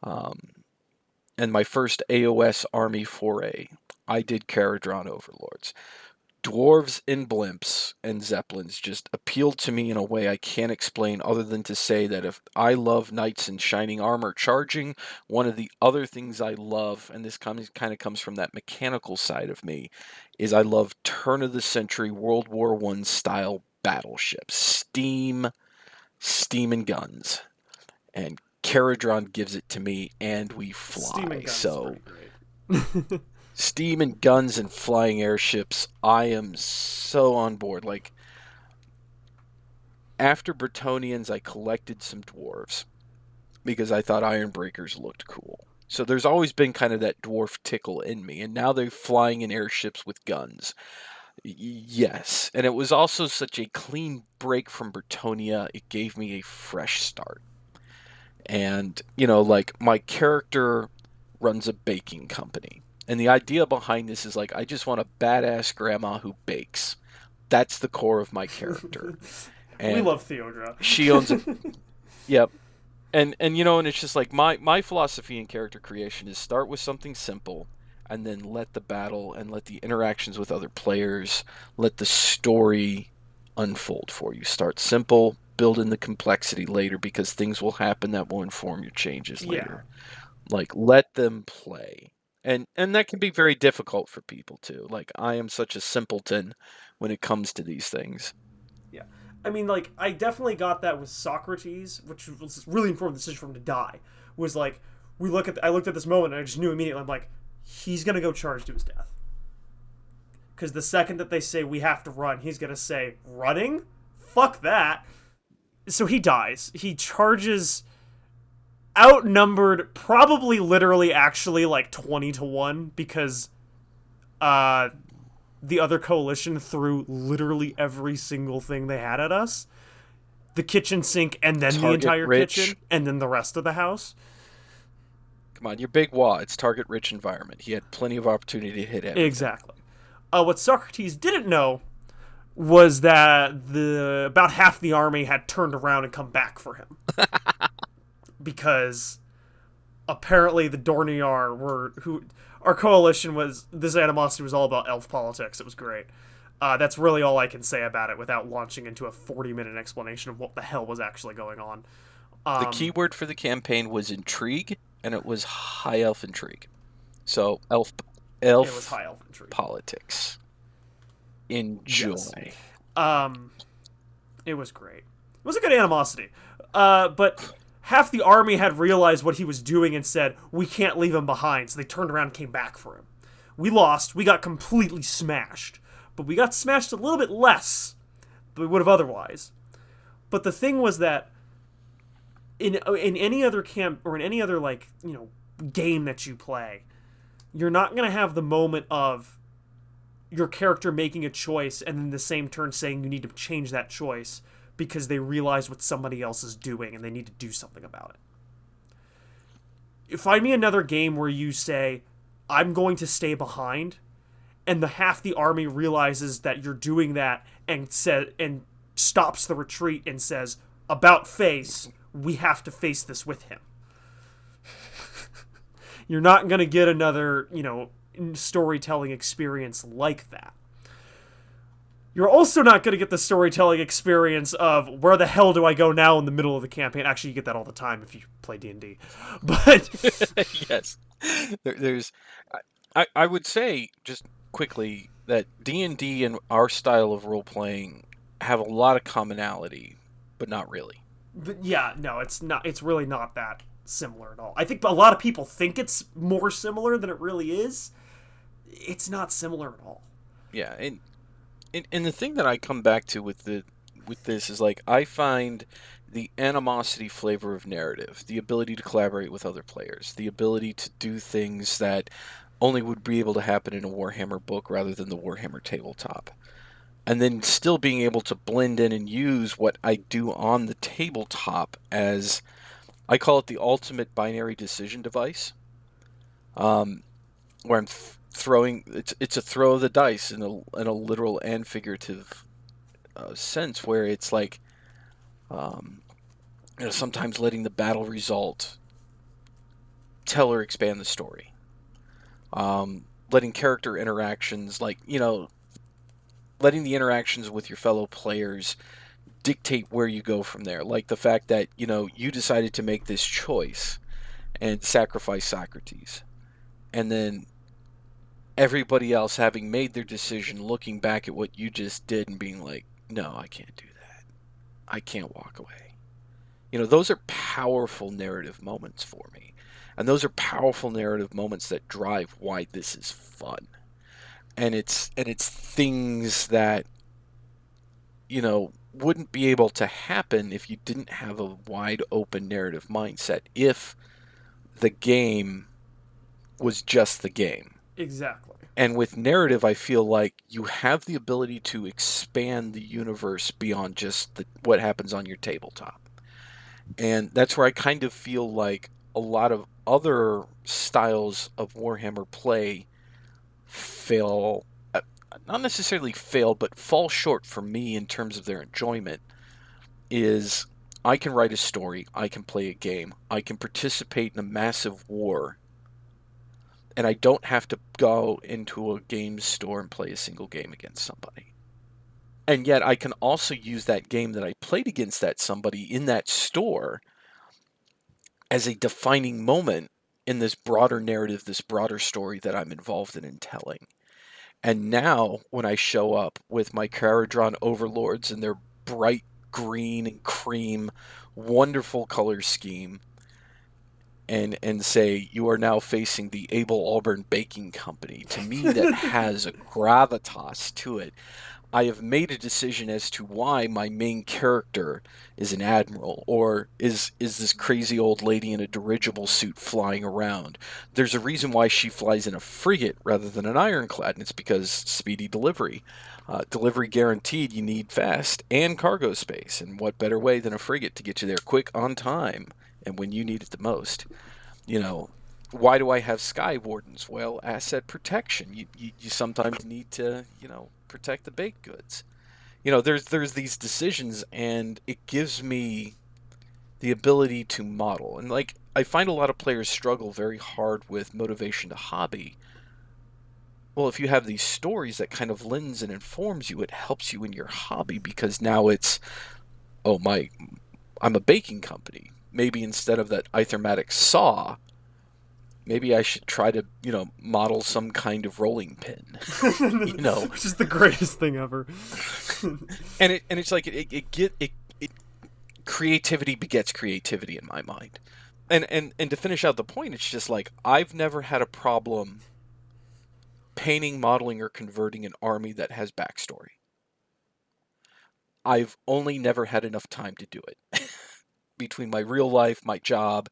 and my first AOS army foray, I did Caradron Overlords. Dwarves and blimps and zeppelins just appealed to me in a way I can't explain other than to say that if I love knights in shining armor charging, one of the other things I love, and this kind of comes from that mechanical side of me, is I love turn-of-the-century World War I style battleships. Steam and guns. And Caradron gives it to me, and we fly. Steam and guns so is pretty great. steam and guns and flying airships, I am so on board. Like, after Bretonnians, I collected some dwarves because I thought Ironbreakers looked cool. So there's always been kind of that dwarf tickle in me, and now they're flying in airships with guns. Yes, and it was also such a clean break from Bretonnia, it gave me a fresh start. And, like, my character runs a baking company. And the idea behind this is, like, I just want a badass grandma who bakes. That's the core of my character. And we love Theodra. She owns a... Yep. And it's just like, my philosophy in character creation is start with something simple, and then let the battle and let the interactions with other players, let the story unfold for you. Start simple, build in the complexity later, because things will happen that will inform your changes later. Like, let them play. And that can be very difficult for people too. Like, I am such a simpleton when it comes to these things. Yeah. I mean, like, I definitely got that with Socrates, which was a really important decision for him to die. Was like, I looked at this moment and I just knew immediately, I'm like, he's going to go charge to his death. Because the second that they say we have to run, he's going to say, running? Fuck that. So he dies. He charges outnumbered, probably literally actually like 20-1, because the other coalition threw literally every single thing they had at us. The kitchen sink, and then the entire kitchen, and then the rest of the house. Come on, you're Big Wah. It's target-rich environment. He had plenty of opportunity to hit everything. Exactly. What Socrates didn't know was that about half the army had turned around and come back for him. Because apparently the Dorniar our coalition was, this Animosity was all about elf politics. It was great. That's really all I can say about it without launching into a 40-minute explanation of what the hell was actually going on. The keyword for the campaign was intrigue, and it was high elf intrigue. So elf it was high elf intrigue. Politics. Enjoy. Yes. It was great. It was a good Animosity. But half the army had realized what he was doing and said, we can't leave him behind, so they turned around and came back for him. We lost. We got completely smashed. But we got smashed a little bit less than we would have otherwise. But the thing was that in any other camp, or in any other, like, game that you play, you're not going to have the moment of your character making a choice and then the same turn saying you need to change that choice because they realize what somebody else is doing and they need to do something about it. Find me another game where you say, I'm going to stay behind, and the half the army realizes that you're doing that and stops the retreat and says, about face, we have to face this with him. You're not going to get another, storytelling experience like that. You're also not going to get the storytelling experience of where the hell do I go now in the middle of the campaign. Actually, you get that all the time if you play D&D. But yes, there's. I would say just quickly that D&D and our style of role playing have a lot of commonality, but not really. But yeah, no, it's not. It's really not that. similar at all. I think a lot of people think it's more similar than it really is. It's not similar at all. Yeah, and the thing that I come back to with this is like I find the animosity flavor of narrative, the ability to collaborate with other players, the ability to do things that only would be able to happen in a Warhammer book rather than the Warhammer tabletop. And then still being able to blend in and use what I do on the tabletop as I call it the ultimate binary decision device, um, where I'm throwing it's a throw of the dice in a literal and figurative sense, where it's like um, sometimes letting the battle result tell or expand the story, letting character interactions letting the interactions with your fellow players dictate where you go from there. Like the fact that, you decided to make this choice and sacrifice Socrates. And then everybody else having made their decision, looking back at what you just did and being like, no, I can't do that. I can't walk away. Those are powerful narrative moments for me. And those are powerful narrative moments that drive why this is fun. And it's things that wouldn't be able to happen if you didn't have a wide open narrative mindset, if the game was just the game. Exactly. And with narrative, I feel like you have the ability to expand the universe beyond just what happens on your tabletop. And that's where I kind of feel like a lot of other styles of Warhammer play fail, not necessarily fail, but fall short for me in terms of their enjoyment. Is I can write a story, I can play a game, I can participate in a massive war, and I don't have to go into a game store and play a single game against somebody. And yet I can also use that game that I played against that somebody in that store as a defining moment in this broader narrative, this broader story that I'm involved in telling. And now, when I show up with my Caradron overlords and their bright green and cream, wonderful color scheme, and say, you are now facing the Abel Auburn Baking Company, to me that has a gravitas to it. I have made a decision as to why my main character is an admiral, or is this crazy old lady in a dirigible suit flying around. There's a reason why she flies in a frigate rather than an ironclad, and it's because speedy delivery. Delivery guaranteed, you need fast and cargo space, and what better way than a frigate to get you there quick, on time, and when you need it the most. Why do I have sky wardens? Well, asset protection. You sometimes need to, protect the baked goods. There's these decisions, and it gives me the ability to model. And like, I find a lot of players struggle very hard with motivation to hobby. Well, if you have these stories that kind of lends and informs you, it helps you in your hobby, because now it's, oh my, I'm a baking company. Maybe instead of that ithermatic saw, maybe I should try to, model some kind of rolling pin. Which is the greatest thing ever. and it's like it creativity begets creativity in my mind. And to finish out the point, it's just like, I've never had a problem painting, modeling, or converting an army that has backstory. I've only never had enough time to do it. Between my real life, my job,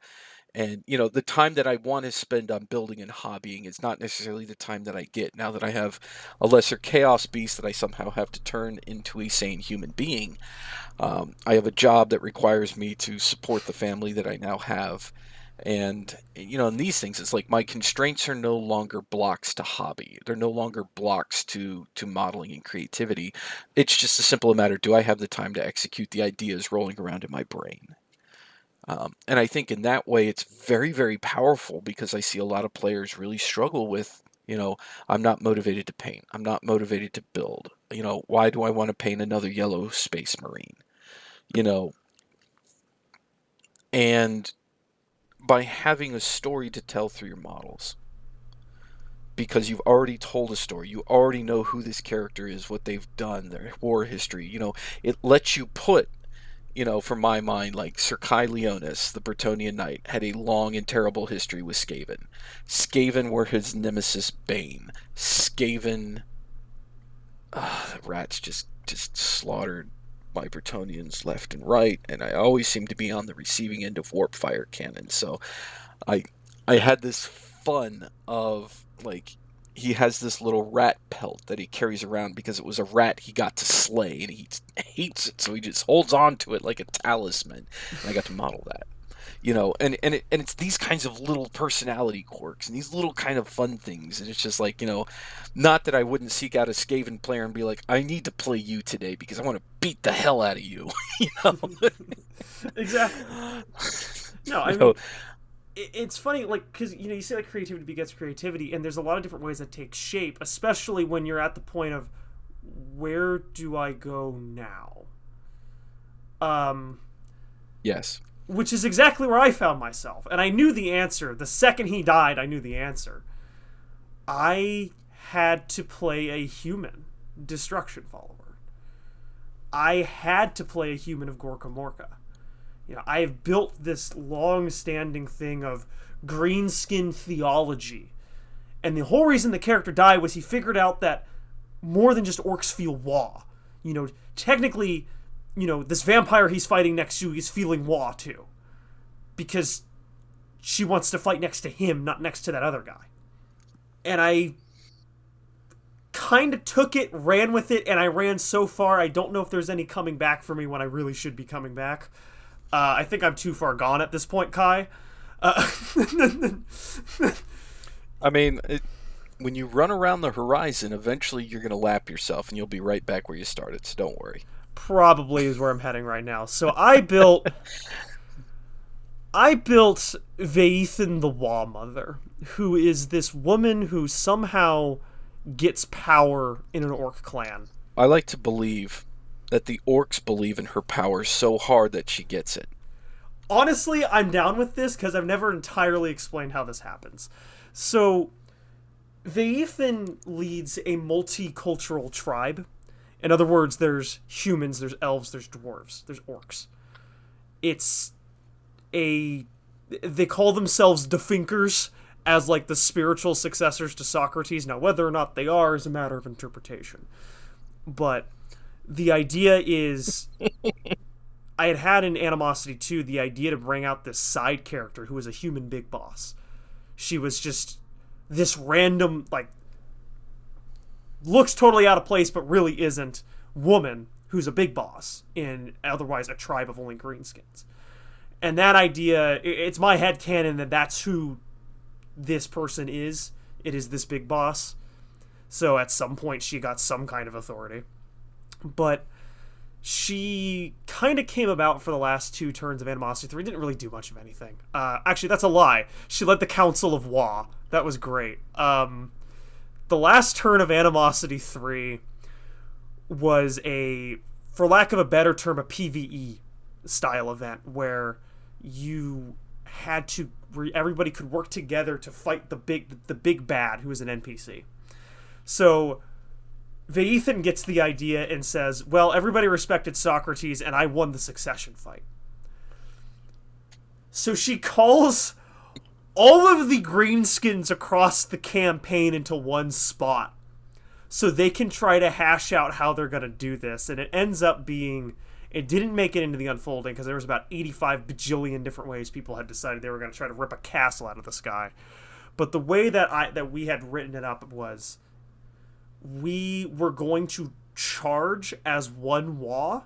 and, the time that I want to spend on building and hobbying is not necessarily the time that I get now that I have a lesser chaos beast that I somehow have to turn into a sane human being. I have a job that requires me to support the family that I now have. And, in these things, it's like my constraints are no longer blocks to hobby. They're no longer blocks to modeling and creativity. It's just a simple matter, do I have the time to execute the ideas rolling around in my brain? And I think in that way it's very, very powerful, because I see a lot of players really struggle with, I'm not motivated to paint. I'm not motivated to build. Why do I want to paint another yellow space marine? And by having a story to tell through your models, because you've already told a story, you already know who this character is, what they've done, their war history, it lets you put from my mind, like Sir Kai Leonis, the Bretonnian knight, had a long and terrible history with Skaven. Skaven were his nemesis Bane. Skaven, the rats just slaughtered my Bretonnians left and right, and I always seem to be on the receiving end of warp fire cannon. So I I had this fun of like he has this little rat pelt that he carries around because it was a rat he got to slay and he hates it, so he just holds on to it like a talisman. And I got to model that. And it's these kinds of little personality quirks and these little kind of fun things, and it's just like, not that I wouldn't seek out a Skaven player and be like, I need to play you today because I want to beat the hell out of you. you know Exactly. No, I you mean, know it's funny, like, because you say like creativity begets creativity, and there's a lot of different ways that take shape, especially when you're at the point of where do I go now? Um, yes. which is exactly where I found myself, and I knew the answer the second he died. I knew the answer. I had to play a human destruction follower. I had to play a human of Gorka Morka. I have built this long-standing thing of greenskin theology, and the whole reason the character died was he figured out that more than just orcs feel Wa. Technically, this vampire he's fighting next to is feeling Wa too, because she wants to fight next to him, not next to that other guy. And I kind of took it, ran with it, and I ran so far I don't know if there's any coming back for me when I really should be coming back. I think I'm too far gone at this point, Kai. Uh, I mean, when you run around the horizon, eventually you're going to lap yourself and you'll be right back where you started, so don't worry. Probably is where I'm heading right now. So I built Vaethan the Wa Mother, who is this woman who somehow gets power in an orc clan. I like to believe that the orcs believe in her power so hard that she gets it. Honestly, I'm down with this because I've never entirely explained how this happens. So, Vaethan leads a multicultural tribe. In other words, there's humans, there's elves, there's dwarves, there's orcs. It's a... They call themselves Definkers as like the spiritual successors to Socrates. Now, whether or not they are is a matter of interpretation. But the idea is... I had in Animosity 2 the idea to bring out this side character who was a human big boss. She was just this random, like, looks totally out of place but really isn't, woman who's a big boss in otherwise a tribe of only greenskins. And that idea, it's my headcanon that that's who this person is. It is this big boss. So at some point she got some kind of authority. But she kind of came about for the last two turns of Animosity 3. Didn't really do much of anything. Actually, that's a lie. She led the Council of Wa. That was great. The last turn of Animosity 3 was for lack of a better term, a PvE style event where you had to... everybody could work together to fight the big bad, who is an NPC. So Vaethan gets the idea and says, well, everybody respected Socrates and I won the succession fight. So she calls all of the greenskins across the campaign into one spot so they can try to hash out how they're going to do this. And it ends up being... It didn't make it into the unfolding because there was about 85 bajillion different ways people had decided they were going to try to rip a castle out of the sky. But the way that we had written it up was... we were going to charge as one Wa,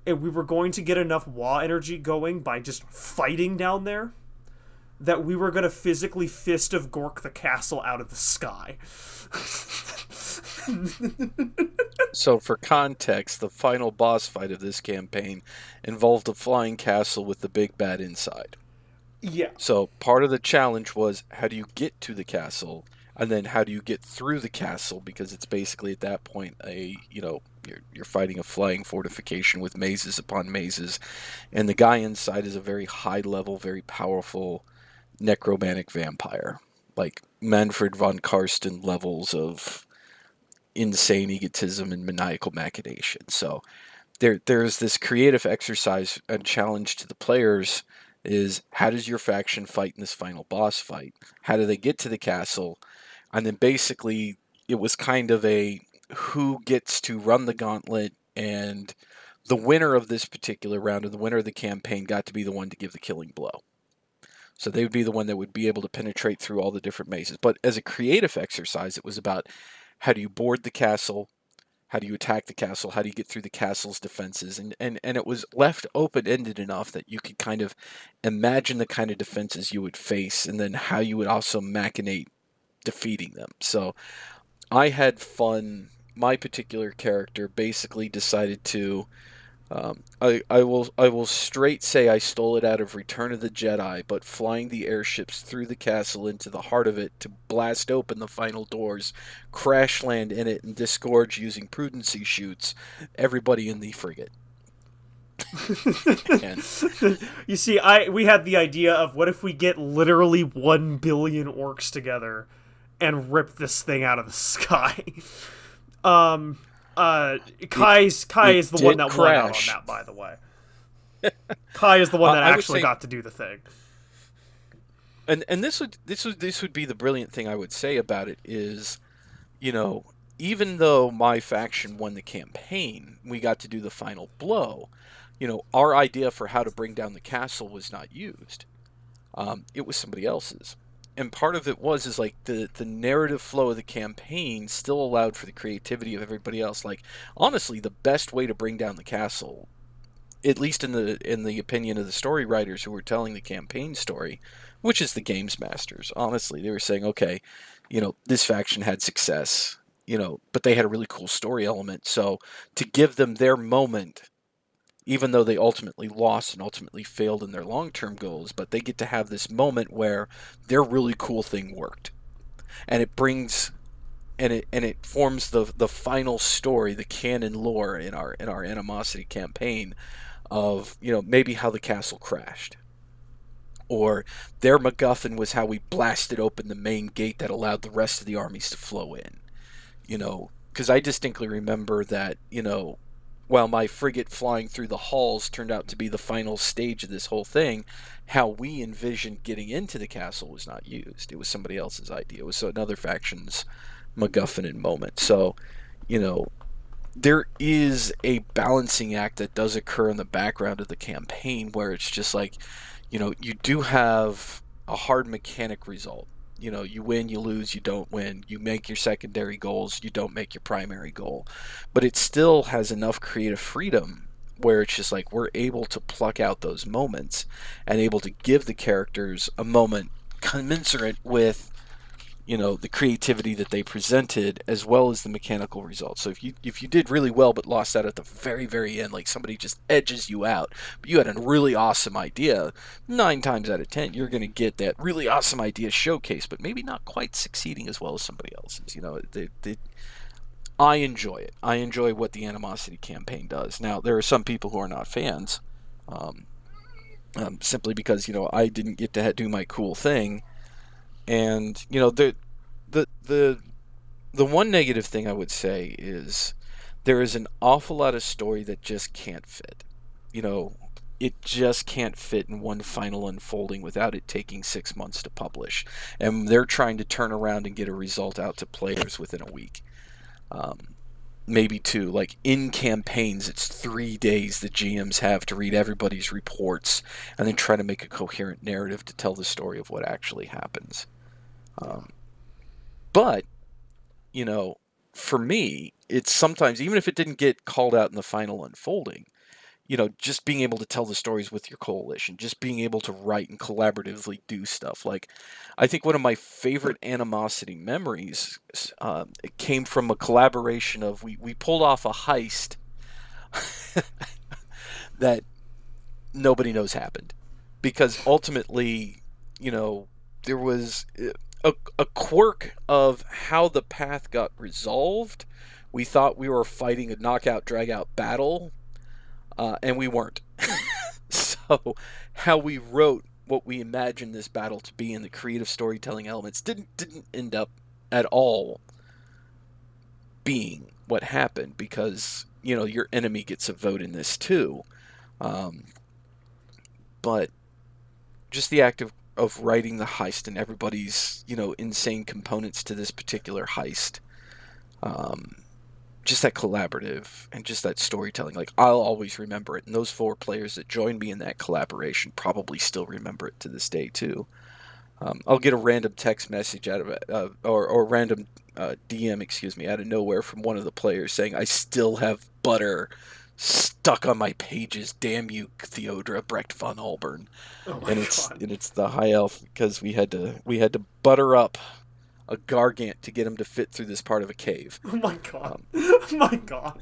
and we were going to get enough Wa energy going by just fighting down there that we were going to physically Fist of Gork the castle out of the sky. So for context, the final boss fight of this campaign involved a flying castle with the big bad inside. Yeah. So part of the challenge was, how do you get to the castle? And then how do you get through the castle? Because it's basically at that point you're fighting a flying fortification with mazes upon mazes, and the guy inside is a very high level, very powerful necromantic vampire, like Manfred von Karsten levels of insane egotism and maniacal machination. So there's this creative exercise and challenge to the players is how does your faction fight in this final boss fight? How do they get to the castle? And then basically it was kind of a who gets to run the gauntlet, and the winner of this particular round and the winner of the campaign got to be the one to give the killing blow. So they would be the one that would be able to penetrate through all the different mazes. But as a creative exercise, it was about how do you board the castle? How do you attack the castle? How do you get through the castle's defenses? And it was left open-ended enough that you could kind of imagine the kind of defenses you would face and then how you would also machinate defeating them. So I had fun. My particular character basically decided to I will straight say I stole it out of Return of the Jedi, but flying the airships through the castle into the heart of it to blast open the final doors, crash land in it, and disgorge using prudency shoots everybody in the frigate. And You see, we had the idea of what if we get literally 1 billion orcs together and rip this thing out of the sky. Kai is the one that won out on that, by the way. Kai is the one that actually got to do the thing. And this would be the brilliant thing I would say about it is, even though my faction won the campaign, we got to do the final blow. Our idea for how to bring down the castle was not used. It was somebody else's. And part of it was like the narrative flow of the campaign still allowed for the creativity of everybody else. Like, honestly, the best way to bring down the castle, at least in the opinion of the story writers who were telling the campaign story, which is the games masters, honestly, they were saying, okay, this faction had success, but they had a really cool story element. So to give them their moment, even though they ultimately lost and ultimately failed in their long-term goals, but they get to have this moment where their really cool thing worked. And it brings and it forms the final story, the canon lore in our Animosity campaign of, maybe how the castle crashed. Or their MacGuffin was how we blasted open the main gate that allowed the rest of the armies to flow in. Because I distinctly remember that, while my frigate flying through the halls turned out to be the final stage of this whole thing, how we envisioned getting into the castle was not used. It was somebody else's idea. It was another faction's MacGuffin and moment. So, there is a balancing act that does occur in the background of the campaign where it's just like, you do have a hard mechanic result. You win, you lose, you don't win. You make your secondary goals, you don't make your primary goal. But it still has enough creative freedom where it's just like we're able to pluck out those moments and able to give the characters a moment commensurate with, the creativity that they presented as well as the mechanical results. So if you did really well but lost out at the very, very end, like somebody just edges you out, but you had a really awesome idea, 9 times out of 10 you're going to get that really awesome idea showcased, but maybe not quite succeeding as well as somebody else's. I enjoy it. I enjoy what the Animosity campaign does. Now, there are some people who are not fans, simply because, I didn't get to do my cool thing. And the one negative thing I would say is there is an awful lot of story that just can't fit. It just can't fit in one final unfolding without it taking 6 months to publish, and they're trying to turn around and get a result out to players within a week, maybe 2. Like in campaigns, it's 3 days the GMs have to read everybody's reports and then try to make a coherent narrative to tell the story of what actually happens. But, for me, it's sometimes, even if it didn't get called out in the final unfolding, just being able to tell the stories with your coalition, just being able to write and collaboratively do stuff. Like, I think one of my favorite Animosity memories it came from a collaboration of, we pulled off a heist that nobody knows happened. Because ultimately, there was a quirk of how the path got resolved. We thought we were fighting a knockout, drag-out battle, and we weren't. So how we wrote what we imagined this battle to be in the creative storytelling elements didn't end up at all being what happened, because your enemy gets a vote in this too. Um, but just the act of writing the heist and everybody's, insane components to this particular heist. Um, just that collaborative and just that storytelling. Like, I'll always remember it. And those 4 players that joined me in that collaboration probably still remember it to this day, too. I'll get a random text message out of it, or random DM, excuse me, out of nowhere from one of the players saying, "I still have butter stuck on my pages. Damn you, Theodra Brecht von Holborn." Oh my And it's god. and it's the high elf because we had to butter up a gargant to get him to fit through this part of a cave. Oh my god. Um, Oh my god.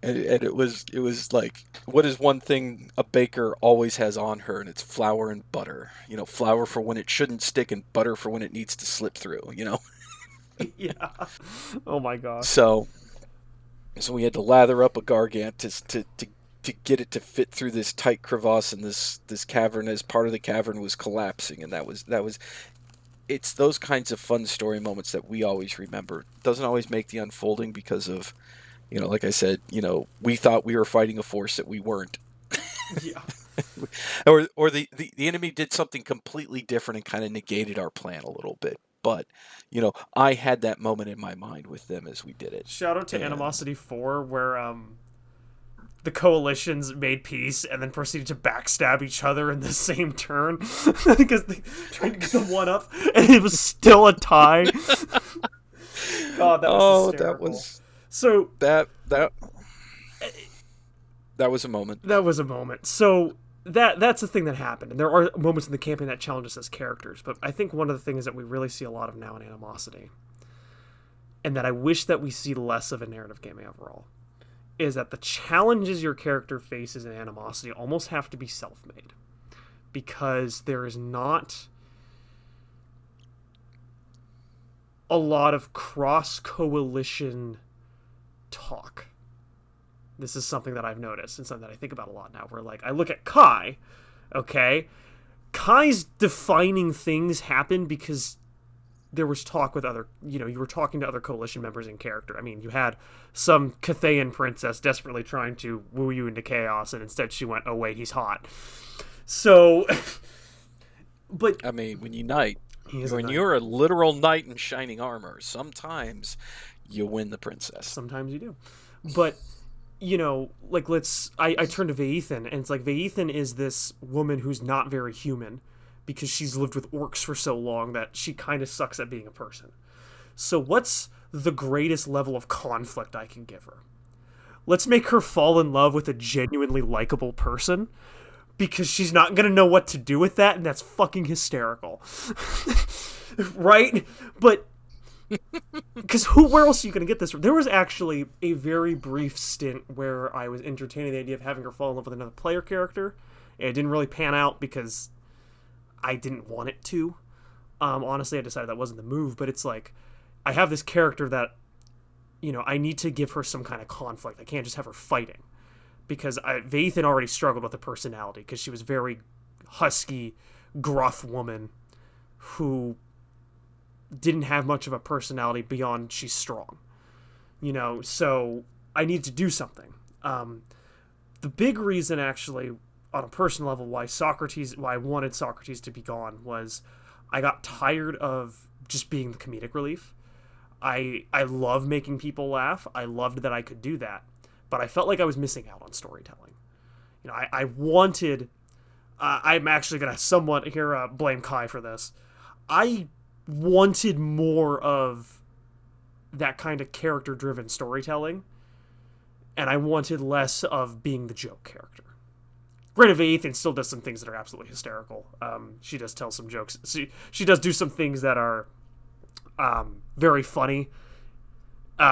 and it was like, what is one thing a baker always has on her, and it's flour and butter. Flour for when it shouldn't stick and butter for when it needs to slip through. Yeah. Oh my gosh. So we had to lather up a gargant to get it to fit through this tight crevasse in this cavern, as part of the cavern was collapsing. And that was it's those kinds of fun story moments that we always remember. Doesn't always make the unfolding because of, like I said, we thought we were fighting a force that we weren't. Yeah. Or the enemy did something completely different and kind of negated our plan a little bit. But, I had that moment in my mind with them as we did it. Shout out to And Animosity 4, where the coalitions made peace and then proceeded to backstab each other in the same turn because they tried to get the one up and it was still a tie. God, that was hysterical. So that was a moment. that was a moment. So that's the thing that happened, and there are moments in the campaign that challenge us as characters. But I think one of the things that we really see a lot of now in Animosity, and that I wish that we see less of in narrative gaming overall, is that the challenges your character faces in Animosity almost have to be self-made, because there is not a lot of cross-coalition talk. This is something that I've noticed and something that I think about a lot now, where, like, I look at Kai, okay? Kai's defining things happened because there was talk with other, you were talking to other coalition members in character. I mean, you had some Cathayan princess desperately trying to woo you into chaos, and instead she went, "Oh wait, he's hot." So, but I mean, when you knight, he is a when knight. you're a literal knight in shining armor, sometimes you win the princess. Sometimes you do, but like, I turn to Vaethan, and it's like, Vaethan is this woman who's not very human because she's lived with orcs for so long that she kind of sucks at being a person. So what's the greatest level of conflict I can give her? Let's make her fall in love with a genuinely likable person, because she's not going to know what to do with that, and that's fucking hysterical. Right? But because where else are you going to get this from? There was actually a very brief stint where I was entertaining the idea of having her fall in love with another player character, and it didn't really pan out because I didn't want it to. Honestly, I decided that wasn't the move, but it's like, I have this character that, I need to give her some kind of conflict. I can't just have her fighting, because Vaethan already struggled with the personality, because she was very husky, gruff woman who didn't have much of a personality beyond she's strong. So I need to do something. The big reason, actually, on a personal level, why I wanted Socrates to be gone, was I got tired of just being the comedic relief. I love making people laugh. I loved that I could do that, but I felt like I was missing out on storytelling. I wanted. I'm actually gonna somewhat here blame Kai for this. I wanted more of that kind of character-driven storytelling, and I wanted less of being the joke character. Granted, Vaethan still does some things that are absolutely hysterical. She does tell some jokes. She does do some things that are very funny,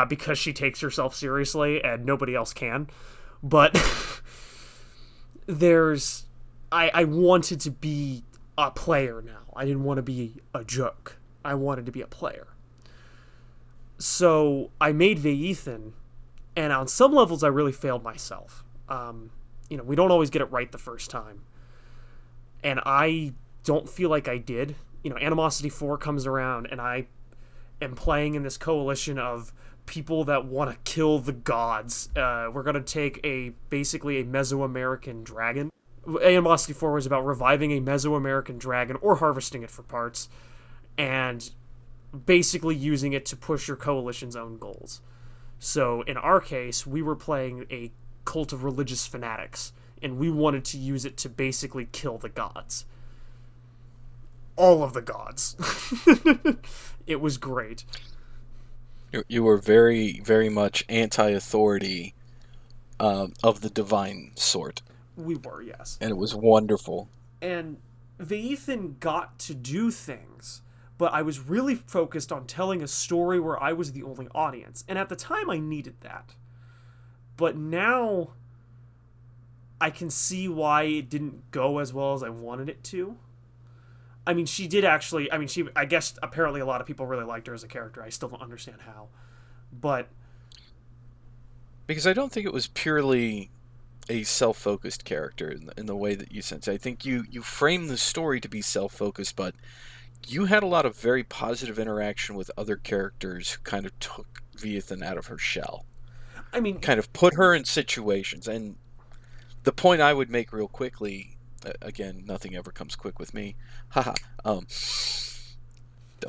because she takes herself seriously and nobody else can. But I wanted to be a player now. I didn't want to be a joke. I wanted to be a player. So I made Vaethan, and on some levels I really failed myself. We don't always get it right the first time. And I don't feel like I did. Animosity 4 comes around, and I am playing in this coalition of people that want to kill the gods. We're gonna take basically a Mesoamerican dragon. Animosity 4 was about reviving a Mesoamerican dragon or harvesting it for parts, and basically using it to push your coalition's own goals. So in our case, we were playing a cult of religious fanatics, and we wanted to use it to basically kill the gods. All of the gods. It was great. You were very, very much anti-authority of the divine sort. We were, yes. And it was wonderful. And Ethan got to do things, but I was really focused on telling a story where I was the only audience. And at the time, I needed that. But now, I can see why it didn't go as well as I wanted it to. I mean, she did actually... I guess, apparently a lot of people really liked her as a character. I still don't understand how. But... Because I don't think it was purely a self-focused character in the way that you sense. I think you framed the story to be self-focused, but you had a lot of very positive interaction with other characters who kind of took Viethan out of her shell. I mean... Kind of put her in situations. And the point I would make real quickly, again, nothing ever comes quick with me. Haha. Don't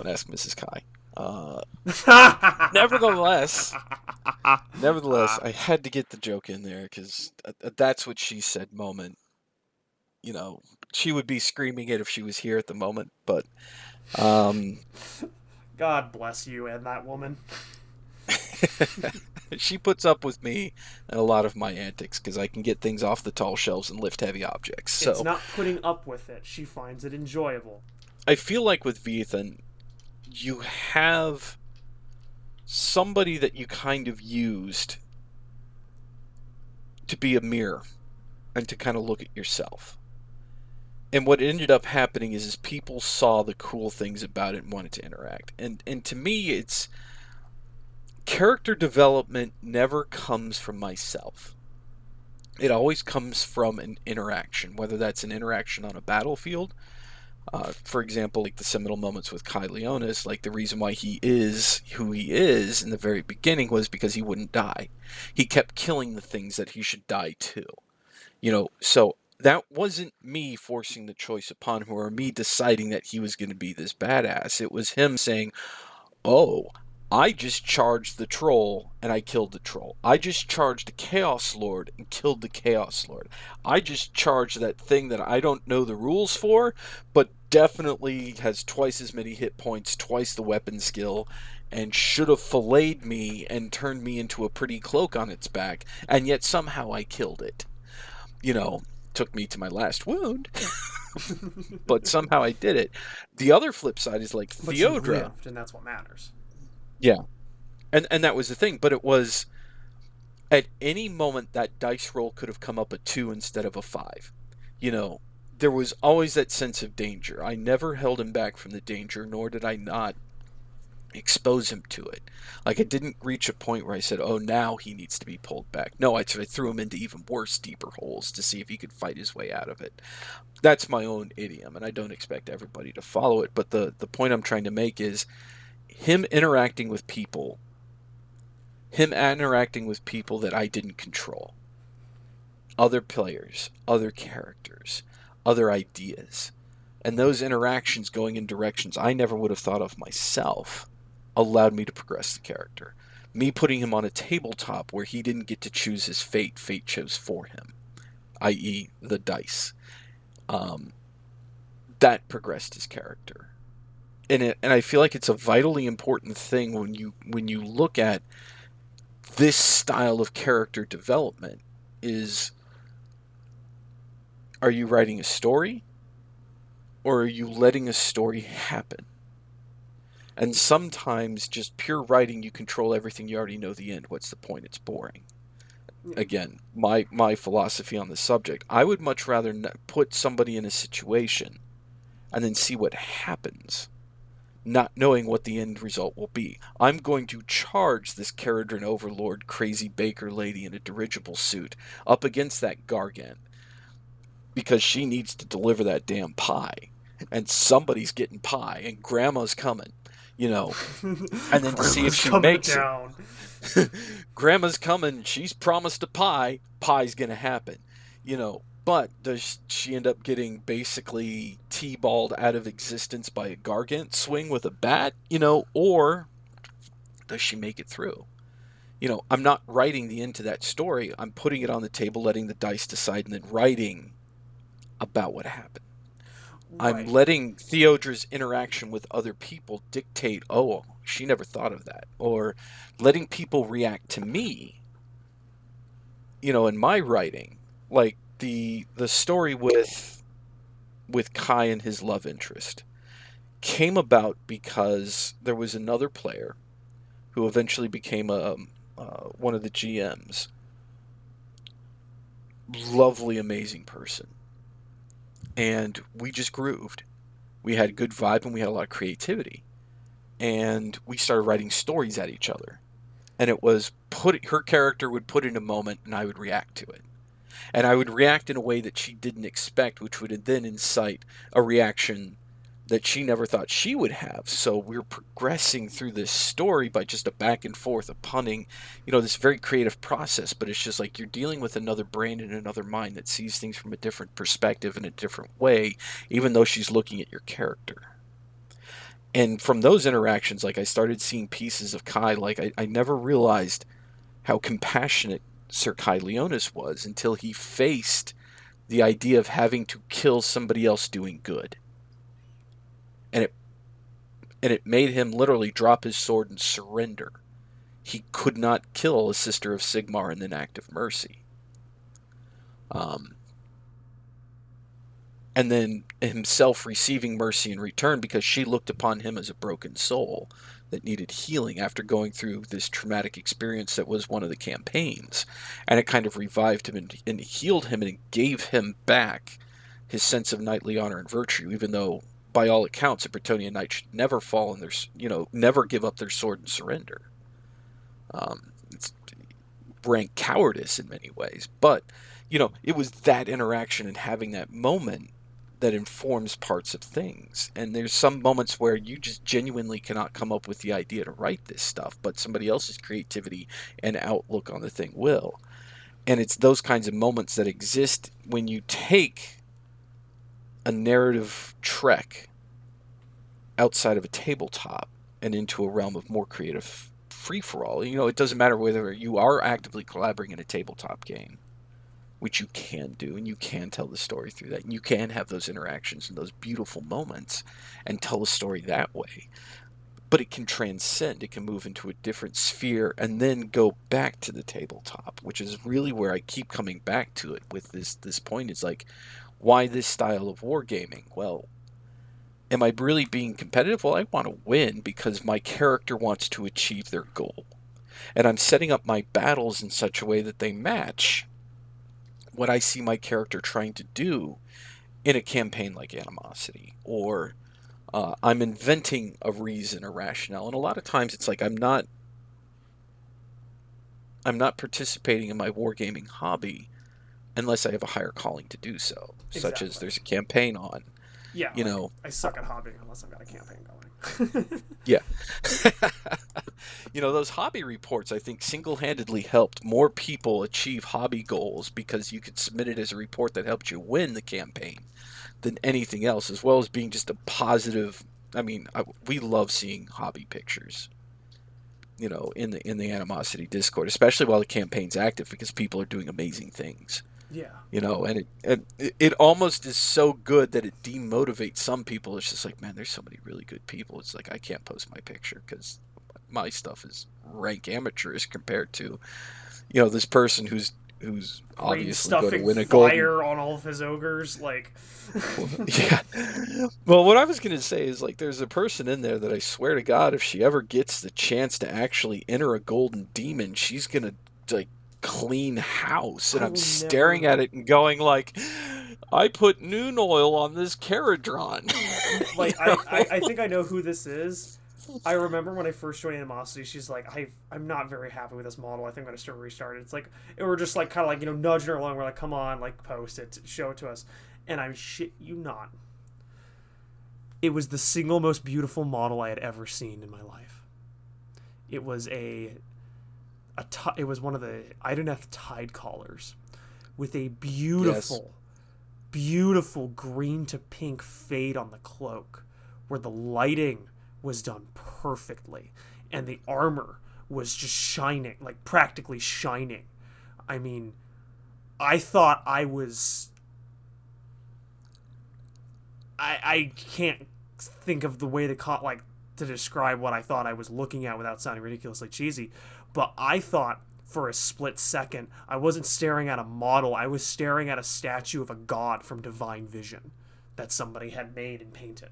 ask Mrs. Kai. Nevertheless, I had to get the joke in there because that's what she said moment. You know, she would be screaming it if she was here at the moment, but God bless you and that woman. She puts up with me and a lot of my antics because I can get things off the tall shelves and lift heavy objects. So it's not putting up with it. She finds it enjoyable. I feel like with Viethan, you have somebody that you kind of used to be a mirror and to kind of look at yourself. And what ended up happening is people saw the cool things about it and wanted to interact. And to me, it's character development never comes from myself. It always comes from an interaction, whether that's an interaction on a battlefield. For example, like the seminal moments with Kai Leonis, like the reason why he is who he is in the very beginning was because he wouldn't die. He kept killing the things that he should die to. You know, so that wasn't me forcing the choice upon him or me deciding that he was going to be this badass. It was him saying, oh, I just charged the troll and I killed the troll. I just charged the Chaos Lord and killed the Chaos Lord. I just charged that thing that I don't know the rules for, but definitely has twice as many hit points, twice the weapon skill, and should have filleted me and turned me into a pretty cloak on its back, and yet somehow I killed it. You know, took me to my last wound, but somehow I did it. The other flip side is like But Theodra. you lived, and that's what matters. Yeah. And that was the thing, but it was at any moment that dice roll could have come up a 2 instead of a 5. You know, there was always that sense of danger. I never held him back from the danger, nor did I not expose him to it. Like, I didn't reach a point where I said, oh, now he needs to be pulled back. No, I threw him into even worse, deeper holes to see if he could fight his way out of it. That's my own idiom, and I don't expect everybody to follow it, but the point I'm trying to make is him interacting with people that I didn't control. Other players, other characters, other ideas. And those interactions going in directions I never would have thought of myself allowed me to progress the character. Me putting him on a tabletop where he didn't get to choose his fate, fate chose for him, i.e. the dice. That progressed his character. And I feel like it's a vitally important thing when you look at this style of character development is, are you writing a story or are you letting a story happen? And sometimes just pure writing, you control everything, you already know the end. What's the point? It's boring. Again, my philosophy on the subject, I would much rather put somebody in a situation and then see what happens, not knowing what the end result will be. I'm going to charge this Caradhran Overlord crazy baker lady in a dirigible suit up against that Gargant because she needs to deliver that damn pie. And somebody's getting pie, and Grandma's coming, you know, and then to see if she makes it. Grandma's coming. She's promised a pie. Pie's gonna happen, But does she end up getting basically T-balled out of existence by a gargant swing with a bat, or does she make it through? I'm not writing the end to that story. I'm putting it on the table, letting the dice decide, and then writing about what happened. I'm Right. letting Theodra's interaction with other people dictate, oh, she never thought of that. Or letting people react to me, in my writing. Like the story with Kai and his love interest came about because there was another player who eventually became one of the GMs. Lovely, amazing person. And we just grooved. We had good vibe and we had a lot of creativity. And we started writing stories at each other. And it was her character would put in a moment and I would react to it. And I would react in a way that she didn't expect, which would then incite a reaction that she never thought she would have. So we're progressing through this story by just a back and forth, a punning, this very creative process. But it's just like you're dealing with another brain and another mind that sees things from a different perspective in a different way, even though she's looking at your character. And from those interactions, like I started seeing pieces of Kai, like I never realized how compassionate Sir Kai Leonis was until he faced the idea of having to kill somebody else doing good. And it made him literally drop his sword and surrender. He could not kill a sister of Sigmar in an act of mercy. And then himself receiving mercy in return because she looked upon him as a broken soul that needed healing after going through this traumatic experience that was one of the campaigns. And it kind of revived him and healed him and gave him back his sense of knightly honor and virtue, even though, by all accounts, a Bretonnian knight should never fall in never give up their sword and surrender. It's rank cowardice in many ways. But, it was that interaction and having that moment that informs parts of things. And there's some moments where you just genuinely cannot come up with the idea to write this stuff, but somebody else's creativity and outlook on the thing will. And it's those kinds of moments that exist when you take a narrative trek outside of a tabletop and into a realm of more creative free-for-all. It doesn't matter whether you are actively collaborating in a tabletop game, which you can do, and you can tell the story through that, and you can have those interactions and those beautiful moments and tell the story that way. But it can transcend, it can move into a different sphere and then go back to the tabletop, which is really where I keep coming back to it with this point. Is like, why this style of wargaming? Well, am I really being competitive? Well, I want to win because my character wants to achieve their goal. And I'm setting up my battles in such a way that they match what I see my character trying to do in a campaign like Animosity, or I'm inventing a reason or rationale. And a lot of times it's like I'm not participating in my wargaming hobby unless I have a higher calling to do so, such as Exactly. there's a campaign on. Yeah, You like know, I suck at hobbying unless I've got a campaign going. yeah. Those hobby reports, I think, single-handedly helped more people achieve hobby goals because you could submit it as a report that helped you win the campaign than anything else, as well as being just a positive. I mean, we love seeing hobby pictures, in the Animosity Discord, especially while the campaign's active, because people are doing amazing things. Yeah. And it almost is so good that it demotivates some people. It's just like, man, there's so many really good people. It's like, I can't post my picture because my stuff is rank amateurish compared to, this person who's Raid obviously going to stuffing win a golden. fire on all of his ogres, like. Yeah. Well, what I was going to say is, like, there's a person in there that I swear to God, if she ever gets the chance to actually enter a golden demon, she's going to, like, clean house. And I I'm will staring never. at it and going, like, I put Noon oil on this Caradron. you Like I think I know who this is. I remember when I first joined Animosity, she's like, I'm not very happy with this model. I think I'm gonna start restart it. It's like, and we're just like kind of like nudging her along. We're like, come on, like post it, show it to us. And I'm shit you not. It was the single most beautiful model I had ever seen in my life. It was a it was one of the Ideneth Tide Callers with a Yes. beautiful, beautiful green to pink fade on the cloak, where the lighting was done perfectly, and the armor was just shining, like practically shining. I mean, I thought I was. I can't think of the way to describe what I thought I was looking at without sounding ridiculously cheesy, but I thought for a split second I wasn't staring at a model, I was staring at a statue of a god from Divine Vision that somebody had made and painted.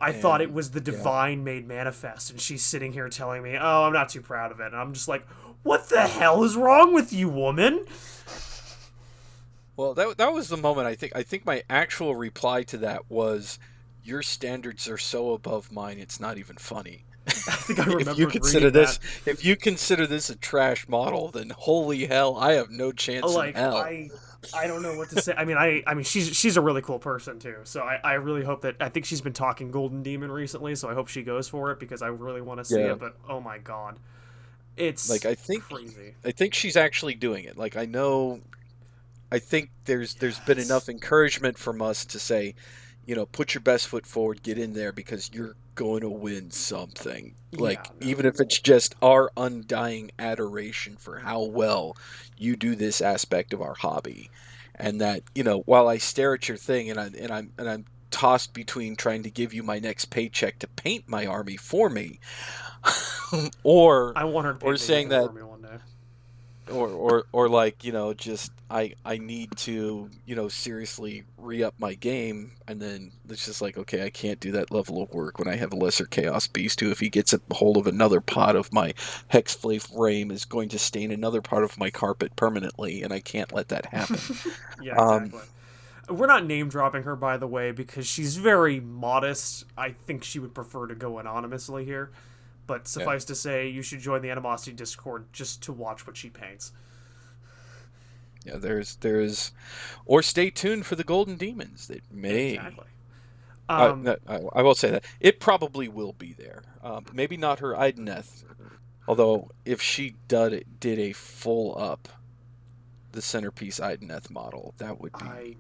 I thought it And was the yeah. divine made manifest, and she's sitting here telling me, "Oh, I'm not too proud of it." And I'm just like, "What the hell is wrong with you, woman?" Well, that was the moment I think my actual reply to that was, "Your standards are so above mine, it's not even funny." I think I If you remembered consider reading this that. if you consider this a trash model, then holy hell, I have no chance in Like hell. I don't know what to say. I mean she's a really cool person too. So I really hope that I think she's been talking Golden Demon recently, so I hope she goes for it because I really want to see Yeah. it, but oh my god. Like It's I think crazy. I think she's actually doing it. Like I think there's Yeah, been it's enough encouragement from us to say, put your best foot forward, get in there because you're going to win something. yeah, Like no. even if it's just our undying adoration for how well you do this aspect of our hobby. And that, while I stare at your thing and I'm tossed between trying to give you my next paycheck to paint my army for me or I want her to or paint saying anything that for me one day. or like just I need to seriously re-up my game, and then it's just like, okay, I can't do that level of work when I have a lesser chaos beast who, if he gets a hold of another pot of my hexflame is going to stain another part of my carpet permanently, and I can't let that happen. Yeah, um exactly. We're not name dropping her, by the way, because she's very modest. I think she would prefer to go anonymously here. But yeah, suffice to say, you should join the Animosity Discord just to watch what she paints. yeah, there's or stay tuned for the golden demons that may Exactly. Um, no, I will say that it probably will be there. Maybe not her Ideneth. Although, if she did a full up the centerpiece Ideneth model, that would be I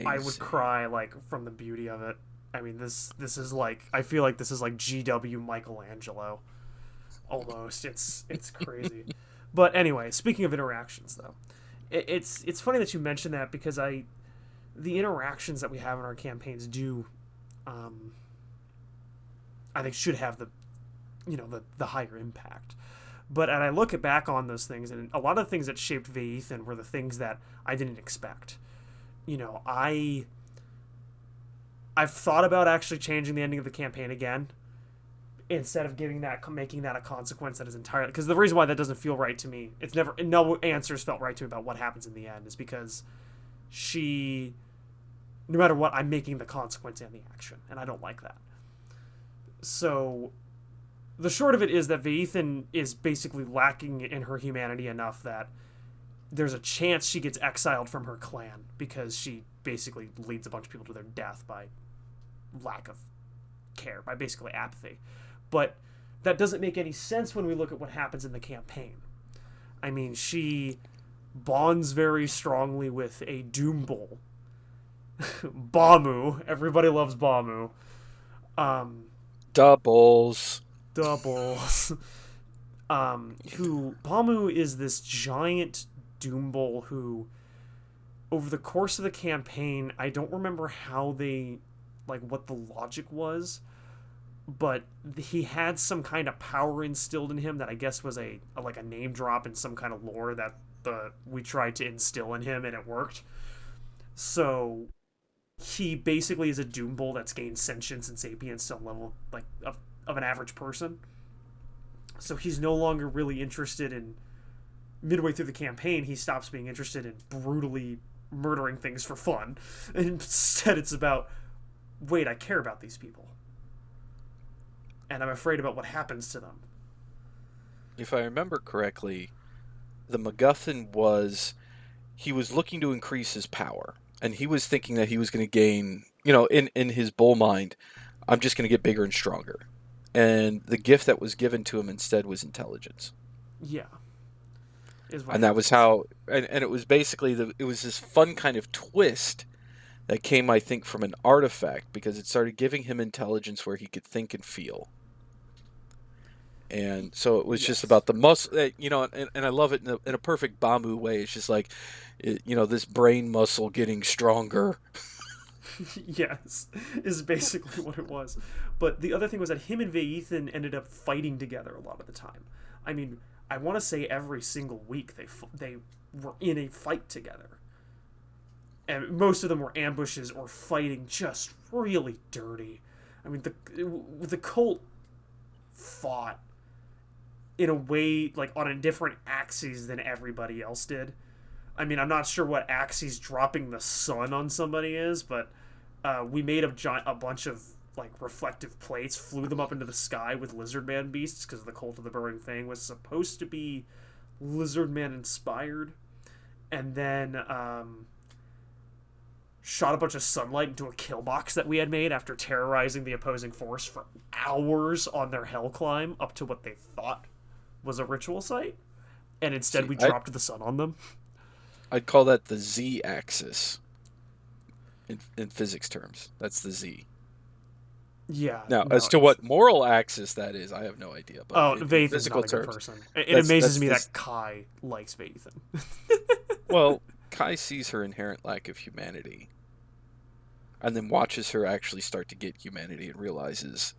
I would amazing. cry like from the beauty of it. I mean, this is like I feel like this is like GW Michelangelo almost. It's crazy. But anyway, speaking of interactions though, it's funny that you mentioned that because the interactions that we have in our campaigns do um, I think should have the higher impact. But and I look back on those things, and a lot of the things that shaped Vaethan were the things that I didn't expect. You know, I've thought about actually changing the ending of the campaign again instead of making that a consequence that is entirely because the reason why that doesn't feel right to me, it's never no answers felt right to me about what happens in the end is because she no matter what I'm making the consequence and the action, and I don't like that. So the short of it is that Vaethan is basically lacking in her humanity enough that there's a chance she gets exiled from her clan because she basically leads a bunch of people to their death by lack of care, by basically apathy. But that doesn't make any sense when we look at what happens in the campaign. I mean, she bonds very strongly with a Doom Bull. Bamu. Everybody loves Bamu. Um, Doubles. doubles. Who Bamu is this giant Doom Bull who, over the course of the campaign, I don't remember how they, like, what the logic was, but he had some kind of power instilled in him that I guess was like a name drop in some kind of lore that the we tried to instill in him and it worked. So he basically is a Doom Bull that's gained sentience and sapience to a level like of an average person. So he's no longer really interested in midway through the campaign. He stops being interested in brutally murdering things for fun, and instead it's about wait, I care about these people, and I'm afraid about what happens to them. If I remember correctly, the MacGuffin was he was looking to increase his power, and he was thinking that he was going to gain, in his bull mind, I'm just going to get bigger and stronger. and the gift that was given to him instead was intelligence. Yeah, is what And that was happens. how, and it was basically it was this fun kind of twist that came, I think, from an artifact because it started giving him intelligence where he could think and feel. And so it was just Yes. about the muscle, and I love it in a perfect Bamu way. It's just like, this brain muscle getting stronger. Yes, is basically what it was. But the other thing was that him and Ethan ended up fighting together a lot of the time. I mean, I want to say every single week they were in a fight together, and most of them were ambushes or fighting just really dirty. I mean, the cult fought in a way like on a different axes than everybody else did. I mean, I'm not sure what axes dropping the sun on somebody is, but we made a bunch of like reflective plates, flew them up into the sky with lizard man beasts because the cult of the burning thing was supposed to be lizard man inspired, and then shot a bunch of sunlight into a kill box that we had made after terrorizing the opposing force for hours on their hell climb up to what they thought was a ritual site, and instead See, we dropped the sun on them. I'd call that the Z axis in physics terms. That's the Z. Yeah, Now, as no, to it's what moral axis that is, I have no idea. But oh, in Vathan's physical not a good terms, person. It amazes that's me this. that Kai likes Vathan. Well, Kai sees her inherent lack of humanity, and then watches her actually start to get humanity and realizes.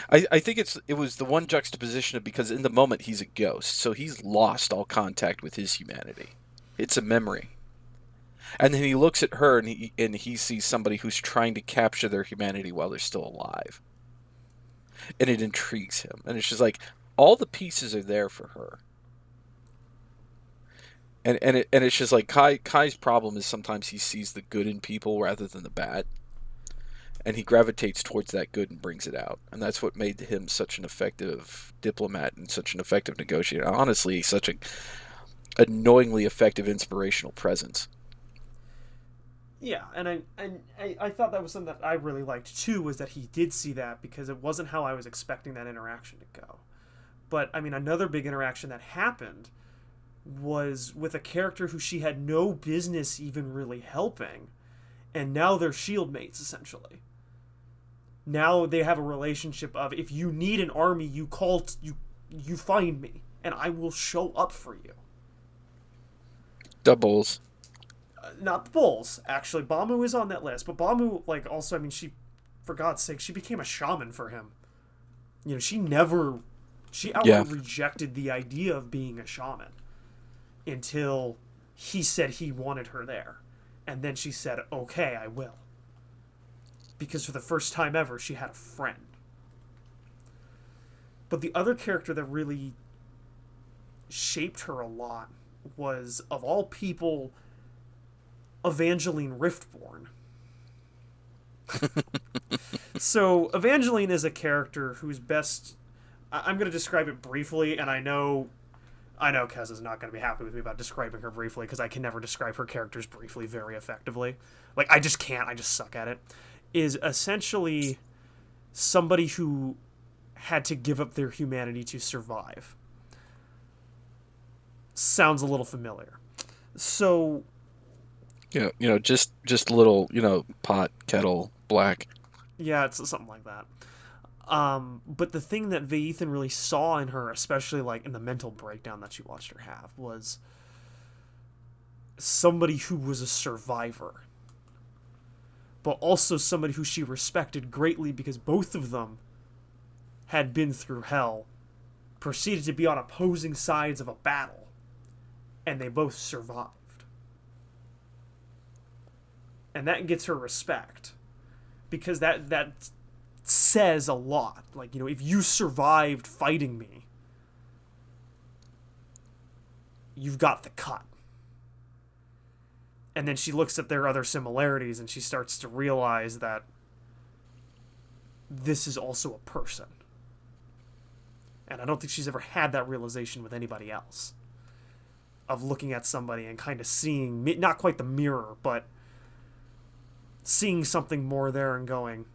I think it was the one juxtaposition of because in the moment he's a ghost, so he's lost all contact with his humanity. It's a memory. And then he looks at her and he sees somebody who's trying to capture their humanity while they're still alive. And it intrigues him. And it's just like all the pieces are there for her. And it's just like Kai's problem is sometimes he sees the good in people rather than the bad. And he gravitates towards that good and brings it out. And that's what made him such an effective diplomat and such an effective negotiator. Honestly, such a annoyingly effective inspirational presence. Yeah, and I thought that was something that I really liked too, was that he did see that because it wasn't how I was expecting that interaction to go. But I mean, another big interaction that happened was with a character who she had no business even really helping, and now they're shield mates essentially. Now they have a relationship of if you need an army, you find me, and I will show up for you. Doubles. Not the bulls, actually. Bamu is on that list, but Bamu, like, also, I mean, she, for God's sake, she became a shaman for him. You know, she Yeah. outright rejected the idea of being a shaman until he said he wanted her there. And then she said, okay, I will. Because for the first time ever, she had a friend. But the other character that really shaped her a lot was, of all people, Evangeline Riftborn. So Evangeline is a character who's best. I'm going to describe it briefly, and I know Kez is not going to be happy with me about describing her briefly because I can never describe her characters briefly very effectively. Like I just can't. I just suck at it. Is essentially somebody who had to give up their humanity to survive. Sounds a little familiar. So Just a little, pot, kettle, black. yeah, it's something like that. But the thing that Vaethan really saw in her, especially like in the mental breakdown that she watched her have, was somebody who was a survivor, but also somebody who she respected greatly because both of them had been through hell, proceeded to be on opposing sides of a battle, and they both survived. And that gets her respect because that says a lot. Like, if you survived fighting me, you've got the cut. And then she looks at their other similarities and she starts to realize that this is also a person. And I don't think she's ever had that realization with anybody else. Of looking at somebody and kind of seeing, not quite the mirror, but seeing something more there and going,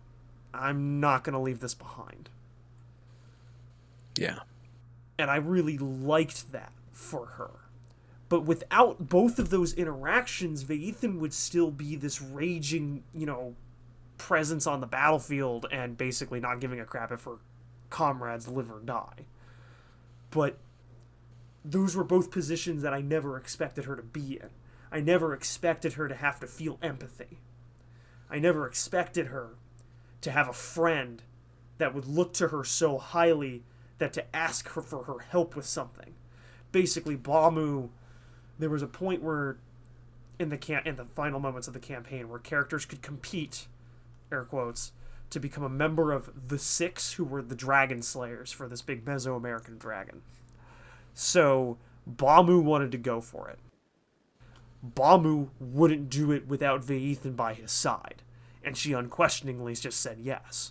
I'm not going to leave this behind. Yeah. And I really liked that for her. But without both of those interactions, Vaethan would still be this raging, presence on the battlefield and basically not giving a crap if her comrades live or die. But those were both positions that I never expected her to be in. I never expected her to have to feel empathy. I never expected her to have a friend that would look to her so highly that to ask her for her help with something. Basically, Bamu, there was a point where in the final moments of the campaign where characters could compete, air quotes, to become a member of the Six, who were the dragon slayers for this big Mesoamerican dragon. So Bamu wanted to go for it. Bamu wouldn't do it without Vaethan by his side, and she unquestioningly just said yes.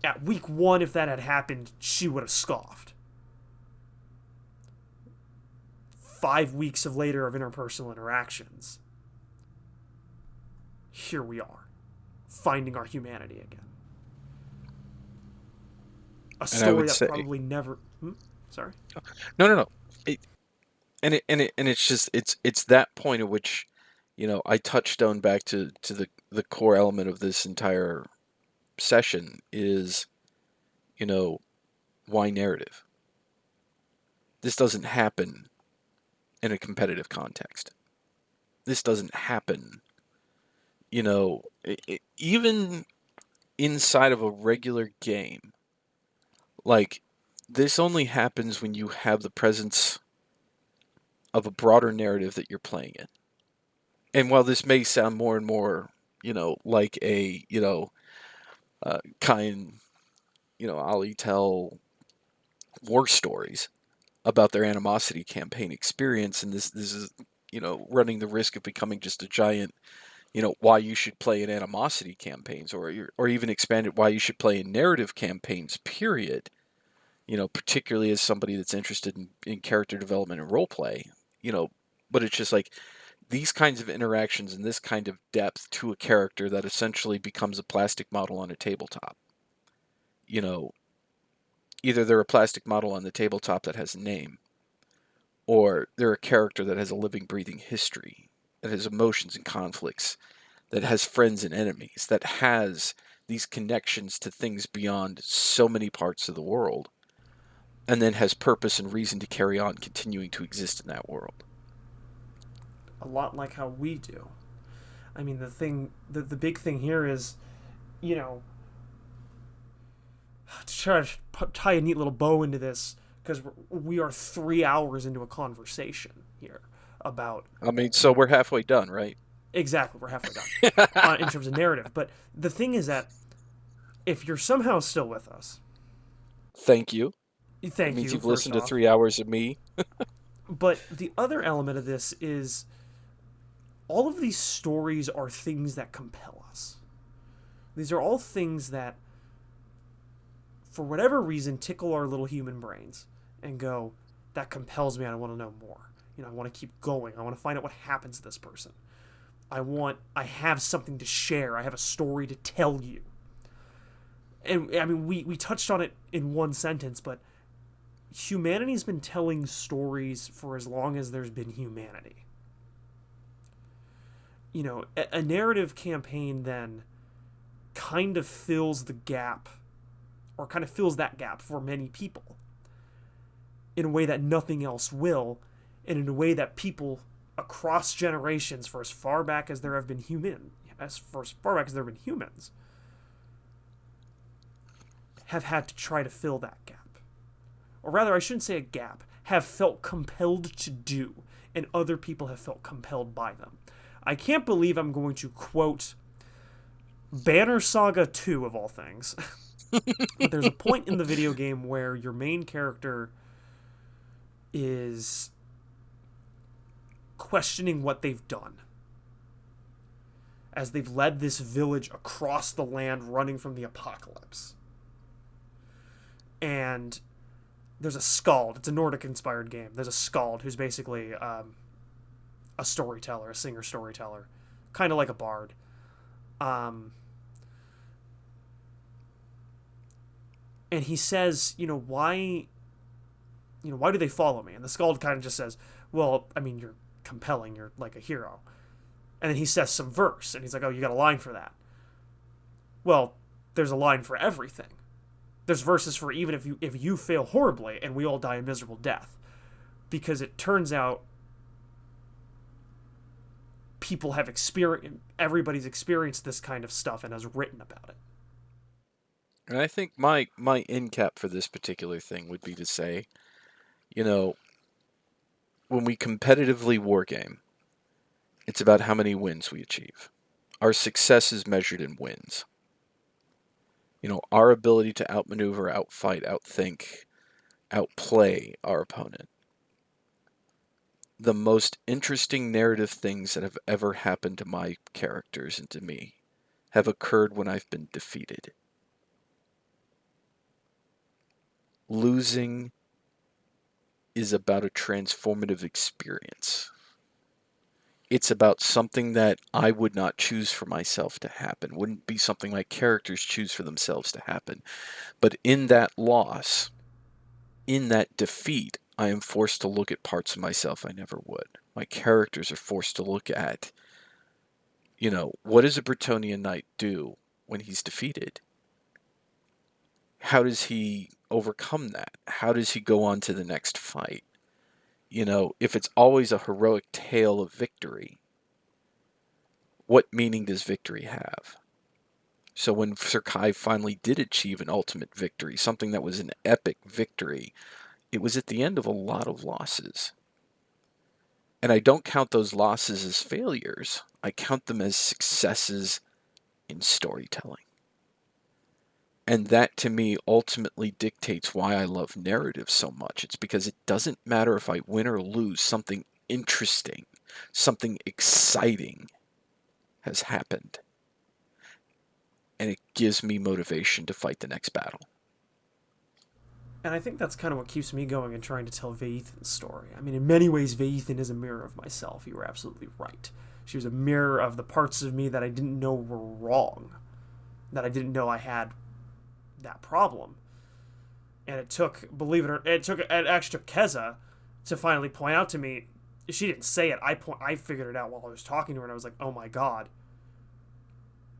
At week 1, if that had happened, she would have scoffed. 5 weeks of later of interpersonal interactions, here we are, finding our humanity again. A story that probably never. Sorry. No. It's just it's that point at which, I touchstone back to the core element of this entire session is, why narrative? This doesn't happen in a competitive context. This doesn't happen, even inside of a regular game. Like, this only happens when you have the presence of a broader narrative that you're playing in. And while this may sound more and more, like a, Kai and, Ayli tell war stories about their Animosity campaign experience, and this is, running the risk of becoming just a giant, why you should play in Animosity campaigns, or even expanded why you should play in narrative campaigns, period. Particularly as somebody that's interested in character development and role play, but it's just like these kinds of interactions and this kind of depth to a character that essentially becomes a plastic model on a tabletop. Either they're a plastic model on the tabletop that has a name, or they're a character that has a living, breathing history, that has emotions and conflicts, that has friends and enemies, that has these connections to things beyond so many parts of the world, and then has purpose and reason to carry on continuing to exist in that world. A lot like how we do. I mean, the big thing here is, to try to tie a neat little bow into this, because we are 3 hours into a conversation here about. I mean, so we're halfway done, right? Exactly, we're halfway done in terms of narrative. But the thing is that if you're somehow still with us, thank you. Thank it means you. You've listened to 3 hours of me. But the other element of this is all of these stories are things that compel us. These are all things that, for whatever reason, tickle our little human brains and go, that compels me, and I want to know more. I want to keep going. I want to find out what happens to this person. I have something to share. I have a story to tell you. And, I mean, we touched on it in one sentence, but humanity's been telling stories for as long as there's been humanity. A narrative campaign then kind of fills the gap, or kind of fills that gap for many people in a way that nothing else will, and in a way that people across generations, for as far back as there have been humans, have had to try to fill that gap. Or rather, I shouldn't say a gap, have felt compelled to do, and other people have felt compelled by them. I can't believe I'm going to quote Banner Saga 2, of all things. But there's a point in the video game where your main character is questioning what they've done, as they've led this village across the land running from the apocalypse. And there's a skald. It's a Nordic-inspired game. There's a skald who's basically a storyteller, a singer-storyteller, kind of like a bard. and he says, why do they follow me? And the Skald kind of just says, well, I mean, you're compelling, you're like a hero. And then he says some verse, and he's like, oh, you got a line for that. Well, there's a line for everything. There's verses for even if you fail horribly and we all die a miserable death. Because it turns out everybody's experienced this kind of stuff and has written about it. And I think my end cap for this particular thing would be to say, you know, when we competitively wargame, it's about how many wins we achieve. Our success is measured in wins. Our ability to outmaneuver, outfight, outthink, outplay our opponent. The most interesting narrative things that have ever happened to my characters and to me have occurred when I've been defeated. Losing is about a transformative experience. It's about something that I would not choose for myself to happen. Wouldn't be something my characters choose for themselves to happen. But in that loss, in that defeat, I am forced to look at parts of myself I never would. My characters are forced to look at, what does a Bretonnian knight do when he's defeated? How does he overcome that? How does he go on to the next fight? If it's always a heroic tale of victory, what meaning does victory have? So when Sir Kai finally did achieve an ultimate victory, something that was an epic victory, it was at the end of a lot of losses. And I don't count those losses as failures. I count them as successes in storytelling. And that, to me, ultimately dictates why I love narrative so much. It's because it doesn't matter if I win or lose, something interesting, something exciting has happened. And it gives me motivation to fight the next battle. And I think that's kind of what keeps me going and trying to tell Vaethan's story. I mean, in many ways, Vaethan is a mirror of myself. You were absolutely right. She was a mirror of the parts of me that I didn't know were wrong, that I didn't know I had that problem. And it took, believe it or it actually took Keza to finally point out to me. She didn't say it. I figured it out while I was talking to her, and I was like, oh my god,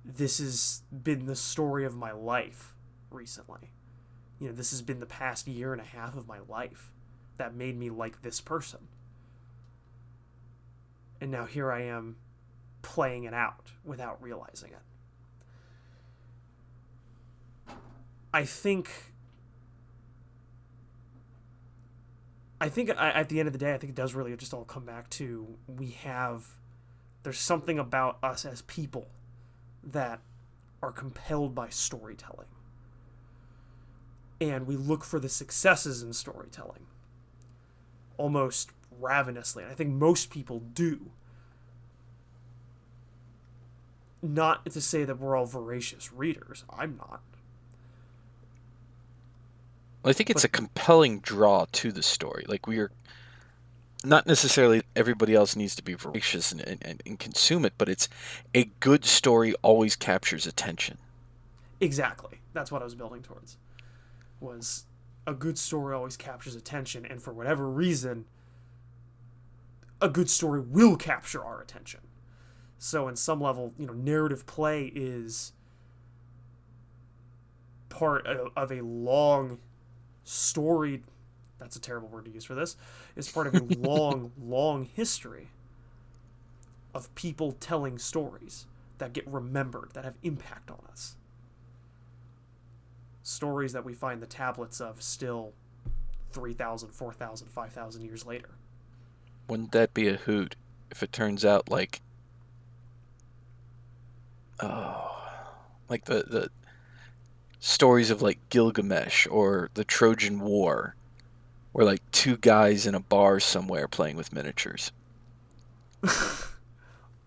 this has been the story of my life recently. This has been the past year and a half of my life that made me like this person. And now here I am playing it out without realizing it. I think at the end of the day, I think it does really just all come back to there's something about us as people that are compelled by storytelling. And we look for the successes in storytelling almost ravenously. And I think most people do. Not to say that we're all voracious readers. I'm not. I think it's a compelling draw to the story. Like, we are not necessarily everybody else needs to be voracious and consume it, but it's a good story always captures attention. Exactly. That's what I was building towards. Was a good story always captures attention, and for whatever reason, a good story will capture our attention. So in some level, narrative play is part of a long storied, that's a terrible word to use for this, is part of a long history of people telling stories that get remembered, that have impact on us. Stories that we find the tablets of still 3,000, 4,000, 5,000 years later. Wouldn't that be a hoot if it turns out like the stories of like Gilgamesh or the Trojan War, or like two guys in a bar somewhere playing with miniatures?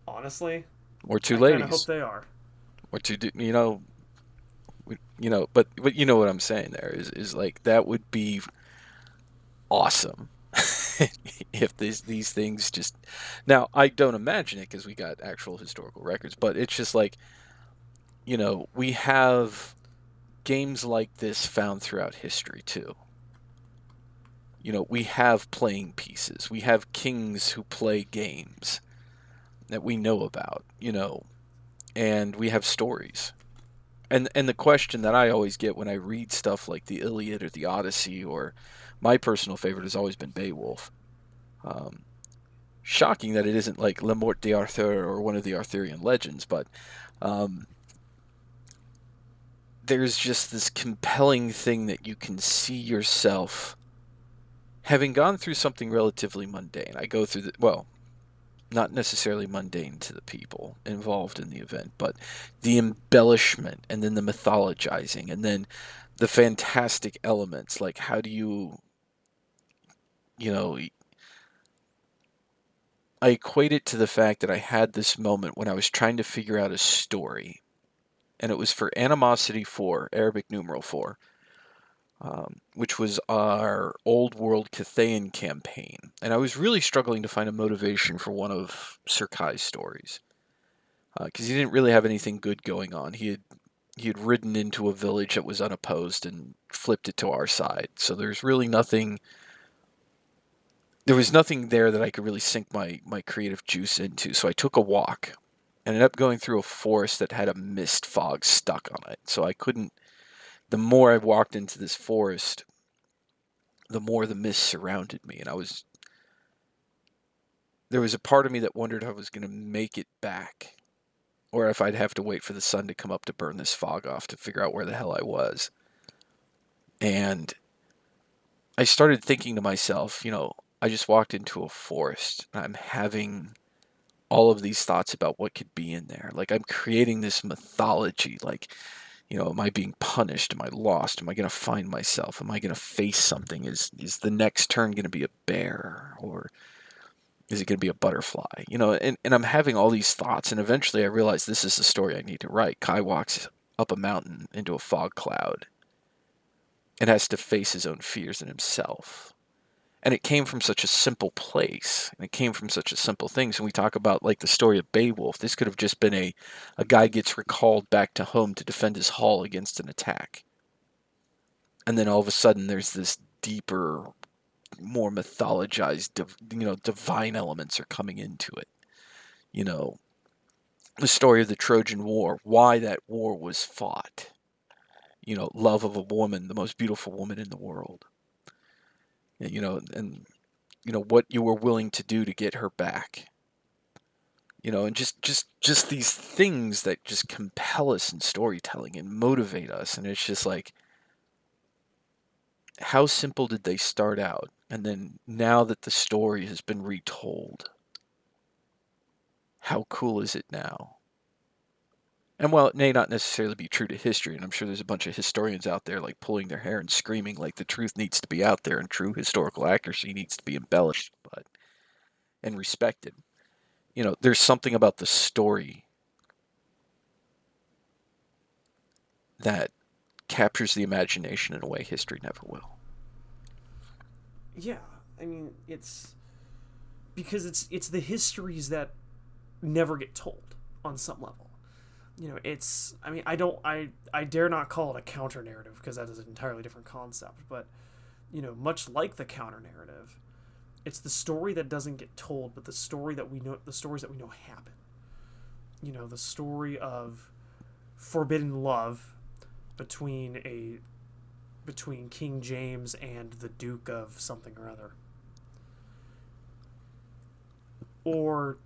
Honestly, or two I ladies. kind of hope they are. Or two, but you know what I'm saying there is like, that would be awesome. If these things just, now I don't imagine it because we got actual historical records, but it's just like, we have games like this found throughout history too. We have playing pieces. We have kings who play games that we know about, and we have stories. And the question that I always get when I read stuff like the Iliad or the Odyssey, or my personal favorite has always been Beowulf. Um, Shocking that it isn't like Le Morte d'Arthur or one of the Arthurian legends, but um, there's just this compelling thing that you can see yourself having gone through something relatively mundane. I go through well, not necessarily mundane to the people involved in the event, but the embellishment and then the mythologizing and then the fantastic elements. Like, how do you know, I equate it to the fact that I had this moment when I was trying to figure out a story, and it was for Animosity 4, Arabic numeral 4, which was our Old World Cathayan campaign. And I was really struggling to find a motivation for one of Sir Kai's stories, because he didn't really have anything good going on. He had ridden into a village that was unopposed and flipped it to our side. So there's really nothing. There was nothing there that I could really sink my creative juice into. So I took a walk. I ended up going through a forest that had a mist fog stuck on it. So I couldn't. The more I walked into this forest, the more the mist surrounded me, and there was a part of me that wondered if I was going to make it back, or if I'd have to wait for the sun to come up to burn this fog off to figure out where the hell I was. And I started thinking to myself, I just walked into a forest, and I'm having all of these thoughts about what could be in there. Like, I'm creating this mythology, like, am I being punished? Am I lost? Am I going to find myself? Am I going to face something? Is the next turn going to be a bear, or is it going to be a butterfly? And I'm having all these thoughts, and eventually I realize this is the story I need to write. Kai walks up a mountain into a fog cloud and has to face his own fears and himself. And it came from such a simple place, and it came from such a simple thing. So when we talk about like the story of Beowulf, this could have just been a guy gets recalled back to home to defend his hall against an attack. And then all of a sudden there's this deeper, more mythologized, divine elements are coming into it. The story of the Trojan War, why that war was fought. Love of a woman, the most beautiful woman in the world. And what you were willing to do to get her back. And just these things that just compel us in storytelling and motivate us. And it's just like, how simple did they start out? And then now that the story has been retold, how cool is it now? And while it may not necessarily be true to history, and I'm sure there's a bunch of historians out there like pulling their hair and screaming like the truth needs to be out there and true historical accuracy needs to be embellished, and respected. There's something about the story that captures the imagination in a way history never will. Yeah, I mean, it's because it's the histories that never get told on some level. It's, I mean, I dare not call it a counter narrative because that is an entirely different concept, but much like the counter narrative, it's the story that doesn't get told, but the stories that we know happen. The story of forbidden love between King James and the Duke of something or other. Or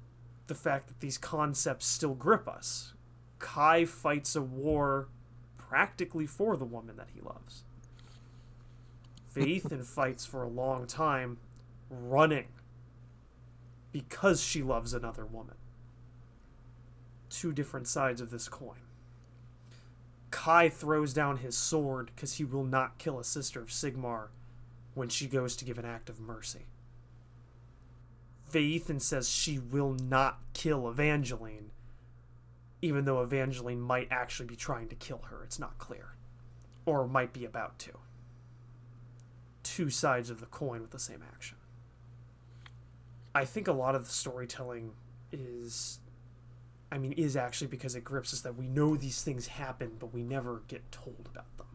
the fact that these concepts still grip us. Kai fights a war practically for the woman that he loves. Vaethan fights for a long time running because she loves another woman. Two different sides of this coin. Kai throws down his sword because he will not kill a sister of Sigmar when she goes to give an act of mercy. Vaethan says she will not kill Evangeline, even though Evangeline might actually be trying to kill her. It's not clear. Or might be about to. Two sides of the coin with the same action. I think a lot of the storytelling is actually because it grips us that we know these things happen, but we never get told about them.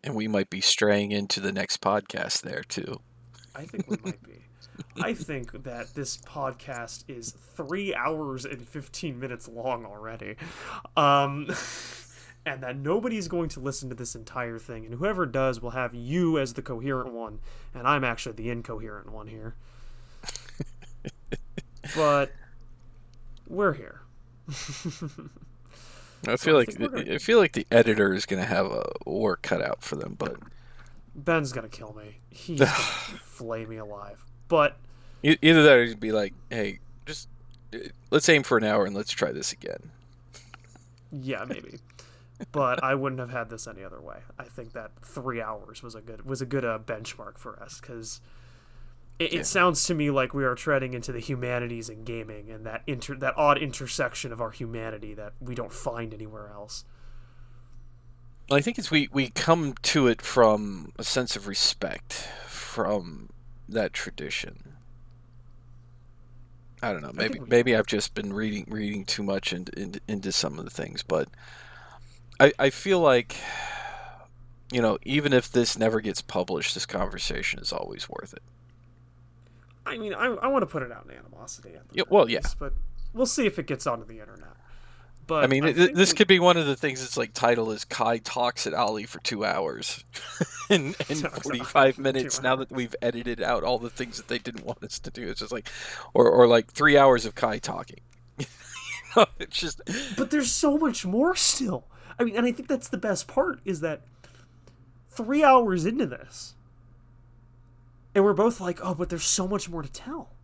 And we might be straying into the next podcast there too. I think we might be. I think that this podcast is 3 hours and 15 minutes long already. Um, and that nobody's going to listen to this entire thing. And whoever does will have you as the coherent one, and I'm actually the incoherent one here. But we're here. I feel like the editor is gonna have a work cut out for them, but Ben's gonna kill me. He's gonna flay me alive. But either that or he'd be like, "Hey, just let's aim for an hour and let's try this again." yeah, maybe. But I wouldn't have had this any other way. I think that 3 hours was a good benchmark for us, because it sounds to me like we are treading into the humanities in gaming, and that odd intersection of our humanity that we don't find anywhere else. Well, I think it's we come to it from a sense of respect from that tradition. I don't know. Maybe I've just been reading too much into some of the things, but I feel like, even if this never gets published, this conversation is always worth it. I mean, I want to put it out in Animosity. Yeah. But we'll see if it gets onto the internet. But I mean, this could be one of the things. It's like title is Kai talks at Ayli for 2 hours and 45 minutes. Now that we've edited out all the things that they didn't want us to do, it's just like, or like 3 hours of Kai talking. It's just. But there's so much more still. I mean, and I think that's the best part, is that 3 hours into this, and we're both like, oh, but there's so much more to tell.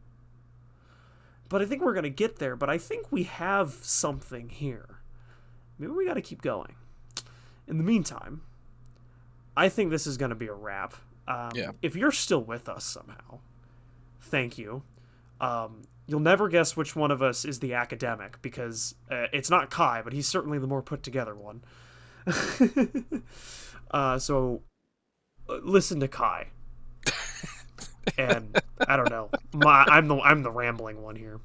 But I think we're going to get there. But I think we have something here. Maybe we got to keep going. In the meantime, I think this is going to be a wrap. If you're still with us somehow, thank you. You'll never guess which one of us is the academic, because it's not Kai, but he's certainly the more put together one. So listen to Kai. And I don't know. I'm the rambling one here.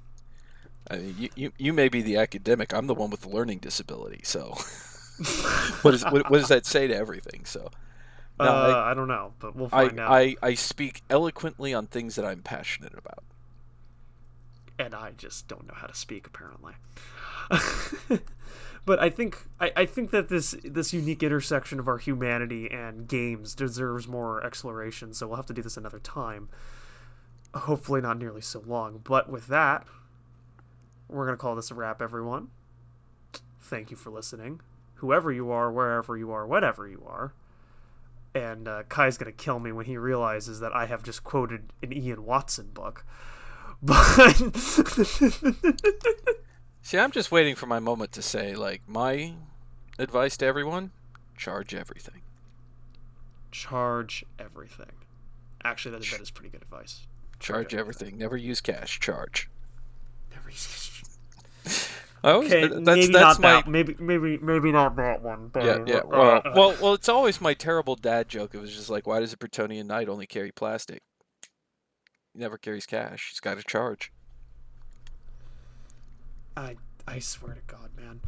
I mean, you may be the academic. I'm the one with the learning disability. So, what does that say to everything? So, I don't know, but we'll find out. I speak eloquently on things that I'm passionate about, and I just don't know how to speak, apparently. But I think that this unique intersection of our humanity and games deserves more exploration, so we'll have to do this another time. Hopefully not nearly so long. But with that, we're going to call this a wrap, everyone. Thank you for listening. Whoever you are, wherever you are, whatever you are. And Kai's going to kill me when he realizes that I have just quoted an Ian Watson book. But... See, I'm just waiting for my moment to say, like, my advice to everyone, charge everything. Charge everything. Actually, that is pretty good advice. Charge everything. Never use cash. Charge. Never use cash. Okay, maybe not that one. But, yeah. Well, it's always my terrible dad joke. It was just like, why does a Bretonian knight only carry plastic? He never carries cash. He's got to charge. I swear to God, man.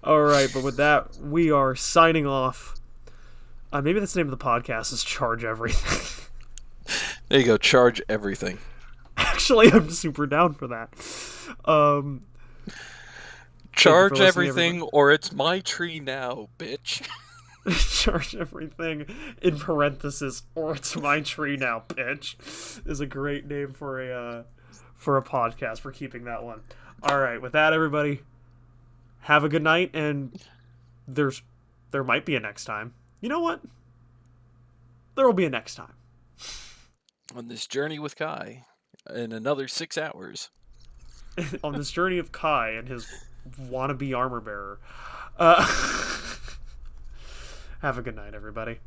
All right, but with that, we are signing off. Maybe that's the name of the podcast, is Charge Everything. There you go, charge everything. Actually, I'm super down for that. Charge everything, or it's my tree now, bitch. Charge everything, in parenthesis, or it's my tree now, bitch, is a great name for a podcast. For keeping that one. All right, with that, everybody, have a good night, and there might be a next time. You know what? There will be a next time. On this journey with Kai, in another 6 hours. On this journey of Kai and his wannabe armor bearer. Have a good night, everybody.